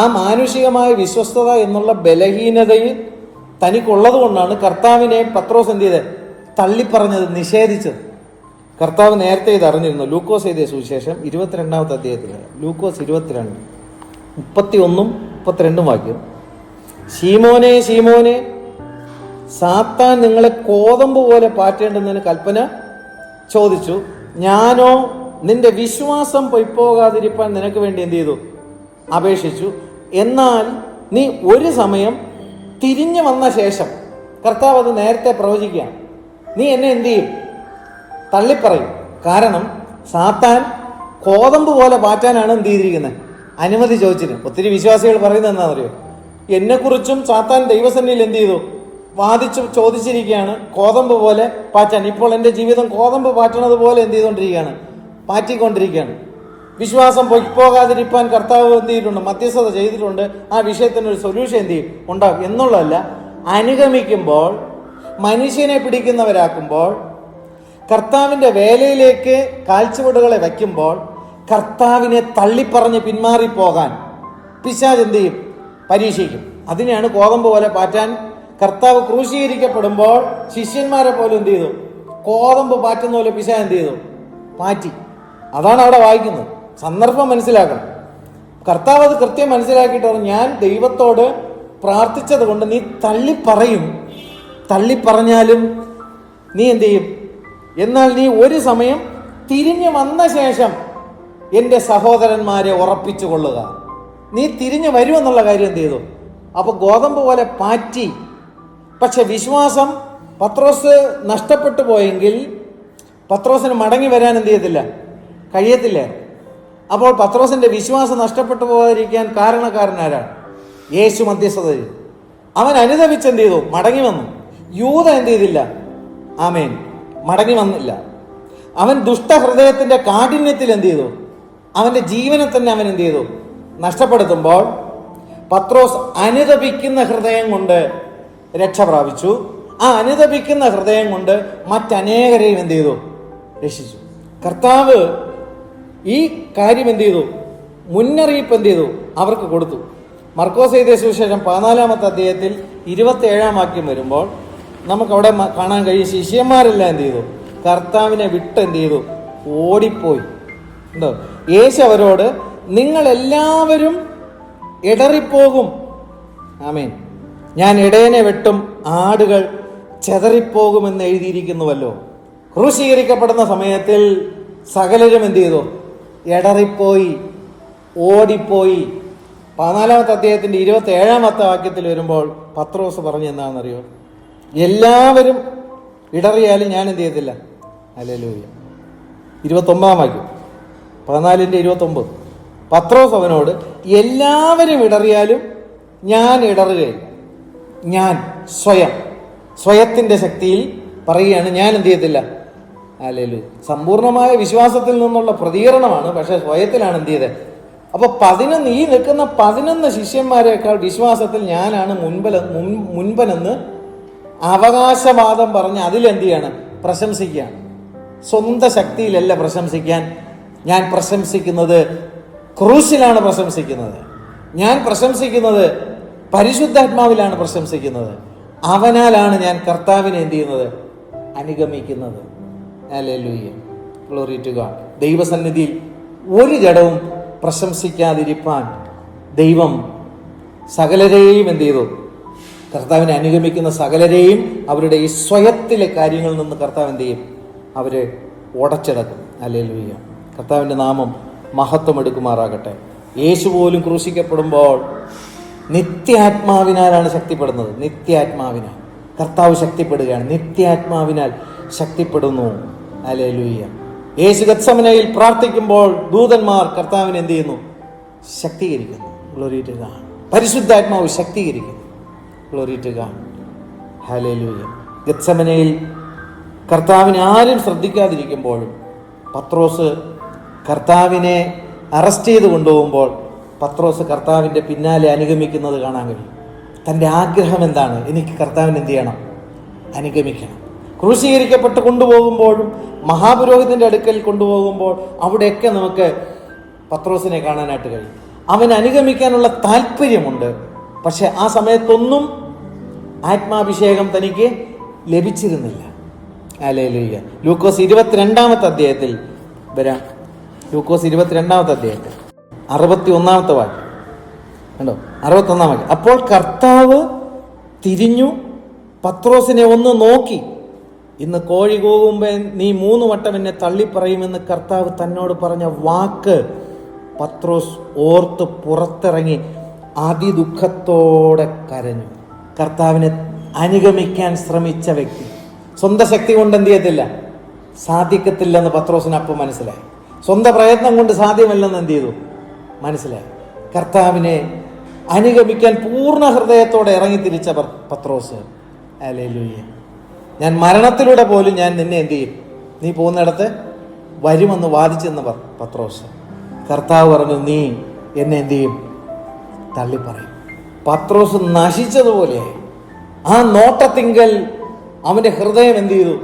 ആ മാനുഷികമായ വിശ്വസ്തത എന്നുള്ള ബലഹീനതയിൽ തനിക്കുള്ളത് കൊണ്ടാണ് കർത്താവിനെ പത്രോസ് എന്ത് ചെയ്തത്? തള്ളിപ്പറഞ്ഞത്, നിഷേധിച്ചത്. കർത്താവ് നേരത്തെ ഇത് അറിഞ്ഞിരുന്നു. ലൂക്കോസ് എഴുതിയ സുവിശേഷം 22-ാമത്തെ അധ്യായത്തിൽ, ലൂക്കോസ് 22:31-32 വാക്യം. ശീമോനെ ശീമോനെ, സാത്താൻ നിങ്ങളെ കോതമ്പ് പോലെ പാറ്റേണ്ടുന്നതിന് കൽപ്പന ചോദിച്ചു. ഞാനോ നിന്റെ വിശ്വാസം പൊയ്പോകാതിരിപ്പാൻ നിനക്ക് വേണ്ടി എന്ത് ചെയ്തു? അപേക്ഷിച്ചു. എന്നാൽ നീ ഒരു സമയം തിരിഞ്ഞു വന്ന ശേഷം, കർത്താവ് അത് നേരത്തെ പ്രവചിക്കുകയാണ്, നീ എന്നെ എന്ത് ചെയ്യും? തള്ളിപ്പറയും. കാരണം സാത്താൻ കോതമ്പ് പോലെ പാറ്റാനാണ് എന്ത് ചെയ്തിരിക്കുന്നത്? അനുമതി ചോദിച്ചിട്ട്. ഒത്തിരി വിശ്വാസികൾ പറയുന്നത് എന്താണെന്നറിയോ? എന്നെക്കുറിച്ചും സാത്താൻ ദൈവസന്നിധിയിൽ എന്ത് ചെയ്തു? വാദിച്ചു ചോദിച്ചിരിക്കുകയാണ്, കോതമ്പ് പോലെ പാറ്റാൻ. ഇപ്പോൾ എൻ്റെ ജീവിതം കോതമ്പ് പാറ്റണത് പോലെ എന്ത് ചെയ്തുകൊണ്ടിരിക്കുകയാണ്? പാറ്റിക്കൊണ്ടിരിക്കുകയാണ്. വിശ്വാസം പോകാതിരിക്കാൻ കർത്താവ് എന്ത് ചെയ്തിട്ടുണ്ട്? മധ്യസ്ഥത ചെയ്തിട്ടുണ്ട്. ആ വിഷയത്തിനൊരു സൊല്യൂഷൻ എന്ത് ചെയ്യും? ഉണ്ടാകും എന്നുള്ളതല്ല, അനുഗമിക്കുമ്പോൾ, മനുഷ്യനെ പിടിക്കുന്നവരാക്കുമ്പോൾ, കർത്താവിൻ്റെ വേലയിലേക്ക് കാൽച്ചുവടുകളെ വയ്ക്കുമ്പോൾ, കർത്താവിനെ തള്ളിപ്പറഞ്ഞ് പിന്മാറിപ്പോകാൻ പിശാച് എന്ത് ചെയ്യും? പരീക്ഷിക്കും. അതിനെയാണ് കോതമ്പ് പോലെ പാറ്റാൻ. കർത്താവ് ക്രൂശീകരിക്കപ്പെടുമ്പോൾ ശിഷ്യന്മാരെ പോലും എന്ത് ചെയ്തു? കോതമ്പ് പാറ്റുന്ന പോലെ പിശാച് എന്ത് ചെയ്തു? പാറ്റി. അതാണ് അവിടെ വായിക്കുന്നത്. സന്ദർഭം മനസ്സിലാക്കണം. കർത്താവ് അത് കൃത്യം മനസ്സിലാക്കിയിട്ട് പറഞ്ഞു, ഞാൻ ദൈവത്തോട് പ്രാർത്ഥിച്ചത് കൊണ്ട് നീ തള്ളിപ്പറയും. തള്ളിപ്പറഞ്ഞാലും നീ എന്ത് ചെയ്യും? എന്നാൽ നീ ഒരു സമയം തിരിഞ്ഞു വന്ന ശേഷം എൻ്റെ സഹോദരന്മാരെ ഉറപ്പിച്ചു കൊള്ളുക. നീ തിരിഞ്ഞു വരുമെന്നുള്ള കാര്യം എന്ത് ചെയ്തു? അപ്പൊ ഗോതമ്പ് പോലെ പാറ്റി. പക്ഷെ വിശ്വാസം പത്രോസ് നഷ്ടപ്പെട്ടു പോയെങ്കിൽ പത്രോസിന് മടങ്ങി വരാൻ എന്ത് ചെയ്യത്തില്ല? കഴിയത്തില്ല. അപ്പോൾ പത്രോസിന്റെ വിശ്വാസം നഷ്ടപ്പെട്ടു പോകാതിരിക്കാൻ കാരണക്കാരനാരാണ്? യേശു മധ്യസ്ഥത ചെയ്തു. അവൻ അനുദപിച്ച് എന്ത് ചെയ്തു? മടങ്ങി വന്നു. യൂദ എന്ത് ചെയ്തില്ല? ആമേൻ, മടങ്ങി വന്നില്ല. അവൻ ദുഷ്ടഹൃദയത്തിന്റെ കാഠിന്യത്തിൽ എന്ത് ചെയ്തു? അവന്റെ ജീവനെ തന്നെ അവൻ എന്ത് ചെയ്തു? നഷ്ടപ്പെടുത്തുമ്പോൾ പത്രോസ് അനുദപിക്കുന്ന ഹൃദയം കൊണ്ട് രക്ഷ പ്രാപിച്ചു. ആ അനുദപിക്കുന്ന ഹൃദയം കൊണ്ട് മറ്റനേകരെയും എന്ത് ചെയ്തു? രക്ഷിച്ചു. കർത്താവ് ഈ കാര്യം എന്ത് ചെയ്തു? മുന്നറിയിപ്പ് എന്ത് ചെയ്തു? അവർക്ക് കൊടുത്തു. മർക്കോസ് എഴുതിയ സുവിശേഷം 14-ാമത്തെ അധ്യായത്തിൽ 27-ാം വാക്യം വരുമ്പോൾ നമുക്കവിടെ കാണാൻ കഴിയും, ശിഷ്യന്മാരെല്ലാം എന്ത് ചെയ്തു? കർത്താവിനെ വിട്ട് എന്ത് ചെയ്തു? ഓടിപ്പോയി. ഉണ്ടോ? യേശു അവരോട്, നിങ്ങൾ എല്ലാവരും ഇടറിപ്പോകും. ആമേൻ. ഞാൻ ഇടയനെ വെട്ടും, ആടുകൾ ചെതറിപ്പോകുമെന്ന് എഴുതിയിരിക്കുന്നുവല്ലോ. ക്രൂശീകരിക്കപ്പെടുന്ന സമയത്തിൽ സകലരും എന്ത് ചെയ്തു? ഇടറിപ്പോയി, ഓടിപ്പോയി. 14-ാമത്തെ അധ്യായത്തിന്റെ 27-ാമത്തെ വാക്യത്തിൽ വരുമ്പോൾ പത്രോസ് പറഞ്ഞു എന്താണെന്നറിയോ? എല്ലാവരും ഇടറിയാലും ഞാൻ എന്ത് ചെയ്യത്തില്ല. ഹല്ലേലൂയ. 29-ാം വാക്യം, 14-29. പത്രോസ് അവനോട്, എല്ലാവരും ഇടറിയാലും ഞാൻ ഇടറുകയില്ല. ഞാൻ സ്വയത്തിന്റെ ശക്തിയിൽ പറയുകയാണ്, ഞാൻ എന്ത് ചെയ്യത്തില്ല. ഹല്ലേലൂയ. സമ്പൂർണമായ വിശ്വാസത്തിൽ നിന്നുള്ള പ്രതികരണമാണ്, പക്ഷെ സ്വയത്തിലാണ് എന്ത് ചെയ്തത്. അപ്പൊ 11 ഈ നിൽക്കുന്ന 11 ശിഷ്യന്മാരെക്കാൾ വിശ്വാസത്തിൽ ഞാനാണ് മുൻപനെന്ന് അവകാശവാദം പറഞ്ഞ് അതിലെന്ത് ചെയ്യാണ്? പ്രശംസിക്കുകയാണ്. സ്വന്തം ശക്തിയിലല്ല പ്രശംസിക്കാൻ. ഞാൻ പ്രശംസിക്കുന്നത് ക്രൂശിലാണ് പ്രശംസിക്കുന്നത്. ഞാൻ പ്രശംസിക്കുന്നത് പരിശുദ്ധാത്മാവിലാണ് പ്രശംസിക്കുന്നത്. അവനാലാണ് ഞാൻ കർത്താവിനെ എന്ത് ചെയ്യുന്നത്? അനുഗമിക്കുന്നത്. ഹല്ലേലൂയ. Glory to God. ദൈവസന്നിധിയിൽ ഒരു ജഡവും പ്രശംസിക്കാതിരിപ്പാൻ ദൈവം സകലരെയും എന്ത് ചെയ്തു? കർത്താവിനെ അനുഗമിക്കുന്ന സകലരെയും അവരുടെ ഈ സ്വയത്തിലെ കാര്യങ്ങളിൽ നിന്ന് കർത്താവ് എന്ത് ചെയ്യും? അവരെ ഉടച്ചെടുക്കും. ഹല്ലേലൂയ. കർത്താവിൻ്റെ നാമം മഹത്വം എടുക്കുമാറാകട്ടെ. യേശു പോലും ക്രൂശിക്കപ്പെടുമ്പോൾ നിത്യാത്മാവിനാലാണ് ശക്തിപ്പെടുന്നത്. നിത്യാത്മാവിനാൽ കർത്താവ് ശക്തിപ്പെടുകയാണ്. നിത്യാത്മാവിനാൽ ശക്തിപ്പെടുന്നു. ഹല്ലേലൂയ. യേശു ഗത്സമനയിൽ പ്രാർത്ഥിക്കുമ്പോൾ ദൂതന്മാർ കർത്താവിനെ എന്ത് ചെയ്യുന്നു? ശക്തീകരിക്കുന്നു. Glory to God. പരിശുദ്ധാത്മാവ് ശക്തീകരിക്കുന്നു. Glory to God. ഹല്ലേലൂയ. ഗത്സമനയിൽ കർത്താവിനെ ആരും ശ്രദ്ധിക്കാതിരിക്കുമ്പോഴും പത്രോസ് കർത്താവിനെ അറസ്റ്റ് ചെയ്ത് കൊണ്ടുപോകുമ്പോൾ പത്രോസ് കർത്താവിൻ്റെ പിന്നാലെ അനുഗമിക്കുന്നത് കാണാൻ കഴിയും. തൻ്റെ ആഗ്രഹം എന്താണ്? എനിക്ക് കർത്താവിനെ എന്ത് ചെയ്യണം? അനുഗമിക്കണം. ക്രൂശീകരിക്കപ്പെട്ട് കൊണ്ടുപോകുമ്പോഴും മഹാപുരോഹിതൻ്റെ അടുക്കൽ കൊണ്ടുപോകുമ്പോൾ അവിടെയൊക്കെ നമുക്ക് പത്രോസിനെ കാണാനായിട്ട് കഴിയും. അവൻ അനുഗമിക്കാനുള്ള താല്പര്യമുണ്ട്. പക്ഷെ ആ സമയത്തൊന്നും ആത്മാഭിഷേകം തനിക്ക് ലഭിച്ചിരുന്നില്ല. ഹല്ലേലൂയ. ലൂക്കോസ് 22 അധ്യായത്തിൽ വരാം. ലൂക്കോസ് 22 അധ്യായത്തിൽ 61 വാക്യം കണ്ടോ, 61 വാക്യം. അപ്പോൾ കർത്താവ് തിരിഞ്ഞു പത്രോസിനെ ഒന്ന് നോക്കി, ഇന്ന് കോഴി കൂകുമ്പോൾ നീ 3 വട്ടം എന്നെ തള്ളിപ്പറയുമെന്ന് കർത്താവ് തന്നോട് പറഞ്ഞ വാക്ക് പത്രോസ് ഓർത്ത് പുറത്തിറങ്ങി അതിദുഃഖത്തോടെ കരഞ്ഞു. കർത്താവിനെ അനുഗമിക്കാൻ ശ്രമിച്ച വ്യക്തി സ്വന്തം ശക്തി കൊണ്ട് എന്ത് ചെയ്യത്തില്ല, സാധിക്കത്തില്ലെന്ന് പത്രോസിന് അപ്പം മനസ്സിലായി. സ്വന്തം പ്രയത്നം കൊണ്ട് സാധ്യമല്ലെന്ന് എന്ത് ചെയ്തു, മനസ്സിലായി. കർത്താവിനെ അനുഗമിക്കാൻ പൂർണ്ണ ഹൃദയത്തോടെ ഇറങ്ങിത്തിരിച്ച പത്രോസ്, ഹല്ലേലൂയ, ഞാൻ മരണത്തിലൂടെ പോലും ഞാൻ നിന്നെ എന്ത് ചെയ്യും, നീ പോകുന്നിടത്ത് വരുമെന്ന് വാദിച്ചെന്ന് പത്രോസ്. കർത്താവ് പറഞ്ഞു, നീ എന്നെ എന്ത് ചെയ്യും, തള്ളിപ്പറയും. പത്രോസ് നശിച്ചതുപോലെയായി. ആ നോട്ടത്തിങ്കൽ അവന്റെ ഹൃദയം എന്ത് ചെയ്തു,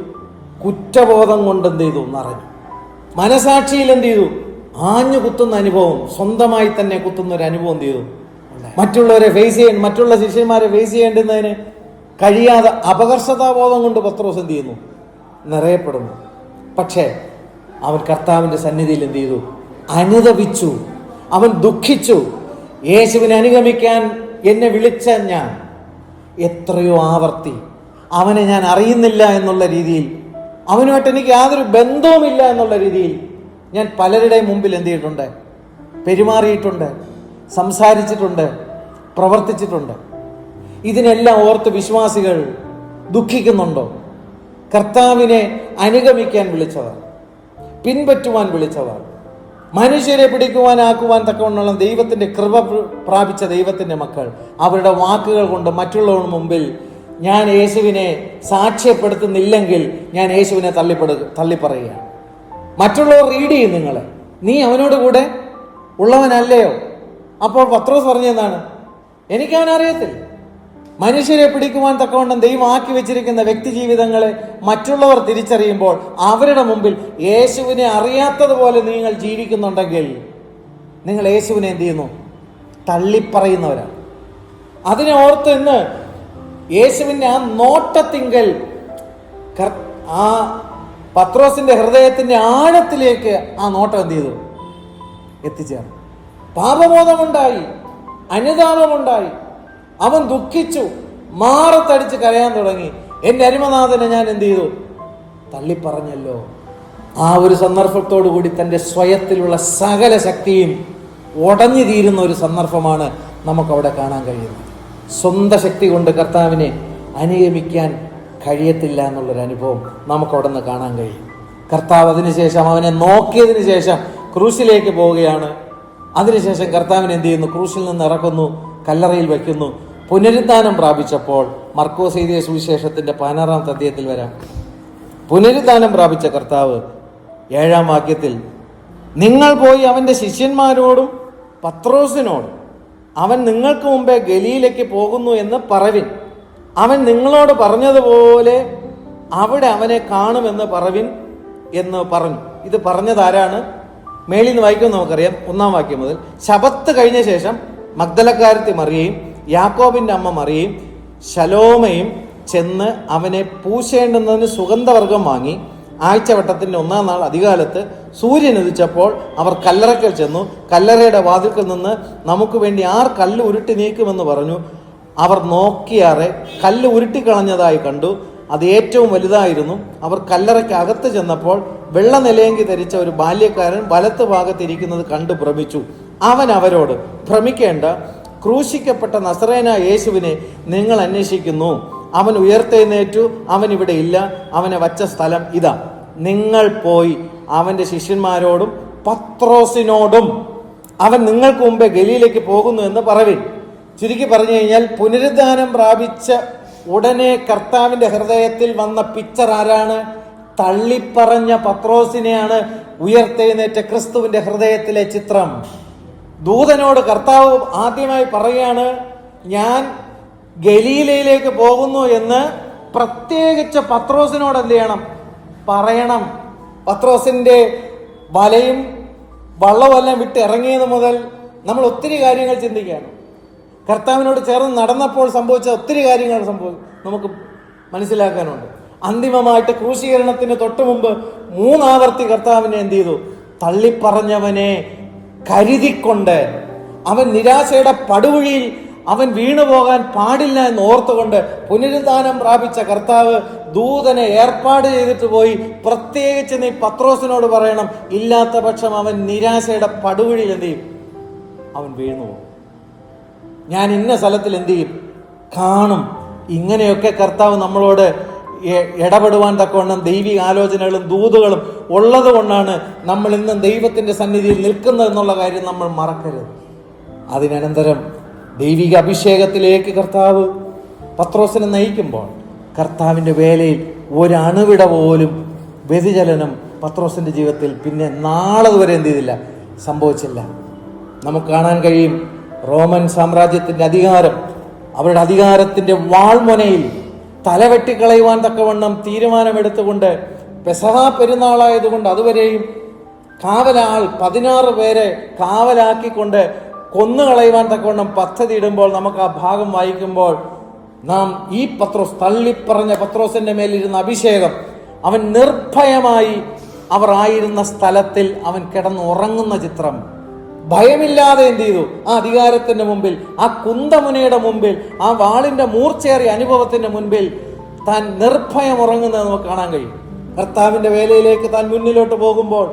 കുറ്റബോധം കൊണ്ട് എന്ത് ചെയ്തു, നിറഞ്ഞു. മനസാക്ഷിയിൽ എന്ത് ചെയ്തു, ആഞ്ഞു കുത്തുന്ന അനുഭവം, സ്വന്തമായി തന്നെ കുത്തുന്ന ഒരു അനുഭവം എന്ത് ചെയ്തു, മറ്റുള്ളവരെ ഫേസ് ചെയ്യാൻ, മറ്റുള്ള ശിഷ്യന്മാരെ ഫേസ് ചെയ്യേണ്ടുന്നതിന് കഴിയാതെ അപകർഷതാബോധം കൊണ്ട് പത്രോസ് എന്ത് ചെയ്യുന്നു, നിറയപ്പെടുന്നു. പക്ഷേ അവൻ കർത്താവിന്റെ സന്നിധിയിൽ എന്ത് ചെയ്തു, അനുതപിച്ചു. അവൻ ദുഃഖിച്ചു. യേശുവിനെ അനുഗമിക്കാൻ എന്നെ വിളിച്ച ഞാൻ എത്രയോ ആവർത്തി അവനെ ഞാൻ അറിയുന്നില്ല എന്നുള്ള രീതിയിൽ, അവനുമായിട്ട് എനിക്ക് യാതൊരു ബന്ധവുമില്ല എന്നുള്ള രീതിയിൽ ഞാൻ പലരുടെ മുമ്പിൽ എന്ത് ചെയ്തിട്ടുണ്ട്, പെരുമാറിയിട്ടുണ്ട്, സംസാരിച്ചിട്ടുണ്ട്, പ്രവർത്തിച്ചിട്ടുണ്ട്. ഇതിനെല്ലാം ഓർത്ത് വിശ്വാസികൾ ദുഃഖിക്കുന്നുണ്ടോ? കർത്താവിനെ അനുഗമിക്കാൻ വിളിച്ചവർ, പിൻപറ്റുവാൻ വിളിച്ചവർ, മനുഷ്യരെ പിടിക്കുവാനാക്കുവാൻ തക്കവണ്ണം ദൈവത്തിന്റെ കൃപ പ്രാപിച്ച ദൈവത്തിന്റെ മക്കൾ അവരുടെ വാക്കുകൾ കൊണ്ട് മറ്റുള്ളവരുടെ മുമ്പിൽ ഞാൻ യേശുവിനെ സാക്ഷ്യപ്പെടുത്തുന്നില്ലെങ്കിൽ ഞാൻ യേശുവിനെ തള്ളിപ്പറയുകയാണ്. മറ്റുള്ളവർ റീഡ് ചെയ്യും നിങ്ങളെ, നീ അവനോട് കൂടെ ഉള്ളവനല്ലയോ? അപ്പോൾ പത്രോസ് പറഞ്ഞെന്താണ്, എനിക്കവനറിയത്തില്ല. മനുഷ്യരെ പിടിക്കുവാൻ തക്കവണ്ണം ദൈവം ആക്കി വെച്ചിരിക്കുന്ന വ്യക്തി ജീവിതങ്ങളെ മറ്റുള്ളവർ തിരിച്ചറിയുമ്പോൾ അവരുടെ മുമ്പിൽ യേശുവിനെ അറിയാത്തതുപോലെ നിങ്ങൾ ജീവിക്കുന്നുണ്ടെങ്കിൽ നിങ്ങൾ യേശുവിനെ എന്ത് ചെയ്യുന്നു, തള്ളിപ്പറയുന്നവരാണ്. അതിനെ ഓർത്ത് ഇന്ന് യേശുവിൻ്റെ ആ നോട്ടത്തിങ്കൽ ആ പത്രോസിന്റെ ഹൃദയത്തിന്റെ ആഴത്തിലേക്ക് ആ നോട്ടം എന്ത് ചെയ്തു, എത്തിച്ചേർന്നു. പാപബോധമുണ്ടായി, അനുതാപമുണ്ടായി. അവൻ ദുഃഖിച്ചു, മാറത്തടിച്ച് കരയാൻ തുടങ്ങി. എൻ്റെ അരുമനാഥനെ ഞാൻ എന്ത് ചെയ്തു, തള്ളിപ്പറഞ്ഞല്ലോ. ആ ഒരു സന്ദർഭത്തോടു കൂടി തൻ്റെ സ്വയത്തിലുള്ള സകല ശക്തിയും ഉടഞ്ഞു തീരുന്ന ഒരു സന്ദർഭമാണ് നമുക്കവിടെ കാണാൻ കഴിയുന്നത്. സ്വന്തം ശക്തി കൊണ്ട് കർത്താവിനെ അനുഗമിക്കാൻ കഴിയത്തില്ല എന്നുള്ളൊരു അനുഭവം നമുക്കവിടെ നിന്ന് കാണാൻ കഴിയും. കർത്താവ് അതിനുശേഷം അവനെ നോക്കിയതിന് ശേഷം ക്രൂശിലേക്ക് പോവുകയാണ്. അതിനുശേഷം കർത്താവിനെ എന്ത് ചെയ്യുന്നു, ക്രൂശിൽ നിന്ന് ഇറക്കുന്നു, കല്ലറയിൽ വയ്ക്കുന്നു. പുനരുദ്ധാനം പ്രാപിച്ചപ്പോൾ മർക്കോസ് എഴുതിയ സുവിശേഷത്തിന്റെ 16 അധ്യായത്തിൽ വരാം. പുനരുദ്ധാനം പ്രാപിച്ച കർത്താവ് 7 വാക്യത്തിൽ, നിങ്ങൾ പോയി അവന്റെ ശിഷ്യന്മാരോടും പത്രോസിനോടും അവൻ നിങ്ങൾക്ക് മുമ്പേ ഗലീലയ്ക്ക് പോകുന്നു എന്ന് പറവിൻ. അവൻ നിങ്ങളോട് പറഞ്ഞതുപോലെ അവിടെ അവനെ കാണുമെന്ന് പറവിൻ എന്ന് പറഞ്ഞു. ഇത് പറഞ്ഞതാരാണ്? മേളിൽ നിന്ന് വായിക്കുമ്പോൾ നമുക്കറിയാം. 1 വാക്യം മുതൽ. ശബത്ത് കഴിഞ്ഞ ശേഷം മഗ്ദലക്കാരത്തി മറിയയും യാക്കോബിന്റെ അമ്മ മറിയയും ശലോമയും ചെന്ന് അവനെ പൂശേണ്ടുന്നതിന് സുഗന്ധവർഗം വാങ്ങി. ആഴ്ചവട്ടത്തിന്റെ 1-ാം നാൾ അധികാലത്ത് സൂര്യൻ ഉദിച്ചപ്പോൾ അവർ കല്ലറയ്ക്കൽ ചെന്നു. കല്ലറയുടെ വാതിൽക്കൽ നിന്ന് നമുക്ക് വേണ്ടി ആർ കല്ല് ഉരുട്ടി നീക്കുമെന്ന് പറഞ്ഞു. അവർ നോക്കിയാറെ കല്ല് ഉരുട്ടിക്കളഞ്ഞതായി കണ്ടു. അത് ഏറ്റവും വലുതായിരുന്നു. അവർ കല്ലറയ്ക്ക് അകത്ത് ചെന്നപ്പോൾ വെള്ള നിലയങ്കി ധരിച്ച ഒരു ബാല്യക്കാരൻ വലത്ത് ഭാഗത്തിരിക്കുന്നത് കണ്ടു ഭ്രമിച്ചു. അവൻ അവരോട്, ഭ്രമിക്കേണ്ട, ക്രൂശിക്കപ്പെട്ട നസറേനായ യേശുവിനെ നിങ്ങൾ അന്വേഷിക്കുന്നു. അവൻ ഉയർത്തെഴുന്നേറ്റു, അവൻ ഇവിടെ ഇല്ല. അവനെ വച്ച സ്ഥലം ഇതാ. നിങ്ങൾ പോയി അവന്റെ ശിഷ്യന്മാരോടും പത്രോസിനോടും അവൻ നിങ്ങൾക്ക് മുമ്പേ ഗലീലയ്ക്ക് പോകുന്നു എന്ന് പറവിൻ. ചുരുക്കി പറഞ്ഞു കഴിഞ്ഞാൽ, പുനരുദ്ധാനം പ്രാപിച്ച ഉടനെ കർത്താവിന്റെ ഹൃദയത്തിൽ വന്ന പിക്ചർ ആരാണ്? തള്ളിപ്പറഞ്ഞ പത്രോസിനെയാണ് ഉയർത്തെഴുന്നേറ്റ ക്രിസ്തുവിന്റെ ഹൃദയത്തിലെ ചിത്രം. ദൂതനോട് കർത്താവ് ആദ്യമായി പറയുകയാണ്, ഞാൻ ഗലീലയിലേക്ക് പോകുന്നു എന്ന് പ്രത്യേകിച്ച് പത്രോസിനോട് എന്ത് ചെയ്യണം? പറയണം. പത്രോസിന്റെ വലയും വള്ളമെല്ലാം വിട്ട് ഇറങ്ങിയത് മുതൽ നമ്മൾ ഒത്തിരി കാര്യങ്ങൾ ചിന്തിക്കുകയാണ്. കർത്താവിനോട് ചേർന്ന് നടന്നപ്പോൾ സംഭവിച്ച ഒത്തിരി കാര്യങ്ങൾ നമുക്ക് മനസ്സിലാക്കാനുണ്ട്. അന്തിമമായിട്ട് ക്രൂശീകരണത്തിന് തൊട്ടു മുമ്പ് 3 ആവർത്തി കർത്താവിനെ എന്ത് ചെയ്തു? തള്ളിപ്പറഞ്ഞവനെ കരുതിക്കൊണ്ട്, അവൻ നിരാശയുടെ പടുകുഴിയിൽ അവൻ വീണുപോകാൻ പാടില്ല എന്ന് ഓർത്തുകൊണ്ട് പുനരുദ്ധാനം പ്രാപിച്ച കർത്താവ് ദൂതനെ ഏർപ്പാട് ചെയ്തിട്ട് പോയി, പ്രത്യേകിച്ച് നീ പത്രോസിനോട് പറയണം, ഇല്ലാത്ത പക്ഷം അവൻ നിരാശയുടെ പടുകുഴിയിൽ എന്ത് ചെയ്യും? അവൻ വീണുപോകും. ഞാൻ ഇന്ന സ്ഥലത്തിൽ എന്ത് ചെയ്യും? കാണും. ഇങ്ങനെയൊക്കെ കർത്താവ് നമ്മളോട് ഇടപെടുവാൻ തക്കവണ്ണം ദൈവിക ആലോചനകളും ദൂതുകളും ഉള്ളത് കൊണ്ടാണ് നമ്മൾ ഇന്നും ദൈവത്തിന്റെ സന്നിധിയിൽ നിൽക്കുന്നത് എന്നുള്ള കാര്യം നമ്മൾ മറക്കരുത്. അതിനനന്തരം ദൈവിക അഭിഷേകത്തിലേക്ക് കർത്താവ് പത്രോസിനെ നയിക്കുമ്പോൾ കർത്താവിൻ്റെ വേലയിൽ ഒരണുവിട പോലും വ്യതിചലനം പത്രോസിന്റെ ജീവിതത്തിൽ പിന്നെ നാളെ വരെ എന്ത് ചെയ്തില്ല, സംഭവിച്ചില്ല. നമുക്ക് കാണാൻ കഴിയും, റോമൻ സാമ്രാജ്യത്തിന്റെ അധികാരം, അവരുടെ അധികാരത്തിന്റെ വാൾമുനയിൽ തലവെട്ടിക്കളയുവാൻ തക്കവണ്ണം തീരുമാനമെടുത്തുകൊണ്ട് പെസഹ പെരുന്നാളായതുകൊണ്ട് അതുവരെയും 16 പേരെ കാവലാക്കിക്കൊണ്ട് കൊന്നുകളയുവാൻ തക്കവണ്ണം പദ്ധതി ഇടുമ്പോൾ നമുക്ക് ആ ഭാഗം വായിക്കുമ്പോൾ നാം ഈ പത്രോസ്, തള്ളിപ്പറഞ്ഞ പത്രോസിന്റെ മേലിരുന്ന അഭിഷേകം, അവൻ നിർഭയമായി അവർ ആയിരുന്ന സ്ഥലത്തിൽ അവൻ കിടന്നുറങ്ങുന്ന ചിത്രം, ഭയമില്ലാതെ എന്ത് ചെയ്തു? ആ അധികാരത്തിന്റെ മുമ്പിൽ, ആ കുന്തമുനയുടെ മുമ്പിൽ, ആ വാളിന്റെ മൂർച്ചയേറിയ അനുഭവത്തിന്റെ മുൻപിൽ താൻ നിർഭയം ഉറങ്ങുന്നത് നമുക്ക് കാണാൻ കഴിയും. കർത്താവിന്റെ വേലയിലേക്ക് താൻ മുന്നിലോട്ട് പോകുമ്പോൾ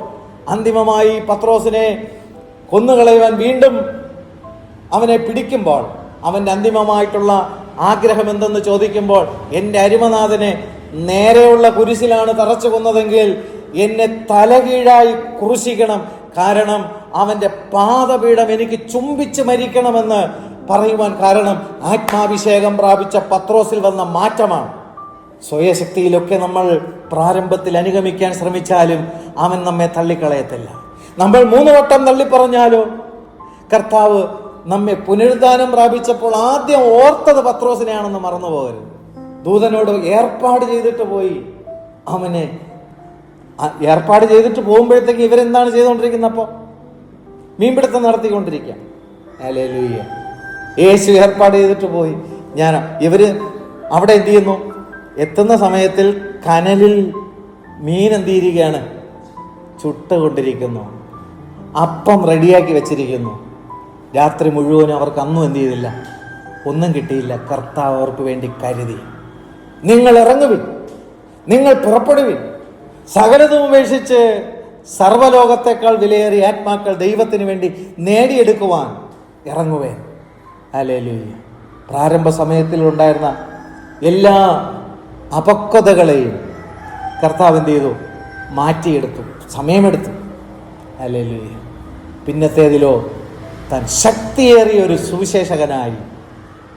അന്തിമമായി പത്രോസിനെ കൊന്നുകളയുവാൻ വീണ്ടും അവനെ പിടിക്കുമ്പോൾ അവന്റെ അന്തിമമായിട്ടുള്ള ആഗ്രഹം എന്തെന്ന് ചോദിക്കുമ്പോൾ, എൻ്റെ അരുമനാഥനെ നേരെയുള്ള കുരിശിലാണ് തറച്ചു കൊന്നതെങ്കിൽ എന്നെ തലകീഴായി ക്രൂശിക്കണം, കാരണം അവന്റെ പാദപീഠം എനിക്ക് ചുംബിച്ച് മരിക്കണമെന്ന് പറയുവാൻ കാരണം ആത്മാഭിഷേകം പ്രാപിച്ച പത്രോസിൽ വന്ന മാറ്റമാണ്. സ്വയശക്തിയിലൊക്കെ നമ്മൾ പ്രാരംഭത്തിൽ അനുഗമിക്കാൻ ശ്രമിച്ചാലും അവൻ നമ്മെ തള്ളിക്കളയത്തില്ല. നമ്മൾ 3 വട്ടം തള്ളിപ്പറഞ്ഞാലോ കർത്താവ് നമ്മെ പുനരുദ്ധാനം പ്രാപിച്ചപ്പോൾ ആദ്യം ഓർത്തത് പത്രോസിനെയാണെന്ന് മറന്നു പോകരുത്. ദൂതനോട് ഏർപ്പാട് ചെയ്തിട്ട് പോയി, അവനെ ഏർപ്പാട് ചെയ്തിട്ട് പോകുമ്പോഴത്തേക്ക് ഇവരെന്താണ് ചെയ്തുകൊണ്ടിരിക്കുന്നത്? അപ്പോൾ മീൻപിടുത്തം നടത്തിക്കൊണ്ടിരിക്കുക. ഹല്ലേലൂയ. യേശു ഏർപ്പാട് ചെയ്തിട്ട് പോയി. ഇവര് അവിടെ എന്ത് ചെയ്യുന്നു? എത്തുന്ന സമയത്തിൽ കനലിൽ മീൻ എന്ത് ചെയ്തിരിക്കുകയാണ്? ചുട്ടുകൊണ്ടിരിക്കുന്നു. അപ്പം റെഡിയാക്കി വെച്ചിരിക്കുന്നു. രാത്രി മുഴുവനും അവർക്ക് അന്നും എന്ത് ചെയ്തില്ല? ഒന്നും കിട്ടിയില്ല. കർത്താവ് അവർക്ക് വേണ്ടി കരുതി. നിങ്ങൾ ഇറങ്ങുവിൻ, നിങ്ങൾ പുറപ്പെടുവിൻ, സകലതും ഉപേക്ഷിച്ച് സർവ്വലോകത്തെക്കാൾ വിലയേറിയ ആത്മാക്കൾ ദൈവത്തിന് വേണ്ടി നേടിയെടുക്കുവാൻ ഇറങ്ങുവേൻ. ഹല്ലേലൂയ. പ്രാരംഭ സമയത്തിൽ ഉണ്ടായിരുന്ന എല്ലാ അപക്വതകളെയും കർത്താവ് എന്ത് ചെയ്തു? മാറ്റിയെടുത്തു, സമയമെടുത്തു. ഹല്ലേലൂയ. പിന്നത്തേതിലോ താൻ ശക്തിയേറിയ ഒരു സുവിശേഷകനായി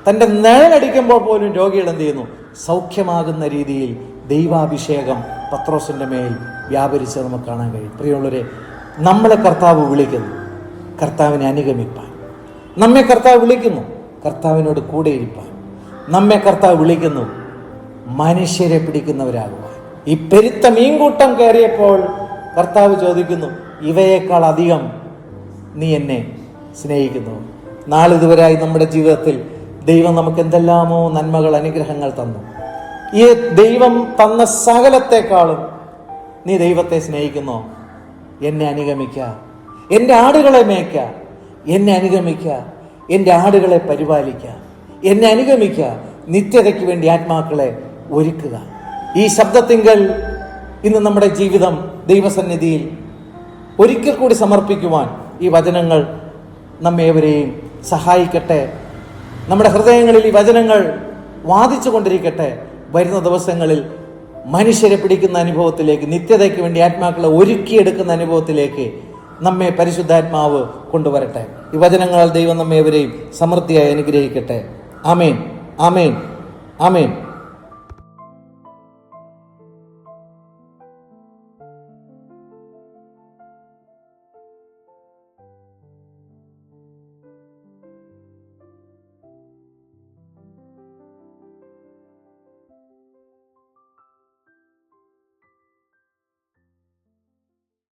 തൻ്റെ നിഴലടിക്കുമ്പോൾ പോലും രോഗികൾ എന്ത് ചെയ്യുന്നു? സൗഖ്യമാകുന്ന രീതിയിൽ ദൈവാഭിഷേകം പത്രോസിൻ്റെ മേൽ വ്യാപരിച്ച് നമുക്ക് കാണാൻ കഴിയും. പ്രിയമുള്ളവരെ, നമ്മളെ കർത്താവ് വിളിക്കുന്നു കർത്താവിനെ അനുഗമിപ്പാൻ. നമ്മെ കർത്താവ് വിളിക്കുന്നു കർത്താവിനോട് കൂടെ ഇരിപ്പാൻ. നമ്മെ കർത്താവ് വിളിക്കുന്നു മനുഷ്യരെ പിടിക്കുന്നവരാകുവാൻ. ഈ പെരുത്ത മീൻകൂട്ടം കയറിയപ്പോൾ കർത്താവ് ചോദിക്കുന്നു, ഇവയേക്കാൾ അധികം നീ എന്നെ സ്നേഹിക്കുന്നു? നാളിതുവരായി നമ്മുടെ ജീവിതത്തിൽ ദൈവം നമുക്ക് എന്തെല്ലാമോ നന്മകൾ, അനുഗ്രഹങ്ങൾ തന്നു. ഈ ദൈവം തന്ന സകലത്തെക്കാളും നീ ദൈവത്തെ സ്നേഹിക്കുന്നോ? എന്നെ അനുഗമിക്ക, എൻ്റെ ആടുകളെ മേയ്ക്ക, എന്നെ അനുഗമിക്ക, എൻ്റെ ആടുകളെ പരിപാലിക്ക, എന്നെ അനുഗമിക്ക, നിത്യതയ്ക്ക് വേണ്ടി ആത്മാക്കളെ ഒരുക്കുക. ഈ ശബ്ദത്തിങ്കൽ ഇന്ന് നമ്മുടെ ജീവിതം ദൈവസന്നിധിയിൽ ഒരിക്കൽ കൂടി സമർപ്പിക്കുവാൻ ഈ വചനങ്ങൾ നമ്മേവരെയും സഹായിക്കട്ടെ. നമ്മുടെ ഹൃദയങ്ങളിൽ ഈ വചനങ്ങൾ വാദിച്ചു കൊണ്ടിരിക്കട്ടെ. വരുന്ന ദിവസങ്ങളിൽ മനുഷ്യരെ പിടിക്കുന്ന അനുഭവത്തിലേക്ക്, നിത്യതയ്ക്ക് വേണ്ടി ആത്മാക്കളെ ഒരുക്കിയെടുക്കുന്ന അനുഭവത്തിലേക്ക് നമ്മെ പരിശുദ്ധാത്മാവ് കൊണ്ടുവരട്ടെ. ഈ വചനങ്ങളാൽ ദൈവം നമ്മേവരെയും സമൃദ്ധിയായി അനുഗ്രഹിക്കട്ടെ. ആമേൻ, ആമേൻ, ആമേൻ.